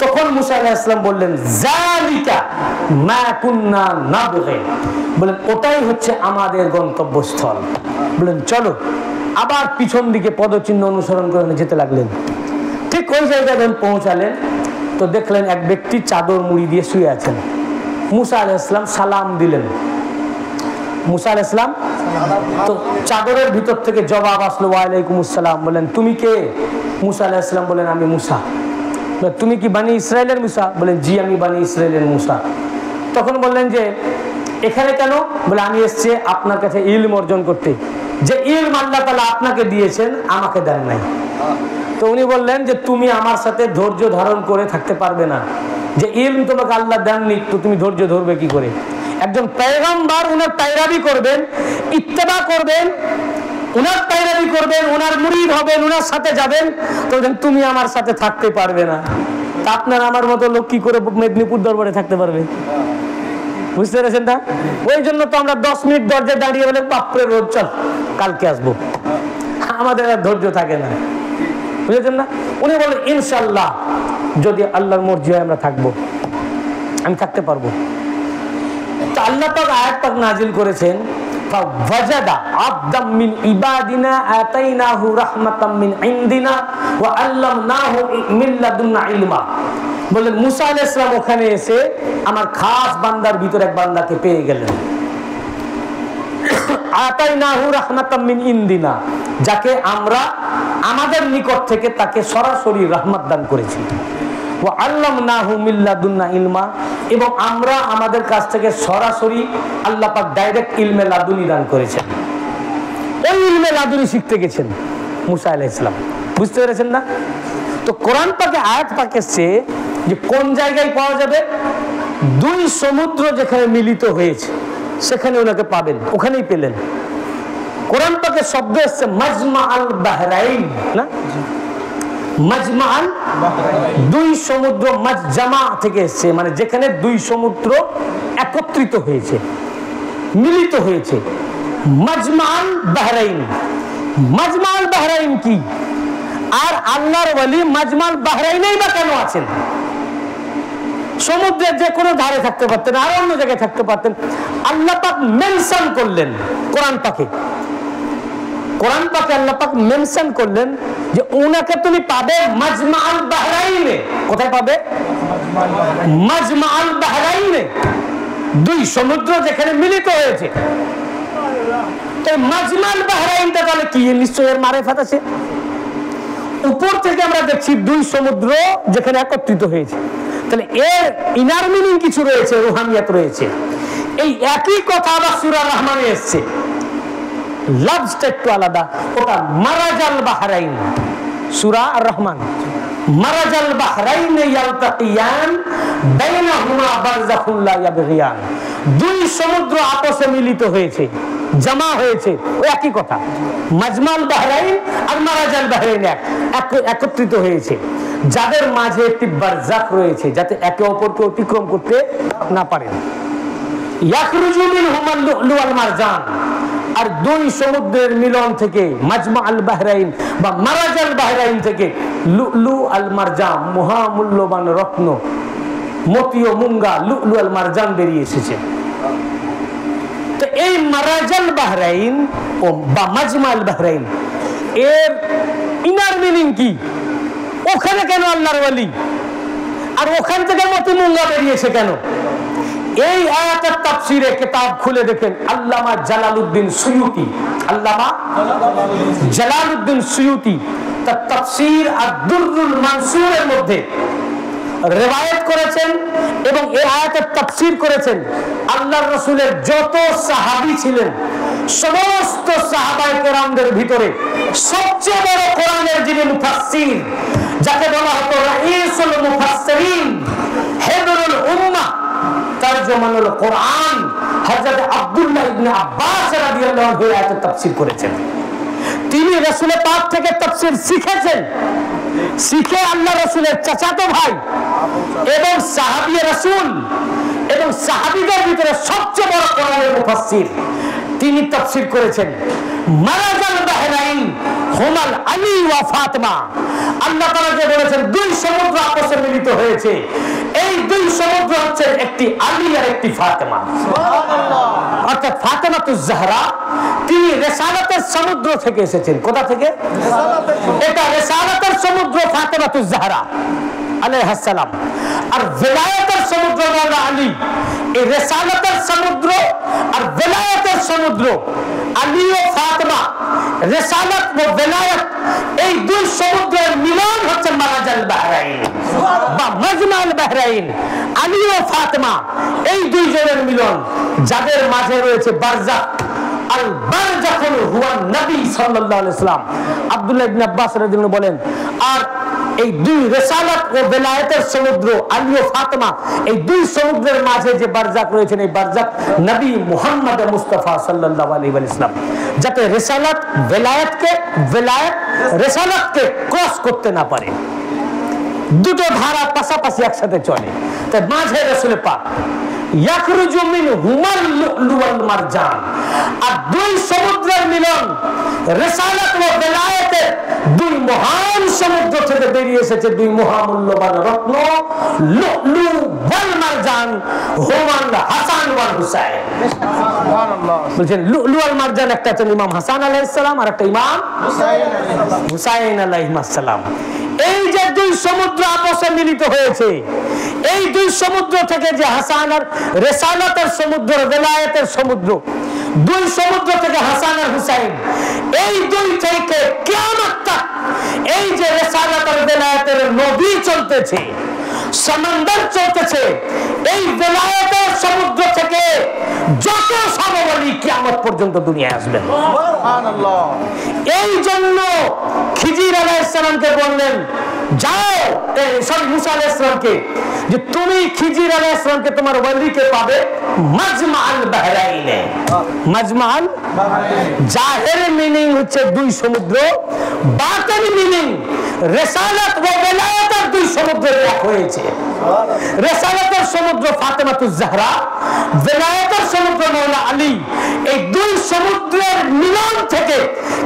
তখন মুসা আলাইহিস সালাম বললেন যালিকা মা কুন্না নাবগি, বলেন ওটাই হচ্ছে আমাদের গন্তব্যস্থল। বলেন চলো, আবার পিছন দিকে পদচিহ্ন অনুসরণ করে যেতে লাগলেন। ঠিক ওই জায়গায় যখন পৌঁছালেন তো দেখলেন এক ব্যক্তি চাদর মুড়ি দিয়ে শুয়ে আছেন। মুসা আলাইহিস সালাম সালাম দিলেন। মুসা আলাইহিস সালাম তো চাদরের ভিতর থেকে জবাব আসলো ওয়ালাইকুম আসসালাম। বলেন তুমি কে? মুসা আলাইহিস সালাম বলেন আমি মুসা। তুমি কি বানি ইসরায়েলের মুসা? বলেন জি আমি বানি ইসরায়েলের মুসা। তখন বললেন যে এখানে কেন? বলে আমি এসেছি আপনার কাছে ইলম অর্জন করতে, যে ইলম আল্লাহ তাআলা আপনাকে দিয়েছেন আমাকে দেন নাই। তো উনি বললেন যে তুমি আমার সাথে ধৈর্য ধারণ করে থাকতে পারবে না, যে ইলম তোমাকে আল্লাহ দেননি তো তুমি ধৈর্য ধরবে কি করে? একজন পয়গম্বর উনার পায়রাবি করবেন, ইত্তেবা করবেন, উনার পায়রাবি করবেন, উনার মুরিদ হবেন, উনার সাথে যাবেন, তো তুমি আমার সাথে থাকতে পারবে না। তা আপনার আমার মতো লোক কি করে মেদিনীপুর দরবারে থাকতে পারবে? বুঝতে পেরেছেন না? ওই জন্য তো আমরা 10 মিনিট দরজায় দাঁড়িয়ে বলে বাপরে রোজ চল কালকে আসবো, আমাদের আর ধৈর্য থাকে না। বুঝেছেন না? উনি বলেন ইনশাআল্লাহ যদি আল্লাহর মর্জি হয় আমরা থাকবো, আমি থাকতে পারবো। তো আল্লাহ পাক আয়াত পাক নাজিল করেছেন ফাওয়াজাদা আবদাম মিন ইবাদিনা আতাইনাহু রাহমাতাম মিন ইনদিনা ওয়া আল্লামনাহু মিন লাদুন্না ইলমা। বলেন মুসা আলাইহিস সালাম ওখানে এসে আমার খাস বান্দার ভিতর এক বান্দাকে পেয়ে গেলেন। আতাইনাহু রাহমাতাম মিন ইনদিনা, যাকে আমরা আমাদের নিকট থেকে তাকে সরাসরি রহমত দান করেছি। ওয়া আল্লামনাহু মিন লাদুন্না ইলমা, এবং আমরা আমাদের কাছ থেকে সরাসরি আল্লাহ পাক ডাইরেক্ট ইলমে লাদুনি দান করেছেন। ওই ইলমে লাদুনি শিখতে গেছেন মুসা আলাইহিস সালাম। বুঝতে পেরেছেন না? তো কোরআন পাকে আয়াত পাক এসেছে যে কোন জায়গায় পাওয়া যাবে? 2 সমুদ্র যেখানে মিলিত হয়েছে সেখানে ওনাকে পাবেন, ওখানেই পেলেন। কোরআন পাকে শব্দ এসেছে মাজমা আল বাহরাইন, না মাজমা আল 2 সমুদ্র, মাজমা থেকে এসেছে, মানে যেখানে 2 সমুদ্র একত্রিত হয়েছে, মিলিত হয়েছে। মাজমা আল বাহরাইন, মাজমা আল বাহরাইন কি? আর আল্লাহর ওয়ালি মাজমা আল বাহরাইনেই বা কেন আছেন? সমুদ্রের যে কোনো ধারে থাকতে পারতেন, আর অন্য জায়গায় থাকতে পারতেন। আল্লাহ পাক মেনশন করলেন কোরআন পাকে, কোরআন পাকে আল্লাহ পাক মেনশন করলেন যে ওনাকে তুমি পাবে মাজমা আল বাহরাইনে। কোথায় পাবে? মাজমা আল বাহরাইনে, 2 সমুদ্র যেখানে মিলিত হয়েছে। তো মাজমা আল বাহরাইনটা তাহলে কি? নিশ্চয়ই এর মারিফাত আছে। উপর থেকে আমরা দেখছি 2 সমুদ্র যেখানে একত্রিত হয়েছে, তাহলে এর ইনার মিনিং কিছু রয়েছে, রুহানিয়াত রয়েছে। এই একই কথা আবার সূরা রহমানে এসেছে, লফজটা একটু আলাদা। ওটা মারাজাল বাহরাইন, সূরা আর রহমান। মারাজাল বাহরাইন ইয়ালতাকিয়ান বাইনাহুমা বারযাখুন লা ইয়াবগিয়ান, 2 সমুদ্র আপসে মিলিত হয়েছে, জমা হয়েছে, ওই একই কথা। মাজমাল বাহরাইন আর মারাজাল বাহরাইন একত্রিত হয়েছে, যাদের মাঝে একটি বারজাখ রয়েছে, যাতে একে অপরকে অতিক্রম করতে না পারে। ইয়াখরুজু মিনহুমা লুলু ওয়াল মারজান, আর 2 সমুদ্রের মিলন থেকে মাজমা আল বাহরাইন বা মারাজাল বাহরাইন থেকে লুলু আল মারজান, মহামূল্যবান রত্ন, মতি ও মুঙ্গা, লুলু আল মারজান বেরিয়ে এসেছে। তো এই মারাজাল বাহরাইন ও বা মাজমা আল বাহরাইন এর ইনার মিনিং কি? ওখানে কেন আল্লাহর ওয়ালি, আর ওখান থেকে মতি মুঙ্গা বেরিয়েছে কেন? এই আয়াতের তাফসীরে কিতাব খুলে দেখেন আল্লামা জালালউদ্দিন সুয়ুতী আল্লামা জালালউদ্দিন সুয়ুতি তার তাফসীর আদ-দুররুল মানসুরের মধ্যে রিওয়ায়াত করেছেন এবং এই আয়াতের তাফসীর করেছেন। আল্লাহর রাসূলের যত সাহাবী ছিলেন সমস্ত সাহাবায়ে কেরামদের ভিতরে সবচেয়ে বড় কোরআনের যিনি মুফাসসির, যাকে বলা হতো রাইসুল মুফাসসিরিন, হেবরুল উম্মাহ, তরজমানুল কোরআন, হযরত আব্দুল্লাহ ইবনে আব্বাস রাদিয়াল্লাহু আনহু আয়াতের তাফসীর করেছেন। তিনি রাসূল পাক থেকে তাফসীর শিখেছেন, শিখে আল্লাহ রাসূলের চাচাতো ভাই এবং সাহাবী রাসূল এবং সাহাবীদের ভিতরে সবচেয়ে বড় কোরআনের মুফাসসির তিনি তাফসীর করেছেন। মারাজাল বাহরাইন হুমাল আলী ওয়া ফাতিমা, আল্লাহ তাআলা যে বলেছেন দুই সমুদ্র আপসে মিলিত হয়েছে, এই দুই সমুদ্র হচ্ছে একটি আলী আর একটি ফাতিমা। সুবহানাল্লাহ। অর্থাৎ ফাতিমাতুজ জাহরা তিনি রিসালাতের সমুদ্র থেকে এসেছেন। কোথা থেকে? এটা রিসালাতের সমুদ্র ফাতিমাতুজ জাহরা আলাইহিস সালাম। আর ভিলায়াতের সমুদ্র মাওলা আলী, এই রিসালাতের সমুদ্র আর ভিলায়াতের সমুদ্র আলী ও ফাতিমা, রিসালাত ও ভিলায়াত, এই দুই সমুদ্রের মিলন হচ্ছে মারাজাল বাহরাইন বা মাজমাউল বাহরাইন। আলী ও ফাতিমা এই দুইজনের মিলন, যাদের মাঝে রয়েছে বারজাখ। আল বারজাখুল হুয়া নবী সাল্লাল্লাহু আলাইহি ওয়াসাল্লাম। আব্দুল্লাহ ইবনে আব্বাস রাদিয়াল্লাহু আনহু বলেন, আর এই দুই রিসালাত ও ভিলায়াতের সমুদ্র আলী ও ফাতিমা, এই দুই সমুদ্রের মাঝে যে বারজাখ রয়েছেন, এই বারজাখ নবী মুহাম্মদ মুস্তাফা সাল্লাল্লাহু আলাইহি ওয়াসাল্লাম, যাতে রিসালাত ভিলায়াতকে, ভিলায়াত রিসালাতকে ক্রস করতে না পারে, দুটো ধারা পাশাপাশি একসাথে চলে। তাই মাঝে রাসূল পাক ইয়াখরুজু মিনহুমাল লুলু ওয়াল মারজান, আর দুই সমুদ্রের মিলন রিসালাত ও ভিলায়াতের দুই মহান সমুদ্র থেকে বেরিয়ে এসেছে দুই মহামূল্যবান রত্ন, লুলু ওয়াল মারজান, হুমাল হাসান ওয়াল হুসাইন। সুবহানাল্লাহ। বলছেন লুলু ওয়াল মারজান, একটা হচ্ছে ইমাম হাসান আলাইহিস সালাম আর একটা ইমাম হুসাইন আলাইহিস সালাম। এই যে দুই সমুদ্র আপসে মিলিত হয়েছে, এই দুই সমুদ্র থেকে যে হাসান আর রিসালাতের সমুদ্র, ভিলায়াতের সমুদ্র, দুই সমুদ্র থেকে হাসান আর হুসাইন, এই দুই থেকে কিয়ামত তক এই যে রিসালাত আর ভিলায়াতের নবী চলতেছে, সমুদ্র চলতেছে, এই ভিলায়াতের সমুদ্র থেকে যত সমবলি কিয়ামত পর্যন্ত দুনিয়ায় আসবেন। সুবহানাল্লাহ। এই জন্য খিজির আলাইহিস সালামকে বললেন, যাও, সরি মুসা আলাইহিস সালামকে, যে তুমি খিজির আলাইহিস সালামকে তোমার ওয়ালিকে পাবে মাজমাআল বাহরাইনে। মাজমাআল বাহরাইন, জাহির মিনিং হচ্ছে দুই সমুদ্র, বাতিন মিনিং রিসালাত ও ভিলায়াতের দুই সমুদ্র এক হয়েছে। রিসালাতের সমুদ্র ফাতিমাতুজ জাহরা, ভিলায়াতের সমুদ্র মাওলা আলী, এই দুই সমুদ্রের মিলন থেকে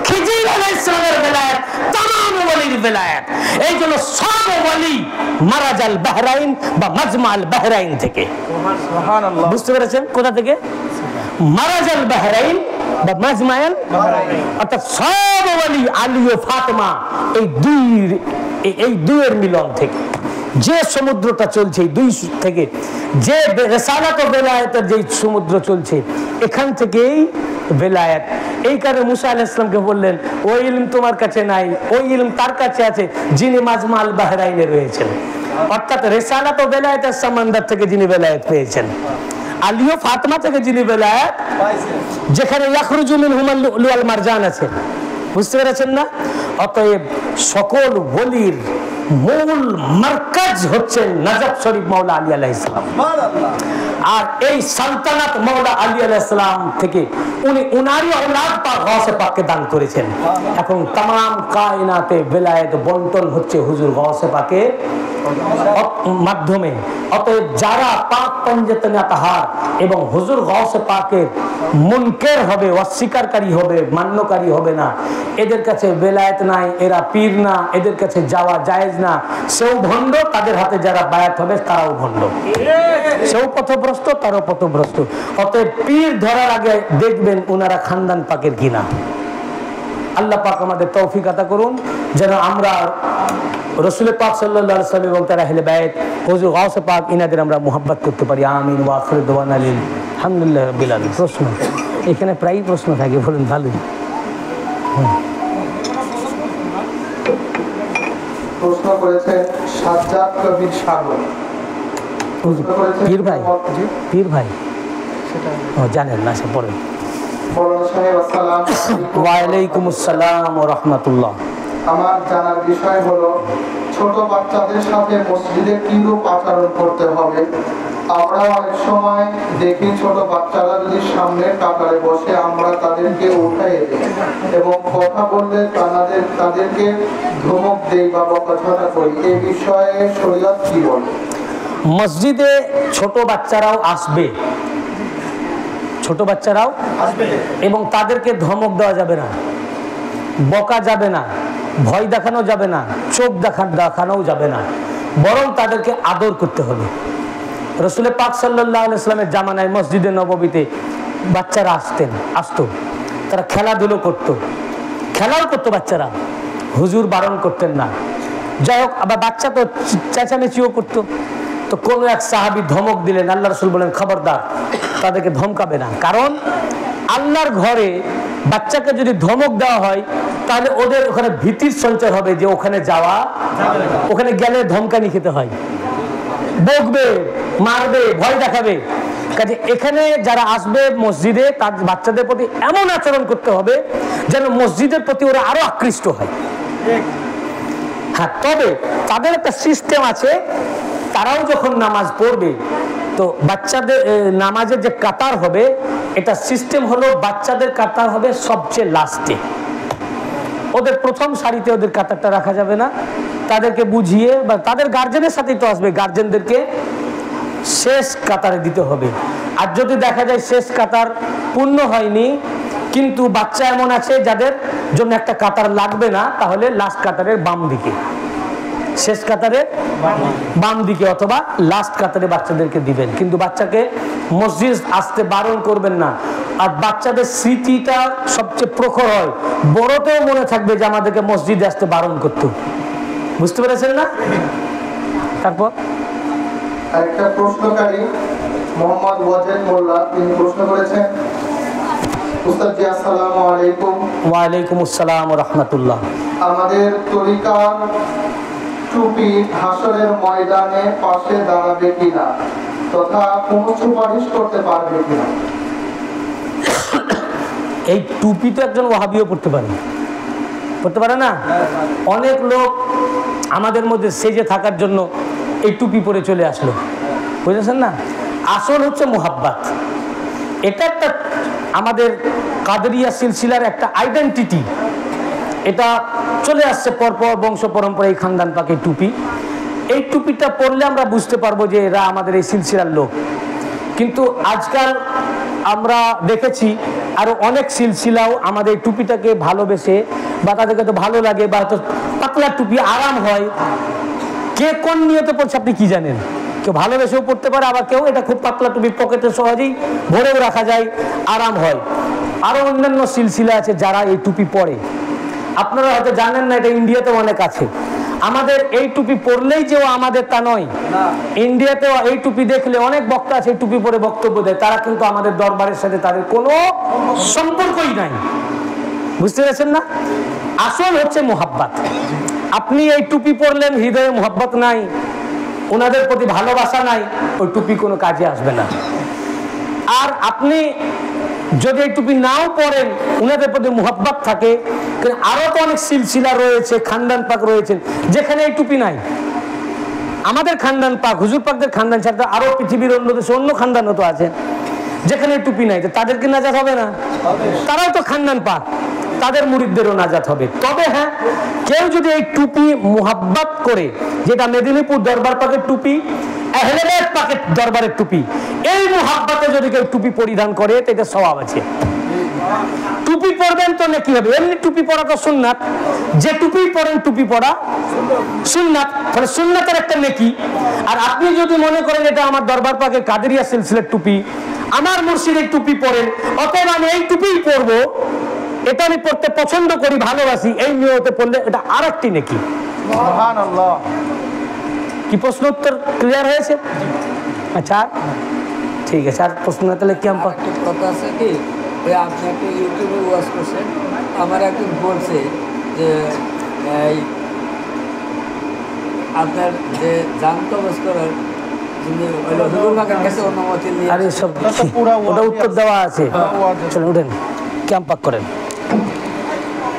খিজির আলাইহিস সালামের ভিলায়াত, तमाम ওয়ালির ভিলায়াত। এই জন্য সব ওয়ালি মারাজাল বাহরাইন বা মাজমাল বাহরাইন থেকে। সুবহানাল্লাহ। বুঝতে পেরেছেন কোথা থেকে? মারাজাল বাহরাইন বা মাজমাল বাহরাইন, অর্থাৎ সব ওয়ালি আলী ও ফাতিমা এই দুইয়ের মিলন থেকে যে সমুদ্রটা চলছে, এই দুই থেকে যে রিসালাত ও ভিলায়াতের যে সমুদ্র চলছে, এখান থেকেই ভিলায়াত। এই কারণে মুসা আলাইহিস সালামকে বললেন, ওই ইলম তোমার কাছে নাই, ওই ইলম তার কাছে আছে যিনি মাজমাল বাহরাইনে রয়েছেন। অর্থাৎ রিসালাত ও ভিলায়াতের সমুদ্র থেকে যিনি ভিলায়াত পেয়েছেন, আলী ও ফাতিমা থেকে যিনি ভিলায়াত পাইছেন, যেখানে ইয়াখরুজু মিনহুমাল লুলু ওয়াল মারজান আছে। বুঝতে পেরেছেন না? অতএব সকল ওলির মূল মারকাজ হচ্ছে নাজাফ শরীফ মাওলা আলী আলাইহিস সালাম। আর এই সালতানাত মাওলা আলী আলাইহিস সালাম থেকে উনি উনারই औलाद পাক গাউসে পাককে দান করেছেন। এখন तमाम কায়নাতে বেলায়েত বন্টন হচ্ছে হুজুর গাউসে পাকের মাধ্যমে। অতএব যারা পাক পঞ্জতনা তাহার এবং হুজুর গাউসে পাকের মুনকের হবে, অস্বীকারী হবে, মান্যকারী হবে না, এদের কাছে বেলায়েত নাই, এরা পীর না, এদের কাছে যাওয়া জায়েজ না, সেও ভণ্ড, তাদের হাতে যারা বায়াত হবে তারাও ভণ্ড, সেও পথভ্রষ্ট, তারাও পথভ্রষ্ট। অতএব পীর ধরার আগে দেখবেন ওনারা খানদান পাকের কিনা। আল্লাহ পাক আমাদের তৌফিক আতা করুন যেন আমরা রাসূল পাক সাল্লাল্লাহু আলাইহি ওয়াসাল্লাম এবং তার আহলে বাইত হুজুর গাউসে পাক ইনাদের আমরা মুহাব্বত করতে পারি। আমিন ওয়া আখিরু দাওয়ানা আলহামদুলিল্লাহি রাব্বিল আলামিন। প্রশ্ন এখানে প্রায় প্রশ্ন থাকে, বলেন ভালোই। প্রশ্ন করেছেন সাজ্জাদ কবির সাগর। পীর ভাই, পীর ভাই ও জানেন না, সে পড়েন। মৌলানা সাহেব আসসালামু আলাইকুম। ওয়ালাইকুম আসসালাম ওয়া রাহমাতুল্লাহ। আমার জানার বিষয় হলো ছোট বাচ্চাদের সাথে মসজিদে কিরূপ আচরণ করতে হবে। আমরা অনেক সময় দেখি ছোট বাচ্চারা যদি সামনে কাতারে বসে আমরা তাদেরকে উঠাই দিই এবং কথা বললে তাদেরকে ধমক দেই বা বকাঝকা করি। এই বিষয়ে শরীয়ত কি বলে? মসজিদে ছোট বাচ্চারাও আসবে, ছোট বাচ্চারাও আসবে এবং তাদেরকে ধমক দেওয়া যাবে না, বকা যাবে না, ভয় দেখানো যাবে না, চোখ দেখানোও যাবে না, বরং তাদেরকে আদর করতে হবে। রসুল পাক সাল্লাল্লাহু আলাইহি ওয়াসাল্লামের জামানায় মসজিদে নববীতে বাচ্চারা আসতো, তারা খেলাধুলো করতো, খেলাও করতো বাচ্চারা, হুজুর বারণ করতেন না। যাই হোক, আবার বাচ্চা তো চেঁচামেচিও করতো। তো কোনো এক সাহাবী ধমক দিলেন, আল্লাহ রসুল বলেন খবরদার তাদেরকে ধমকাবে না, কারণ আল্লাহর ঘরে বাচ্চাকে যদি ধমক দেওয়া হয় তাহলে ওদের ওখানে ভীতির সঞ্চার হবে যে ওখানে যাওয়া, ওখানে গেলে ধমকানি খেতে হয়, বকবে, মারবে, ভয় দেখাবে। কাজে এখানে যারা আসবে মসজিদে তার বাচ্চাদের প্রতি এমন আচরণ করতে হবে যেন মসজিদের প্রতি ওরা আরো আকৃষ্ট হয়। হ্যাঁ, তবে তাদের একটা সিস্টেম আছে, তারাও যখন নামাজ পড়বে তো বাচ্চাদের নামাজের যে কাতার হবে, এটা সিস্টেম হলো বাচ্চাদের কাতার হবে সবচেয়ে লাস্টে, ওদের প্রথম সারিতে ওদের কাতারটা রাখা যাবে না। তাদেরকে বুঝিয়ে বা তাদের গার্জেনের সাথেই তো আসবে, গার্জেনদেরকে শেষ কাতারে দিতে হবে। আর যদি দেখা যায় শেষ কাতার পূর্ণ হয়নি কিন্তু বাচ্চা এমন আছে যাদের জন্য একটা কাতার লাগবে না, তাহলে লাস্ট কাতারের বাম দিকে, শেষ কাতারের বাম দিকে অথবা লাস্ট কাতারে বাচ্চাদেরকে দিবেন। কিন্তু বাচ্চাকে মসজিদ আসতে বারণ করবেন না। আর বাচ্চাদের স্মৃতিটা সবচেয়ে প্রখর হয়, বড়তেও মনে থাকবে যে আমাদেরকে মসজিদে আসতে বারণ করতো। বুঝতে পেরেছেন না? তারপর একটা প্রশ্নকারী মোহাম্মদ ওয়াজেদ মোল্লা, তিনি প্রশ্ন করেছেন উস্তাদ জি আসসালামু আলাইকুম। ওয়ালাইকুম আসসালাম ওয়া রাহমাতুল্লাহ। আমাদের তরিকার টুপি হাসরের ময়দানে পাশে দাঁড়াবে কিনা তথা কোনো সুপারিশ করতে পারবে কিনা? এই টুপি তো একজন ওয়াহাবিও পড়তে পারে না। অনেক লোক আমাদের মধ্যে সেজে থাকার জন্য এই টুপি পরে চলে আসলো, বুঝেছেন না? আসল হচ্ছে মোহাব্বত। এটা একটা আমাদের কাদেরিয়া সিলসিলার একটা আইডেন্টিটি, এটা চলে আসছে পরপর বংশ পরম্পরা, এই খানদান পাকের টুপি। এই টুপিটা পরলে আমরা বুঝতে পারবো যে এরা আমাদের এই সিলসিলার লোক। কিন্তু আজকাল আমরা দেখেছি আরো অনেক সিলসিলাও আমাদের এই টুপিটাকে ভালোবেসে বা তাদেরকে তো ভালো লাগে বা হয়তো পাতলা টুপি আরাম হয়, কে কোন নিয়তে পড়ছে আপনি কি জানেন? কেউ ভালোবেসেও পড়তে পারে, আবার কেউ এটা খুব পাতলা টুপি, পকেটে সহজেই ভরেও রাখা যায়, আরাম হয়। আরো অন্যান্য সিলসিলা আছে যারা এই টুপি পরে, আপনারা হয়তো জানেন না, এটা ইন্ডিয়াতে অনেক আছে। আমাদের এই টুপি পরলেই যে আমাদের তা নয়, ইন্ডিয়াতেও এই টুপি দেখলে অনেক বক্তা আছে এই টুপি পরে বক্তব্য দেয়, তারা কিন্তু আমাদের দরবারের সাথে তাদের কোনো সম্পর্কই নাই। বুঝতে পেরেছেন না? আসল হচ্ছে মোহাব্বত। আপনি এই টুপি পরলেন, হৃদয়ে মোহাব্বত নাই, ওনাদের প্রতি ভালোবাসা নাই, ওই টুপি কোনো কাজে আসবে না। আর আপনি যদি এই টুপি নাও পরেন, উনাদের প্রতি মোহাব্বত থাকে, আরো তো অনেক সিলসিলা রয়েছে, খানদান পাক রয়েছেন যেখানে এই টুপি নাই। আমাদের খানদান পাক, হুজুর পাকদের খানদান ছাড়া আরো পৃথিবীর অন্য দেশে অন্য খানদানও তো আছে যেখানে এই টুপি নাই, তো তাদের কি নাজাত হবে না? তারাও তো খানদান পাক, তাদের মুরিদদেরও নাজাত হবে। তবে হ্যাঁ, কেউ যদি এই টুপি মোহাব্বত করে, যেটা মেদিনীপুর দরবার পাকের টুপি, আহলে বাইত পাকের দরবারের টুপি, এই মোহাব্বতে যদি কেউ টুপি পরিধান করে তো এটা সওয়াব আছে। টুপি পরবেন তো নাকি হবে, এমনি টুপি পরা তো সুন্নাত, যে টুপি পরেন টুপি পরা সুন্নাত, মানে সুন্নাতের একটা নেকি। আর আপনি যদি মনে করেন এটা আমার দরবার পাকের কাদেরিয়া সিলসিলার টুপি, আমার মুর্শিদের টুপি পরেন, অতএব আমি এই টুপিই পরবো, এটা আমি পড়তে পছন্দ করি, ভালোবাসি, এই নিয়তে পড়লে এটা আর একটি নেকি। সুবহানাল্লাহ। কি প্রশ্ন উত্তর ক্লিয়ার হয়েছে? আচ্ছা ঠিক আছে, আর প্রশ্ন না তাহলে কি কথা আছে কি, আপনি একটা ইউটিউবে ওয়াচ করছেন, আমার একজন বলছে যে এই আপনার যে জান কবজ করার অনুমতি নিয়ে আরে সব ওটা উত্তর দেওয়া আছে চলুন উঠেন ক্যাম্প পাক করেন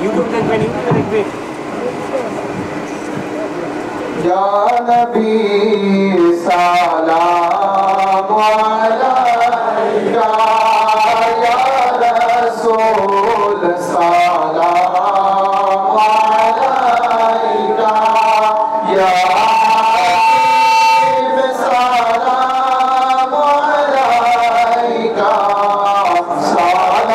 ইউটিউব দেখবেন ইউটিউবে দেখবেন या नबी सलाम अलैका या रसूल सलाम अलैका या हबीब सलाम अलैका सलावतुल्लाह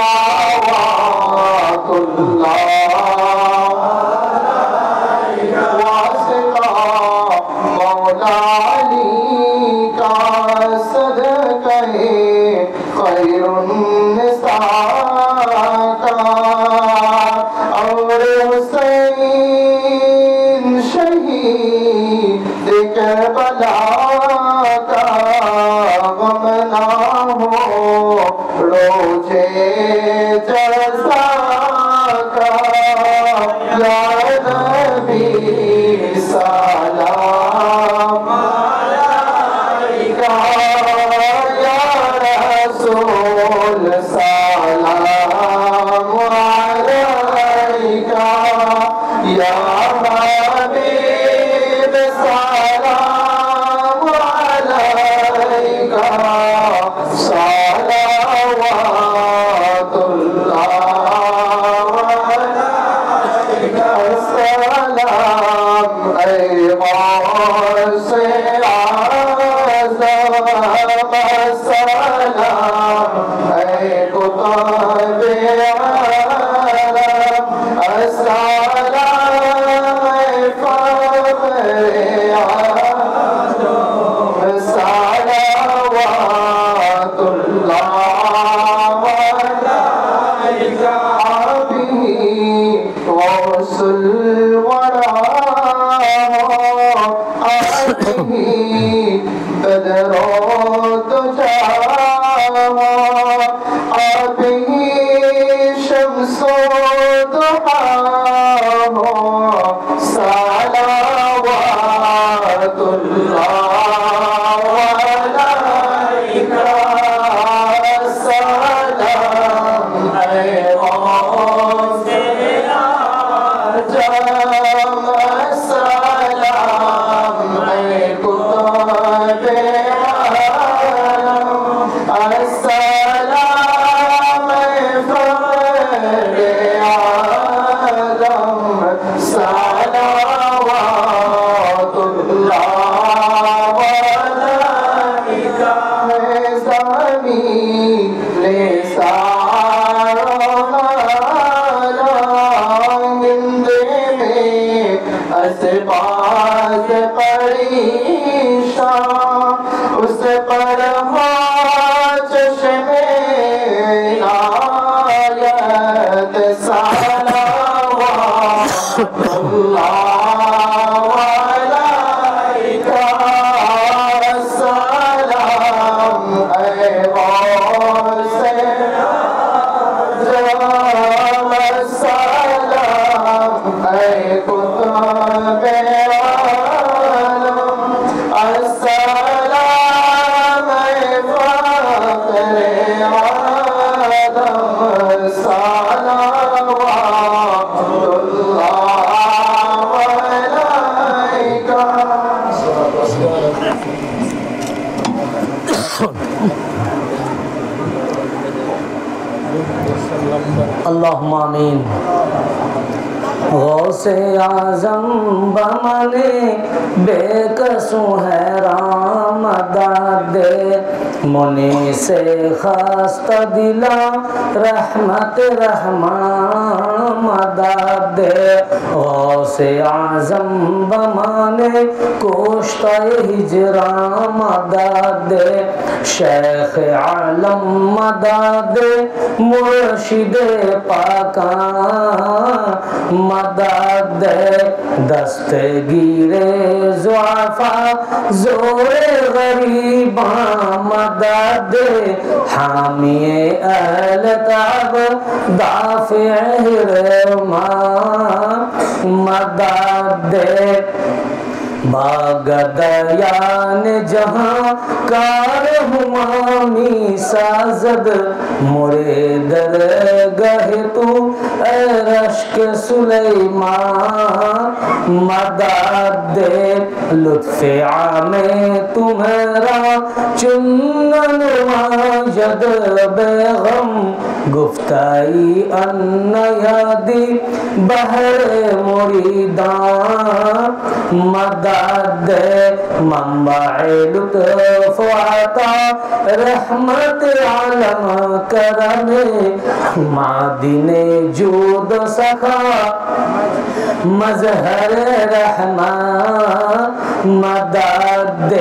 अल्लाहुम्मा आमीन। गौसे आज़म बमने बेकसों हैरान मदद मुनि से खास्ता दिला रहमत रहमान मदद गौसे आज़म बमने कोश्ता हिजरा मदद शेख आलम मदद मुर्शिद पाका मदद दस्तगीरे ज़ुआफ़ा ज़ोरे गरीबा मदद हामी अहल ताब दाफे रहमान मदद बागदयान जहाँ कार हुमामी साजद मोरे दर गहे तू रश्क सुलेमान मदद लुत्फ़े आमे तुम्हारा चुन्नन वाजद बेगम गुफ्ताई अन्ना यादी बहर मुरीदान मदद मंबाए लुत्फ़ आता रहमत आलम करमे मादिने जूद सखा मजहर रहमान मदद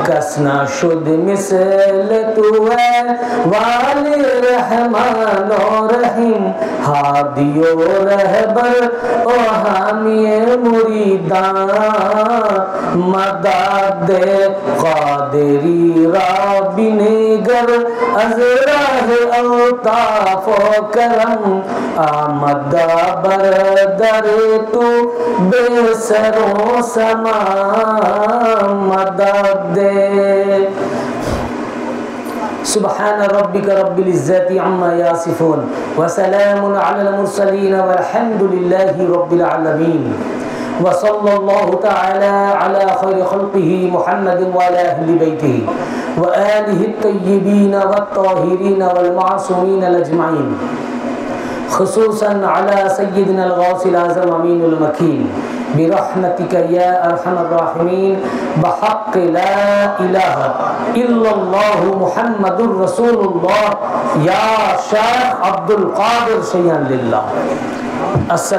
कसना शुद मिसल तू है वाली रहमान रहीम हादियो रहबर ओ हामिए मुरीदान मदद कादरी राबी नेगर अज़राह अल्ताफ करम आमद बरदर तू बेसरो समा मदद सुब्हान रब्बिक रब्बिल इज़्ज़ति अम्मा यासिफून व सलामुन अलल मुरसलीन वल्हम्दुलिल्लाहि रब्बिल आलमीन व सल्लल्लाहु तआला अला खैरि खल्क़िही मुहम्मद व अला अहलि बैतिही व आलिहि अत्तय्यिबीन वत्ताहिरीन वल मासूमीन अजमईन खुसूसन अला सय्यिदिना अल-गौसिल आज़म अमीनुल मकीन बिरहमतिका या अरहमर राहिमीन बहक़्क़ि ला इलाहा इल्लल्लाहु मुहम्मदुर रसूलुल्लाह या शेख अब्दुल कादिर शय्यान लिल्लाह।